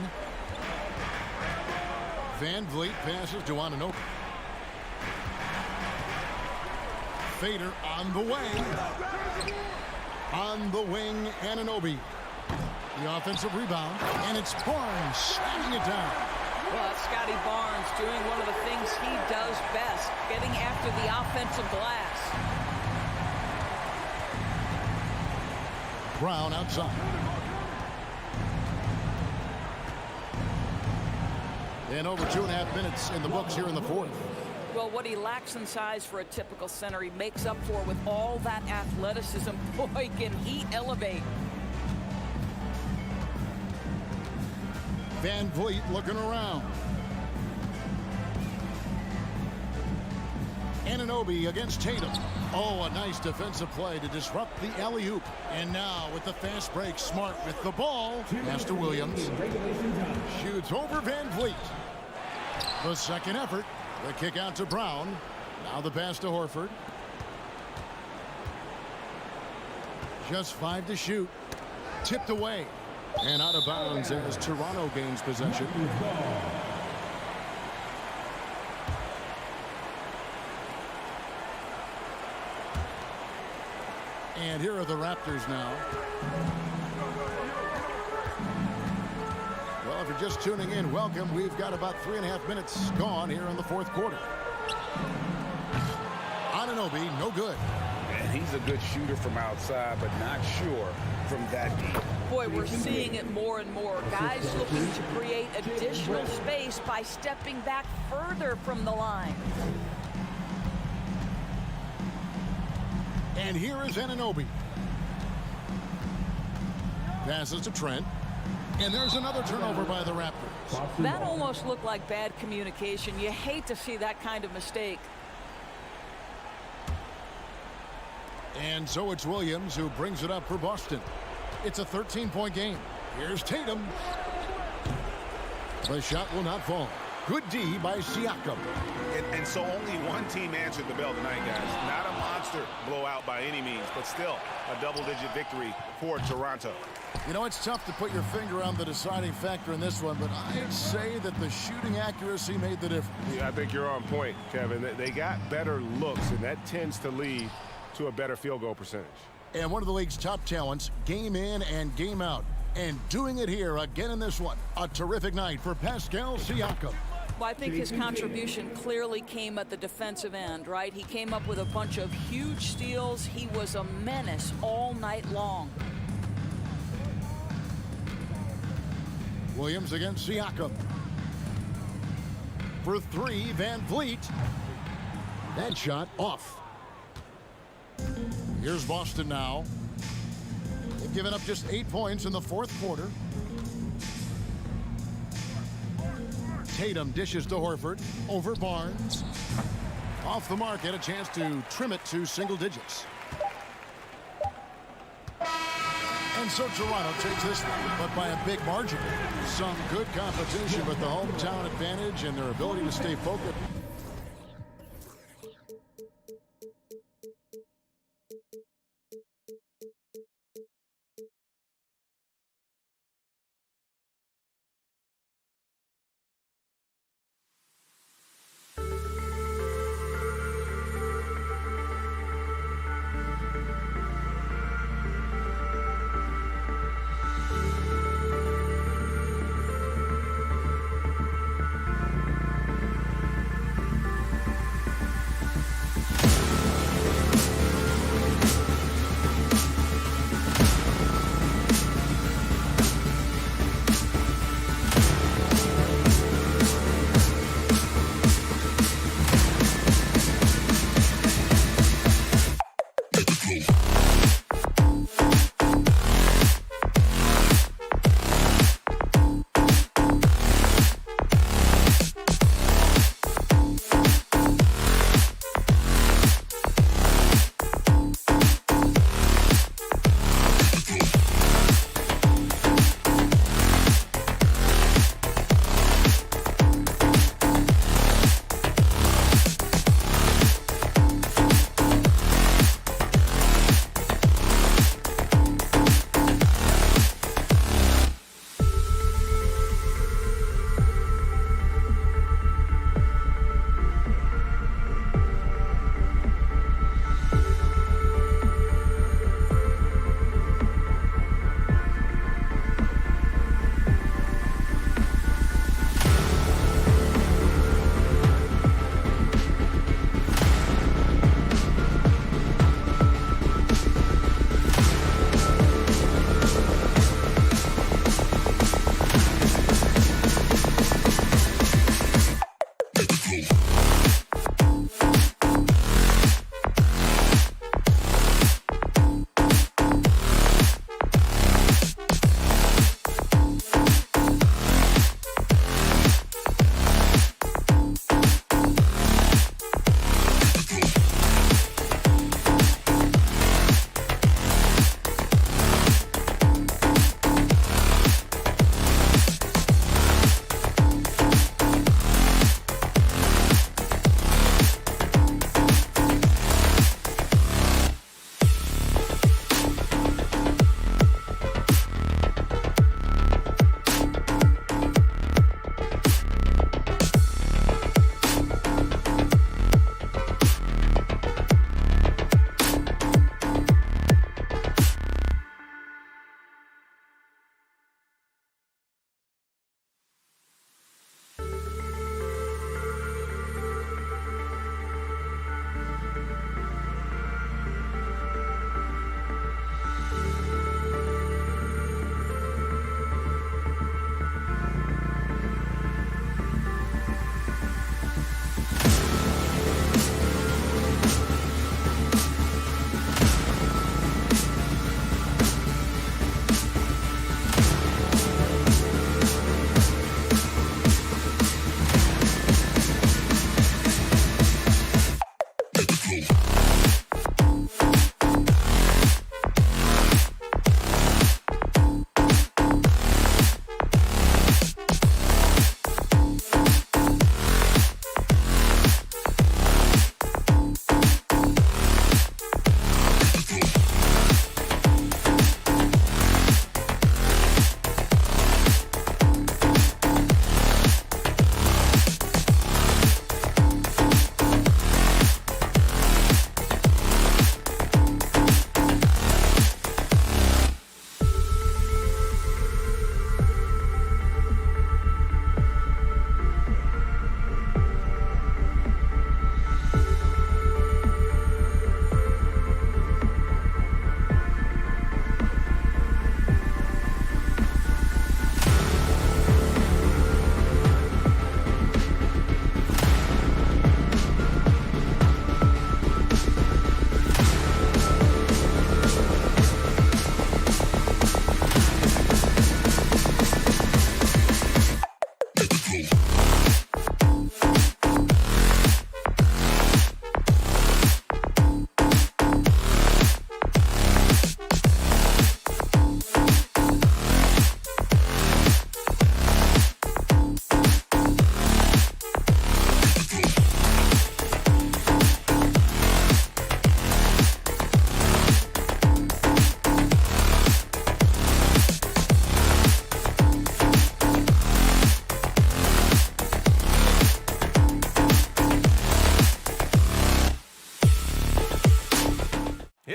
Van Vliet passes to Anunoby. Fader on the way. On the wing, Anunoby. The offensive rebound, and it's Barnes slamming it down. Well, that's Scotty Barnes doing one of the things he does best, getting after the offensive glass. Brown outside. And over 2.5 minutes in the books here in the fourth. Well, what he lacks in size for a typical center, he makes up for with all that athleticism. Boy, can he elevate. Van Vliet looking around. Anunoby against Tatum. Oh, a nice defensive play to disrupt the alley-oop. And now with the fast break, Smart with the ball. Pass to Williams. Shoots over Van Vliet. The second effort. The kick out to Brown. Now the pass to Horford. Just 5 to shoot. Tipped away. And out of bounds as Toronto gains possession. And here are the Raptors now. Well, if you're just tuning in, welcome. We've got about 3.5 minutes gone here in the fourth quarter. Anunoby, no good. And he's a good shooter from outside, but not sure from that deep. Boy, we're seeing it more and more. Guys looking to create additional space by stepping back further from the line. And here is Anunoby. Passes to Trent. And there's another turnover by the Raptors. That almost looked like bad communication. You hate to see that kind of mistake. And so it's Williams who brings it up for Boston. It's a 13-point game. Here's Tatum. The shot will not fall. Good D by Siakam. And so only one team answered the bell tonight, guys. Not a monster blowout by any means, but still a double-digit victory for Toronto. You know, it's tough to put your finger on the deciding factor in this one, but I'd say that the shooting accuracy made the difference. Yeah, I think you're on point, Kevin. They got better looks, and that tends to lead to a better field goal percentage. And one of the league's top talents, game in and game out. And doing it here again in this one. A terrific night for Pascal Siakam. Well, I think his contribution clearly came at the defensive end, right? He came up with a bunch of huge steals. He was a menace all night long. Williams against Siakam. For 3, Van Vliet. That shot off. Here's Boston now. They've given up just 8 points in the fourth quarter. Tatum dishes to Horford. Over Barnes. Off the mark, had a chance to trim it to single digits. And so Toronto takes this one, but by a big margin. Some good competition with the hometown advantage and their ability to stay focused.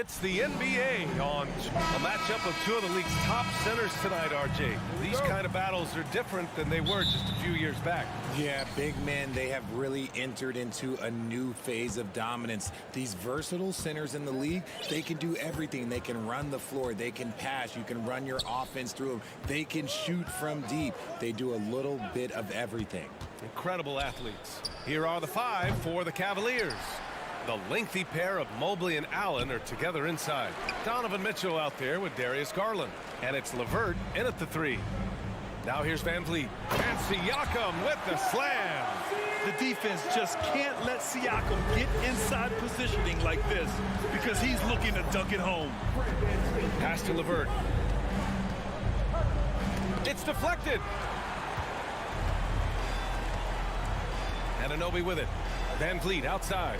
It's the NBA on a matchup of two of the league's top centers tonight, RJ. These kind of battles are different than they were just a few years back. Yeah, big men, they have really entered into a new phase of dominance. These versatile centers in the league, they can do everything. They can run the floor. They can pass. You can run your offense through them. They can shoot from deep. They do a little bit of everything. Incredible athletes. Here are the five for the Cavaliers. The lengthy pair of Mobley and Allen are together inside. Donovan Mitchell out there with Darius Garland. And it's LeVert in at the three. Now here's Van Vliet. And Siakam with the slam. The defense just can't let Siakam get inside positioning like this because he's looking to dunk it home. Pass to LeVert. It's deflected. Anunoby with it. Van Vliet outside.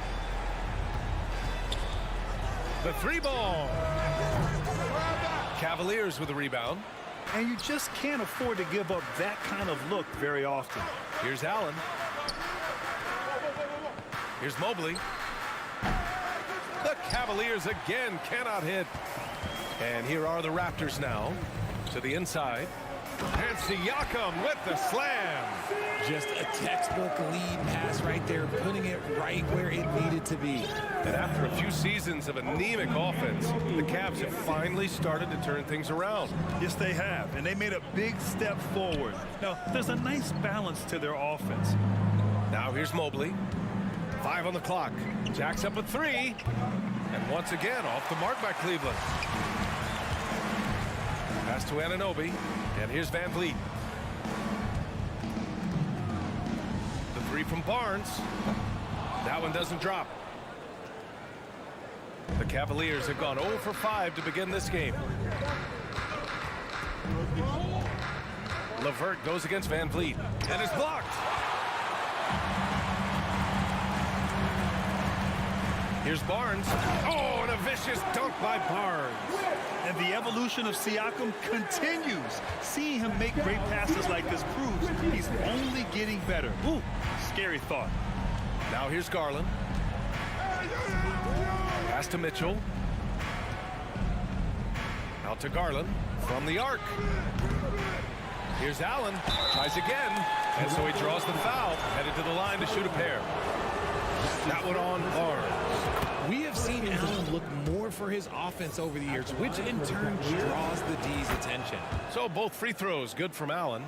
The three ball. Cavaliers with the rebound. And you just can't afford to give up that kind of look very often. Here's Allen. Here's Mobley. The Cavaliers again cannot hit. And here are the Raptors now to the inside. And Siakam with the slam. Just a textbook lead pass right there, putting it right where it needed to be. And after a few seasons of anemic offense, the Cavs have finally started to turn things around. Yes, they have, and they made a big step forward. Now, there's a nice balance to their offense. Now here's Mobley. 5 on the clock. Jacks up a three. And once again, off the mark by Cleveland. Pass to Anunoby. And here's Van Vliet. The three from Barnes. That one doesn't drop. The Cavaliers have gone 0 for 5 to begin this game. LeVert goes against Van Vliet and is blocked. Here's Barnes. Oh, and a vicious dunk by Barnes. And the evolution of Siakam continues. Seeing him make great passes like this proves he's only getting better. Ooh, scary thought. Now here's Garland. Pass to Mitchell. Out to Garland from the arc. Here's Allen. Tries again. And so he draws the foul. Headed to the line to shoot a pair. That one on Barnes. We have seen Allen look more for his offense over the years, which in turn draws the D's attention. So both free throws good from Allen.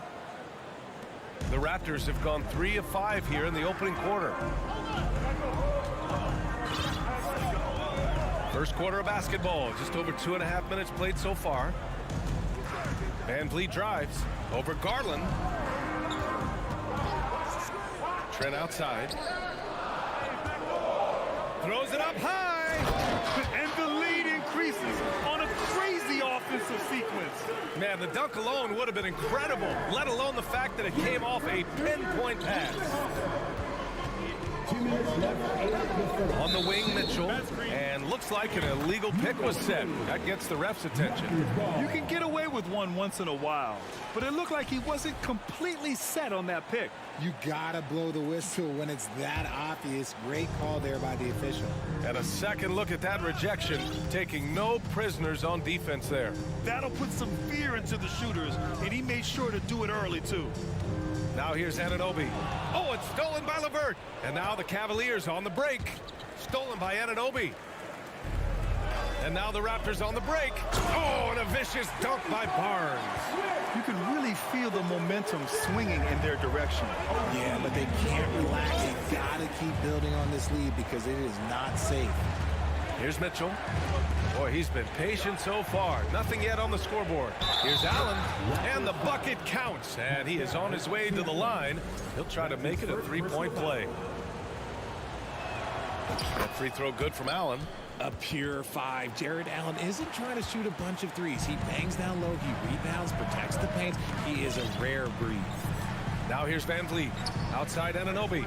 The Raptors have gone 3 of 5 here in the opening quarter. First quarter of basketball, just over 2.5 minutes played so far. Van Vliet drives over Garland. Trent outside. Throws it up high. And the lead increases on a crazy offensive sequence. Man, the dunk alone would have been incredible, let alone the fact that it came off a pinpoint pass. On the wing, Mitchell, and looks like an illegal pick was set. That gets the ref's attention. You can get away with one once in a while, but it looked like he wasn't completely set on that pick. You gotta blow the whistle when it's that obvious. Great call there by the official. And a second look at that rejection, taking no prisoners on defense there. That'll put some fear into the shooters, and he made sure to do it early, too. Now here's Anunoby. Oh, it's stolen by LeVert. And now the Cavaliers on the break. Stolen by Anunoby. And now the Raptors on the break. Oh, and a vicious dunk by Barnes. You can really feel the momentum swinging in their direction. Yeah, but they can't relax. They gotta keep building on this lead because it is not safe. Here's Mitchell. Boy, he's been patient so far. Nothing yet on the scoreboard. Here's Allen, and the bucket counts. And he is on his way to the line. He'll try to make it a three-point play. That free throw good from Allen. A pure 5. Jared Allen isn't trying to shoot a bunch of threes. He bangs down low, he rebounds, protects the paint. He is a rare breed. Now here's Van Vliet. Outside Anunoby.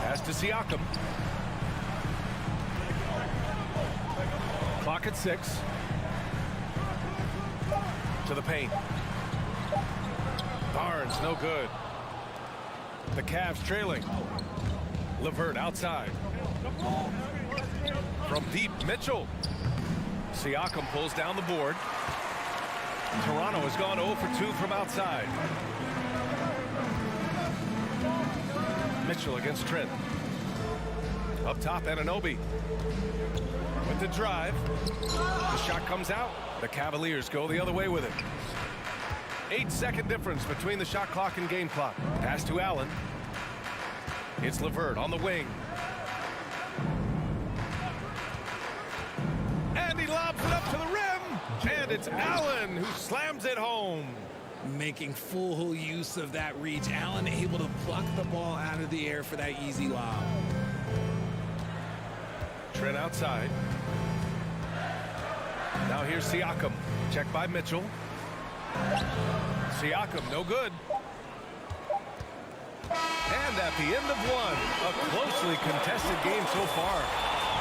Pass to Siakam. Clock at 6. To the paint. Barnes, no good. The Cavs trailing. LeVert outside. From deep, Mitchell. Siakam pulls down the board. Toronto has gone 0 for 2 from outside. Mitchell against Trent. Up top, Anunoby. With the drive. The shot comes out. The Cavaliers go the other way with it. 8-second difference between the shot clock and game clock. Pass to Allen. It's LeVert on the wing. And he lobs it up to the rim. And it's Allen who slams it home. Making full use of that reach. Allen able to pluck the ball out of the air for that easy lob. Trent outside. Now here's Siakam. Checked by Mitchell. Siakam, no good. And at the end of one, a closely contested game so far.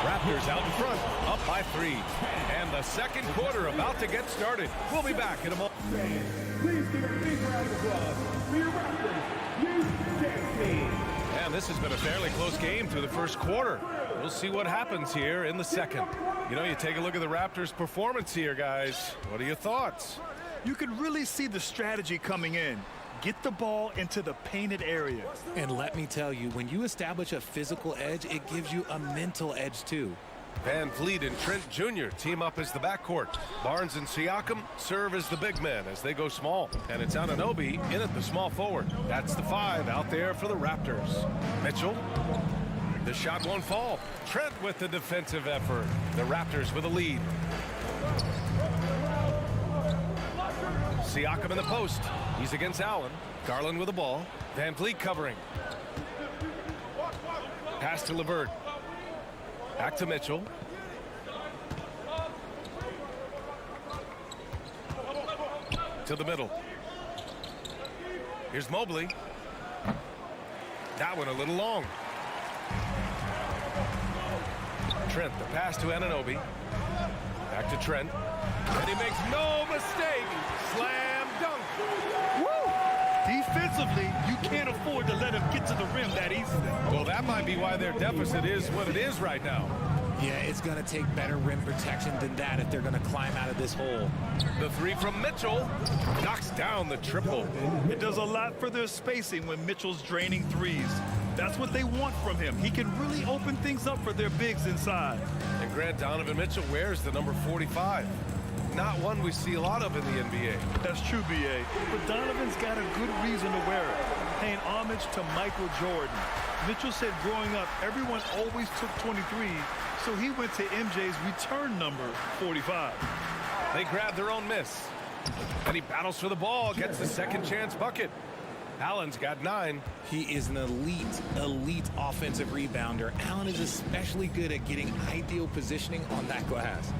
Raptors out in front, up by 3. And the second quarter about to get started. We'll be back in a moment. Please give a big round of applause for your Raptors, New Jersey. And this has been a fairly close game through the first quarter. We'll see what happens here in the second. You know, you take a look at the Raptors' performance here, guys. What are your thoughts? You could really see the strategy coming in. Get the ball into the painted area. And let me tell you, when you establish a physical edge, it gives you a mental edge too. Van Vliet and Trent Jr. team up as the backcourt. Barnes and Siakam serve as the big men as they go small. And it's Anunoby in at the small forward. That's the 5 out there for the Raptors. Mitchell. The shot won't fall. Trent with the defensive effort. The Raptors with a lead. Siakam in the post. He's against Allen. Garland with the ball. Van Vliet covering. Pass to LeVert. Back to Mitchell. To the middle. Here's Mobley. That one a little long. Trent, the pass to Anunoby. Back to Trent. And he makes no mistake. Slam dunk. Woo! Defensively, you can't afford to let him get to the rim that easily. Well, that might be why their deficit is what it is right now. Yeah, it's going to take better rim protection than that if they're going to climb out of this hole. The 3 from Mitchell knocks down the triple. It does a lot for their spacing when Mitchell's draining threes. That's what they want from him. He can really open things up for their bigs inside. And Grant, Donovan Mitchell wears the number 45. Not one we see a lot of in the NBA. That's true, B.A. But Donovan's got a good reason to wear it, paying homage to Michael Jordan. Mitchell said growing up, everyone always took 23, so he went to MJ's return number 45. They grab their own miss. And he battles for the ball, gets the second chance bucket. Allen's got 9. He is an elite offensive rebounder. Allen is especially good at getting ideal positioning on that glass.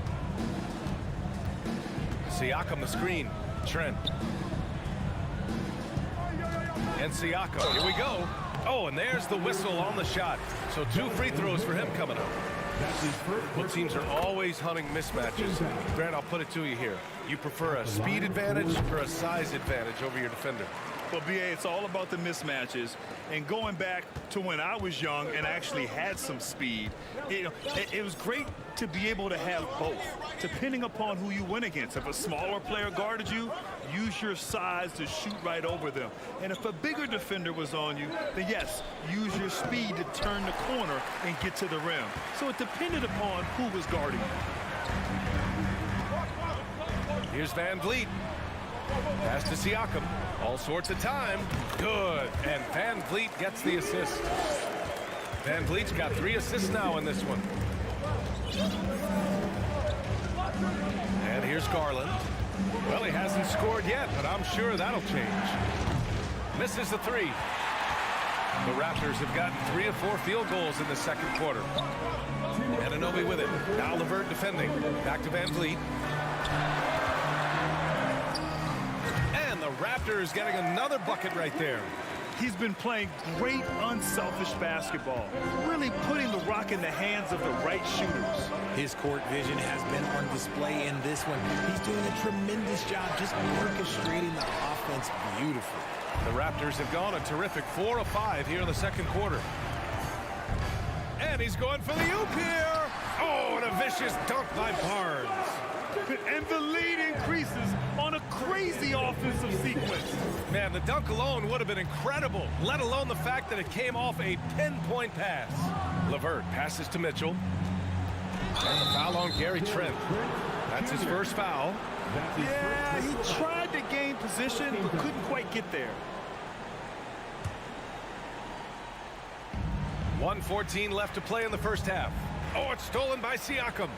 Siakam the screen. Trent. And Siakam. Here we go. Oh, and there's the whistle on the shot. So 2 free throws for him coming up. Well, teams are always hunting mismatches. Grant, I'll put it to you here. You prefer a speed advantage or a size advantage over your defender? Well, B.A., it's all about the mismatches. And going back to when I was young and actually had some speed, it was great to be able to have both, depending upon who you went against. If a smaller player guarded you, use your size to shoot right over them. And if a bigger defender was on you, then yes, use your speed to turn the corner and get to the rim. So it depended upon who was guarding you. Here's Van Vliet. Pass to Siakam. All sorts of time. Good. And Van Vliet gets the assist. Van Vliet's got 3 assists now in this one. And here's Garland. Well, he hasn't scored yet, but I'm sure that'll change. Misses the 3. The Raptors have gotten 3 of 4 field goals in the second quarter. Anunoby with it. Now LeVert defending. Back to Van Vliet. And the Raptors getting another bucket right there. He's been playing great, unselfish basketball, really putting the rock in the hands of the right shooters. His court vision has been on display in this one. He's doing a tremendous job just orchestrating the offense beautifully. The Raptors have gone a terrific 4 of 5 here in the second quarter. And he's going for the oop here. Vicious dunk by Barnes. And the lead increases on a crazy offensive sequence. Man, the dunk alone would have been incredible, let alone the fact that it came off a pinpoint pass. LeVert passes to Mitchell. And the foul on Gary Trent. That's his first foul. Yeah, he tried to gain position, but couldn't quite get there. 1:14 left to play in the first half. Oh, it's stolen by Siakam.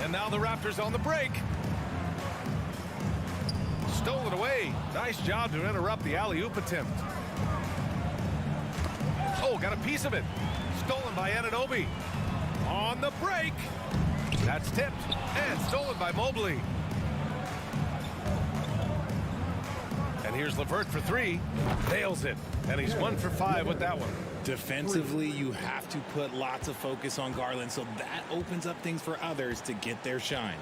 And now the Raptors on the break. Stolen away. Nice job to interrupt the alley-oop attempt. Oh, got a piece of it. Stolen by Anunoby. On the break. That's tipped and stolen by Mobley. And here's LeVert for three. Nails it. And he's 1 for 5 with that one. Defensively, you have to put lots of focus on Garland, so that opens up things for others to get their shine.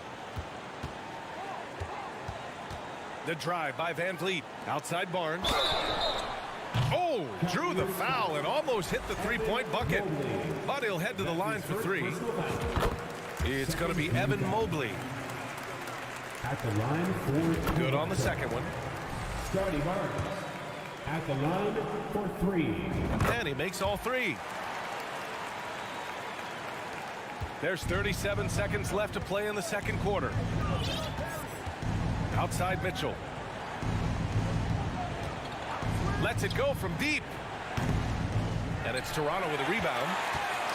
The drive by Van Vliet. Outside Barnes. Oh, drew the foul and almost hit the three-point bucket. But he'll head to the line for three. It's going to be Evan Mobley. At the line for Good on the second one. Scotty Barnes. At the line for three. And he makes all three. There's 37 seconds left to play in the second quarter. Outside Mitchell. Lets it go from deep. And it's Toronto with a rebound.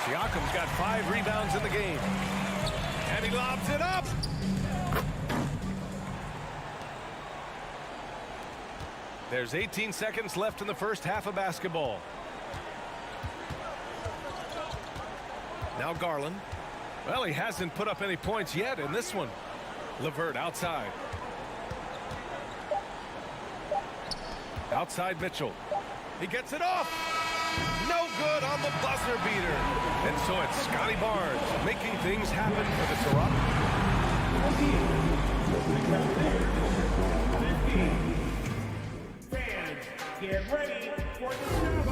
Siakam's got 5 rebounds in the game. And he lobs it up. There's 18 seconds left in the first half of basketball. Now Garland. Well, he hasn't put up any points yet in this one. LeVert outside. Outside Mitchell. He gets it off. No good on the buzzer beater. And so it's Scotty Barnes making things happen for the Toronto. Fans, get ready for the Cavaliers.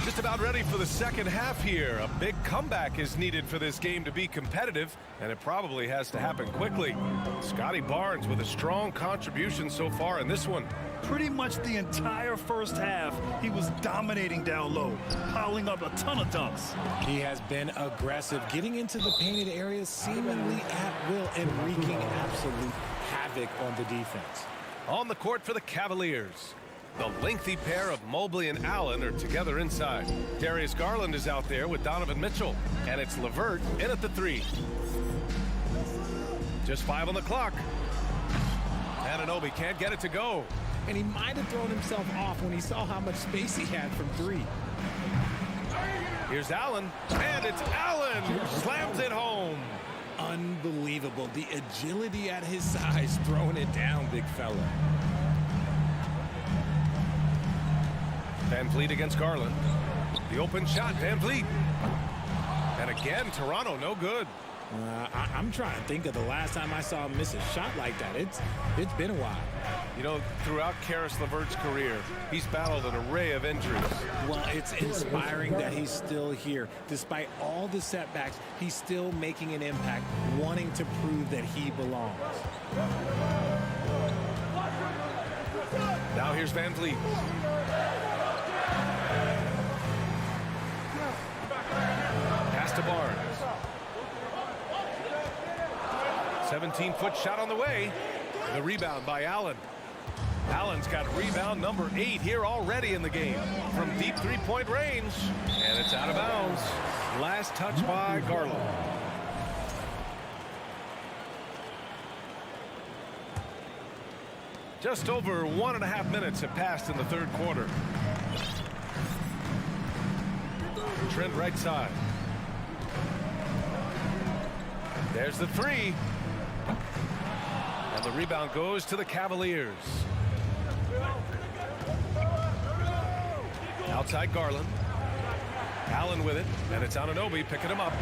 Just about ready for the second half here. A big comeback is needed for this game to be competitive, and it probably has to happen quickly. Scotty Barnes with a strong contribution so far in this one. Pretty much the entire first half, he was dominating down low, piling up a ton of dunks. He has been aggressive, getting into the painted areas seemingly at will and wreaking absolute havoc on the defense. On the court for the Cavaliers. The lengthy pair of Mobley and Allen are together inside. Darius Garland is out there with Donovan Mitchell. And it's LeVert in at the 3. Just 5 on the clock. Anunoby can't get it to go. And he might have thrown himself off when he saw how much space he had from 3. Here's Allen. And it's Allen who slams it home. Unbelievable. The agility at his size, throwing it down, big fella. Van Vliet against Garland. The open shot, Van Vliet. And again, Toronto, no good. I'm trying to think of the last time I saw him miss a shot like that. It's been a while. You know, throughout Karis LeVert's career, he's battled an array of injuries. Well, it's inspiring that he's still here. Despite all the setbacks, he's still making an impact, wanting to prove that he belongs. Now here's Van Vliet. Pass to Barnes. 17-foot shot on the way. The rebound by Allen. Allen's got rebound number 8 here already in the game from deep three-point range. And it's out of bounds. Last touch by Garland. Just over 1.5 minutes have passed in the third quarter. Trent right side. There's the 3. And the rebound goes to the Cavaliers. Outside Garland. Allen with it, and it's Anunoby picking him up.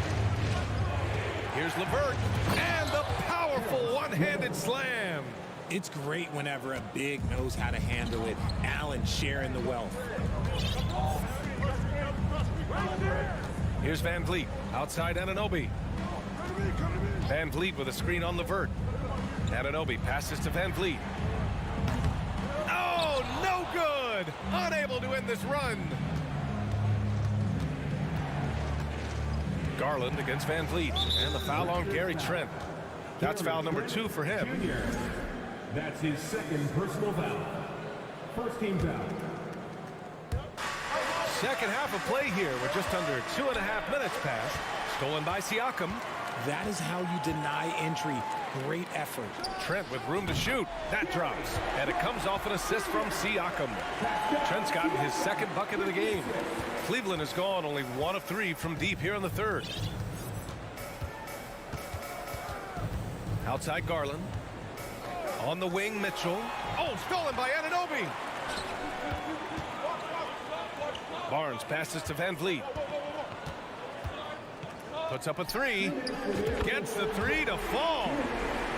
Here's LeVert, and the powerful one-handed slam. It's great whenever a big knows how to handle it. Allen sharing the wealth. Here's Van Vliet, outside Anunoby. Van Vliet with a screen on Levert. Anunoby passes to Van Vliet. Oh, no good! Unable to end this run. Garland against Van Vliet, and the foul on Gary Trent. That's foul number 2 for him. That's his second personal foul. First team foul. Second half of play here with just under 2.5 minutes passed. Stolen by Siakam. That is how you deny entry. Great effort. Trent with room to shoot. That drops. And it comes off an assist from Siakam. Trent's gotten his second bucket of the game. Cleveland has gone only 1 of 3 from deep here in the third. Outside Garland. On the wing, Mitchell. Oh, stolen by Anunoby. Barnes passes to Van Vliet. Puts up a 3. Gets the 3 to fall.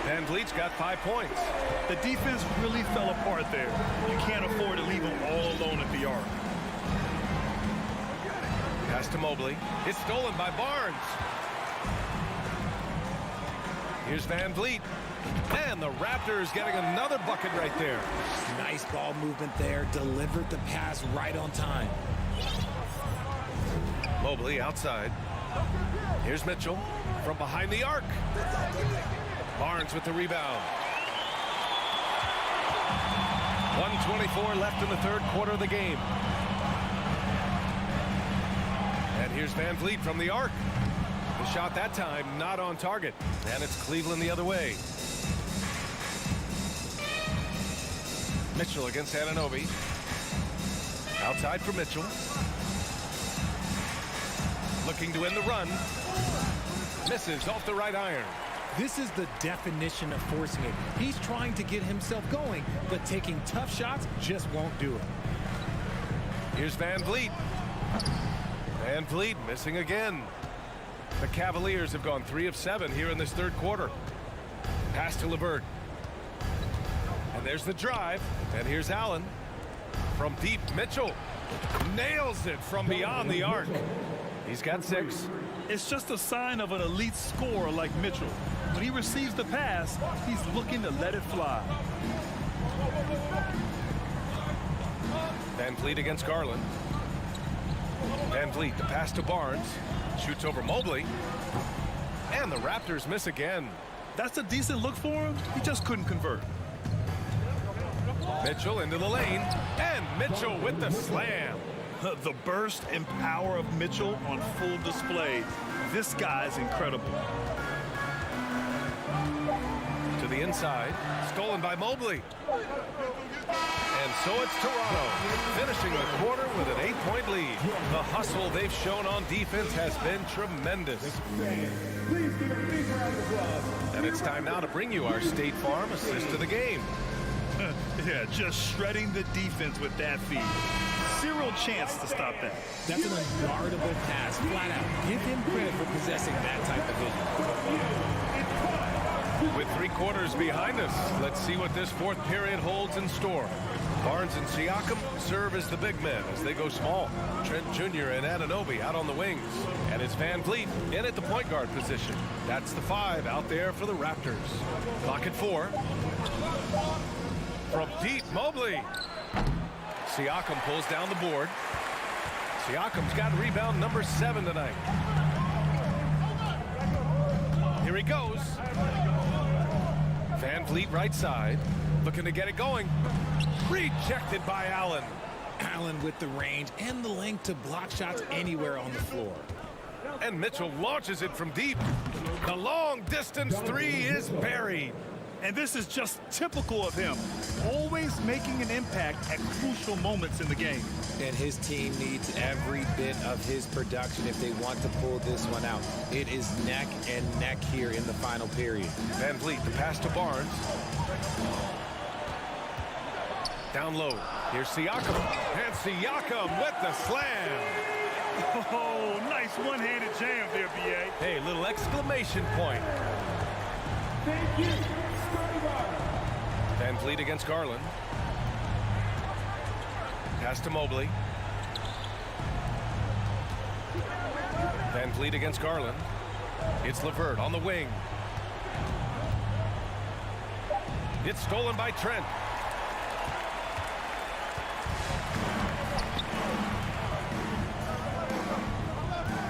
Van Vliet's got 5 points. The defense really fell apart there. You can't afford to leave them all alone at the arc. Pass to Mobley. It's stolen by Barnes. Here's Van Vliet. And the Raptors getting another bucket right there. Nice ball movement there. Delivered the pass right on time. Mobley outside. Here's Mitchell from behind the arc. Barnes with the rebound. 1:24 left in the third quarter of the game. And here's Van Vliet from the arc. The shot that time not on target. And it's Cleveland the other way. Mitchell against Anunoby. Outside for Mitchell. Looking to end the run. Misses off the right iron. This is the definition of forcing it. He's trying to get himself going, but taking tough shots just won't do it. Here's Van Vliet. Van Vliet missing again. The Cavaliers have gone 3 of 7 here in this third quarter. Pass to Levert. And there's the drive. And here's Allen. From deep, Mitchell nails it from beyond the arc. He's got 6. It's just a sign of an elite scorer like Mitchell. When he receives the pass, he's looking to let it fly. Van Vliet against Garland. Van Vliet, the pass to Barnes. Shoots over Mobley. And the Raptors miss again. That's a decent look for him. He just couldn't convert. Mitchell into the lane. And Mitchell with the slam. The burst and power of Mitchell on full display. This guy's incredible. To the inside. Stolen by Mobley. And so it's Toronto, finishing the quarter with an 8-point lead. The hustle they've shown on defense has been tremendous. And it's time now to bring you our State Farm assist of the game. Yeah, just shredding the defense with that feed. Zero chance to stop that. That's an unguardable pass, flat out. Give him credit for possessing that type of vision. With 3 quarters behind us, let's see what this fourth period holds in store. Barnes and Siakam serve as the big men as they go small. Trent Jr. and Anunoby out on the wings. And it's Van Vliet in at the point guard position. That's the 5 out there for the Raptors. Clock at 4. From deep, Mobley. Siakam pulls down the board. Siakam's got rebound number 7 tonight. Here he goes. Van Vliet right side. Looking to get it going. Rejected by Allen. Allen with the range and the length to block shots anywhere on the floor. And Mitchell launches it from deep. The long distance 3 is buried. And this is just typical of him. Always making an impact at crucial moments in the game. And his team needs every bit of his production if they want to pull this one out. It is neck and neck here in the final period. Van Vliet, the pass to Barnes. Down low. Here's Siakam. And Siakam with the slam. Oh, nice one-handed jam there, B.A. Hey, little exclamation point. Thank you. Van Vliet against Garland. Pass to Mobley. Van Vliet against Garland. It's LeVert on the wing. It's stolen by Trent.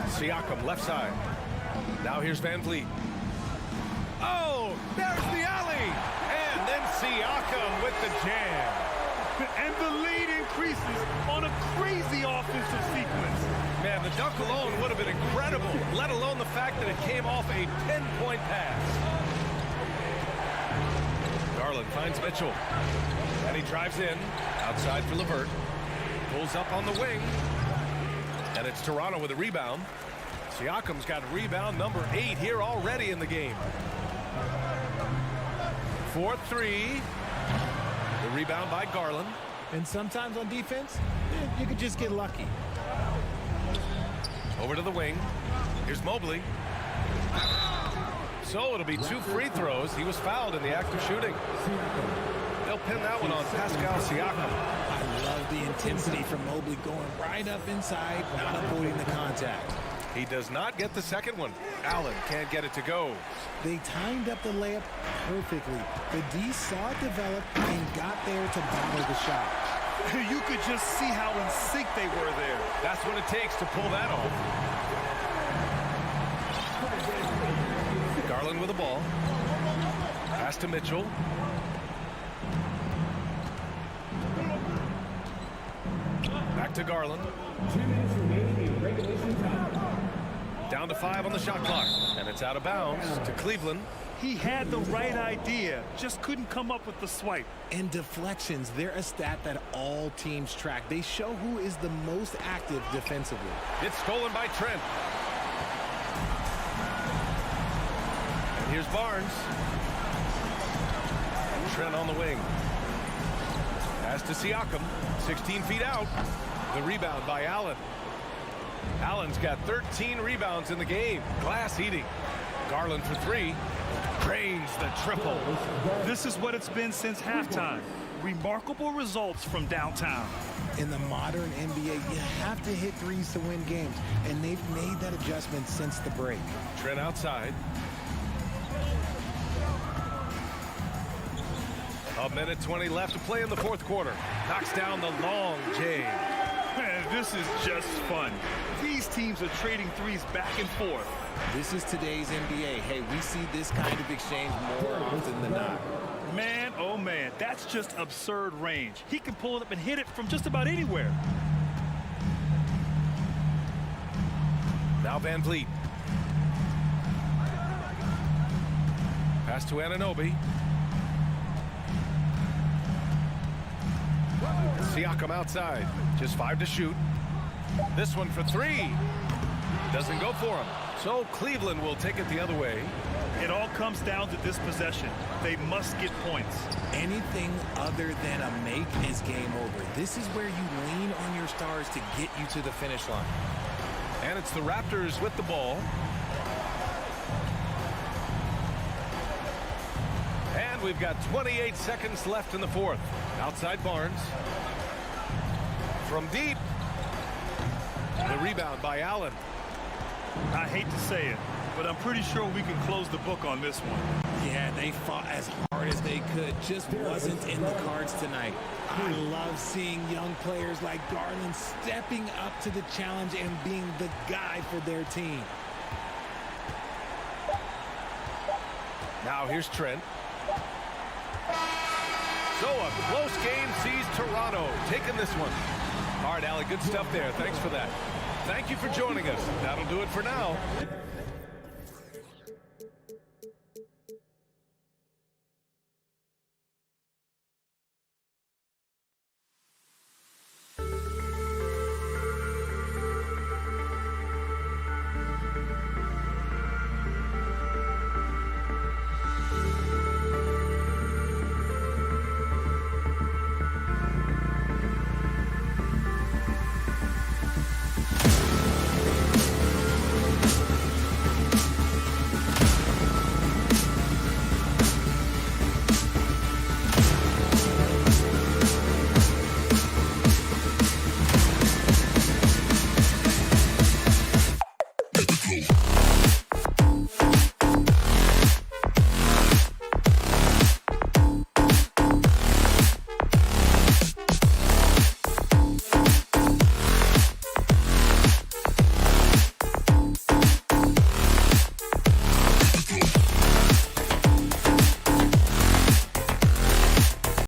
Siakam left side. Now here's Van Vliet. Oh, there's the alley. And then Siakam with the jam. And the lead increases on a crazy offensive sequence. Man, the dunk alone would have been incredible, let alone the fact that it came off a 10-point pass. Garland finds Mitchell. And he drives in. Outside for LeVert. Pulls up on the wing. And it's Toronto with a rebound. Siakam's got rebound number 8 here already in the game. 4-3. The rebound by Garland. And sometimes on defense, you could just get lucky. Over to the wing. Here's Mobley. So it'll be 2 free throws. He was fouled in the act of shooting. They'll pin that one on Pascal Siakam. I love the intensity from Mobley going right up inside, not avoiding the contact. He does not get the second one. Allen can't get it to go. They timed up the layup perfectly. The D saw it develop and got there to bottle the shot. You could just see how in sync they were there. That's what it takes to pull that off. Garland with the ball. Pass to Mitchell. Back to Garland. 2 minutes remaining in regulation time. Down to 5 on the shot clock. And it's out of bounds to Cleveland. He had the right idea, just couldn't come up with the swipe. And deflections, they're a stat that all teams track. They show who is the most active defensively. It's stolen by Trent. And here's Barnes. Trent on the wing. Pass to Siakam. 16 feet out. The rebound by Allen. Allen's got 13 rebounds in the game. Glass eating. Garland for 3. Drains the triple. This is what it's been since halftime. Remarkable results from downtown. In the modern NBA, you have to hit threes to win games, and they've made that adjustment since the break. Trent outside. A minute 20 left to play in the fourth quarter. Knocks down the long J. Man, this is just fun. These teams are trading threes back and forth. This is today's NBA. Hey, we see this kind of exchange more often than not. Man, oh man, that's just absurd range. He can pull it up and hit it from just about anywhere. Now Van Vliet. Pass to Anunoby. Siakam outside. Just 5 to shoot. This one for 3. Doesn't go for him. So Cleveland will take it the other way. It all comes down to this possession. They must get points. Anything other than a make is game over. This is where you lean on your stars to get you to the finish line. And it's the Raptors with the ball. And we've got 28 seconds left in the fourth. Outside Barnes. From deep. The rebound by Allen. I hate to say it, but I'm pretty sure we can close the book on this one. Yeah, they fought as hard as they could. Just wasn't in the cards tonight. I love seeing young players like Garland stepping up to the challenge and being the guy for their team. Now here's Trent. So a close game sees Toronto taking this one. All right, Allie, good stuff there. Thanks for that. Thank you for joining us. That'll do it for now.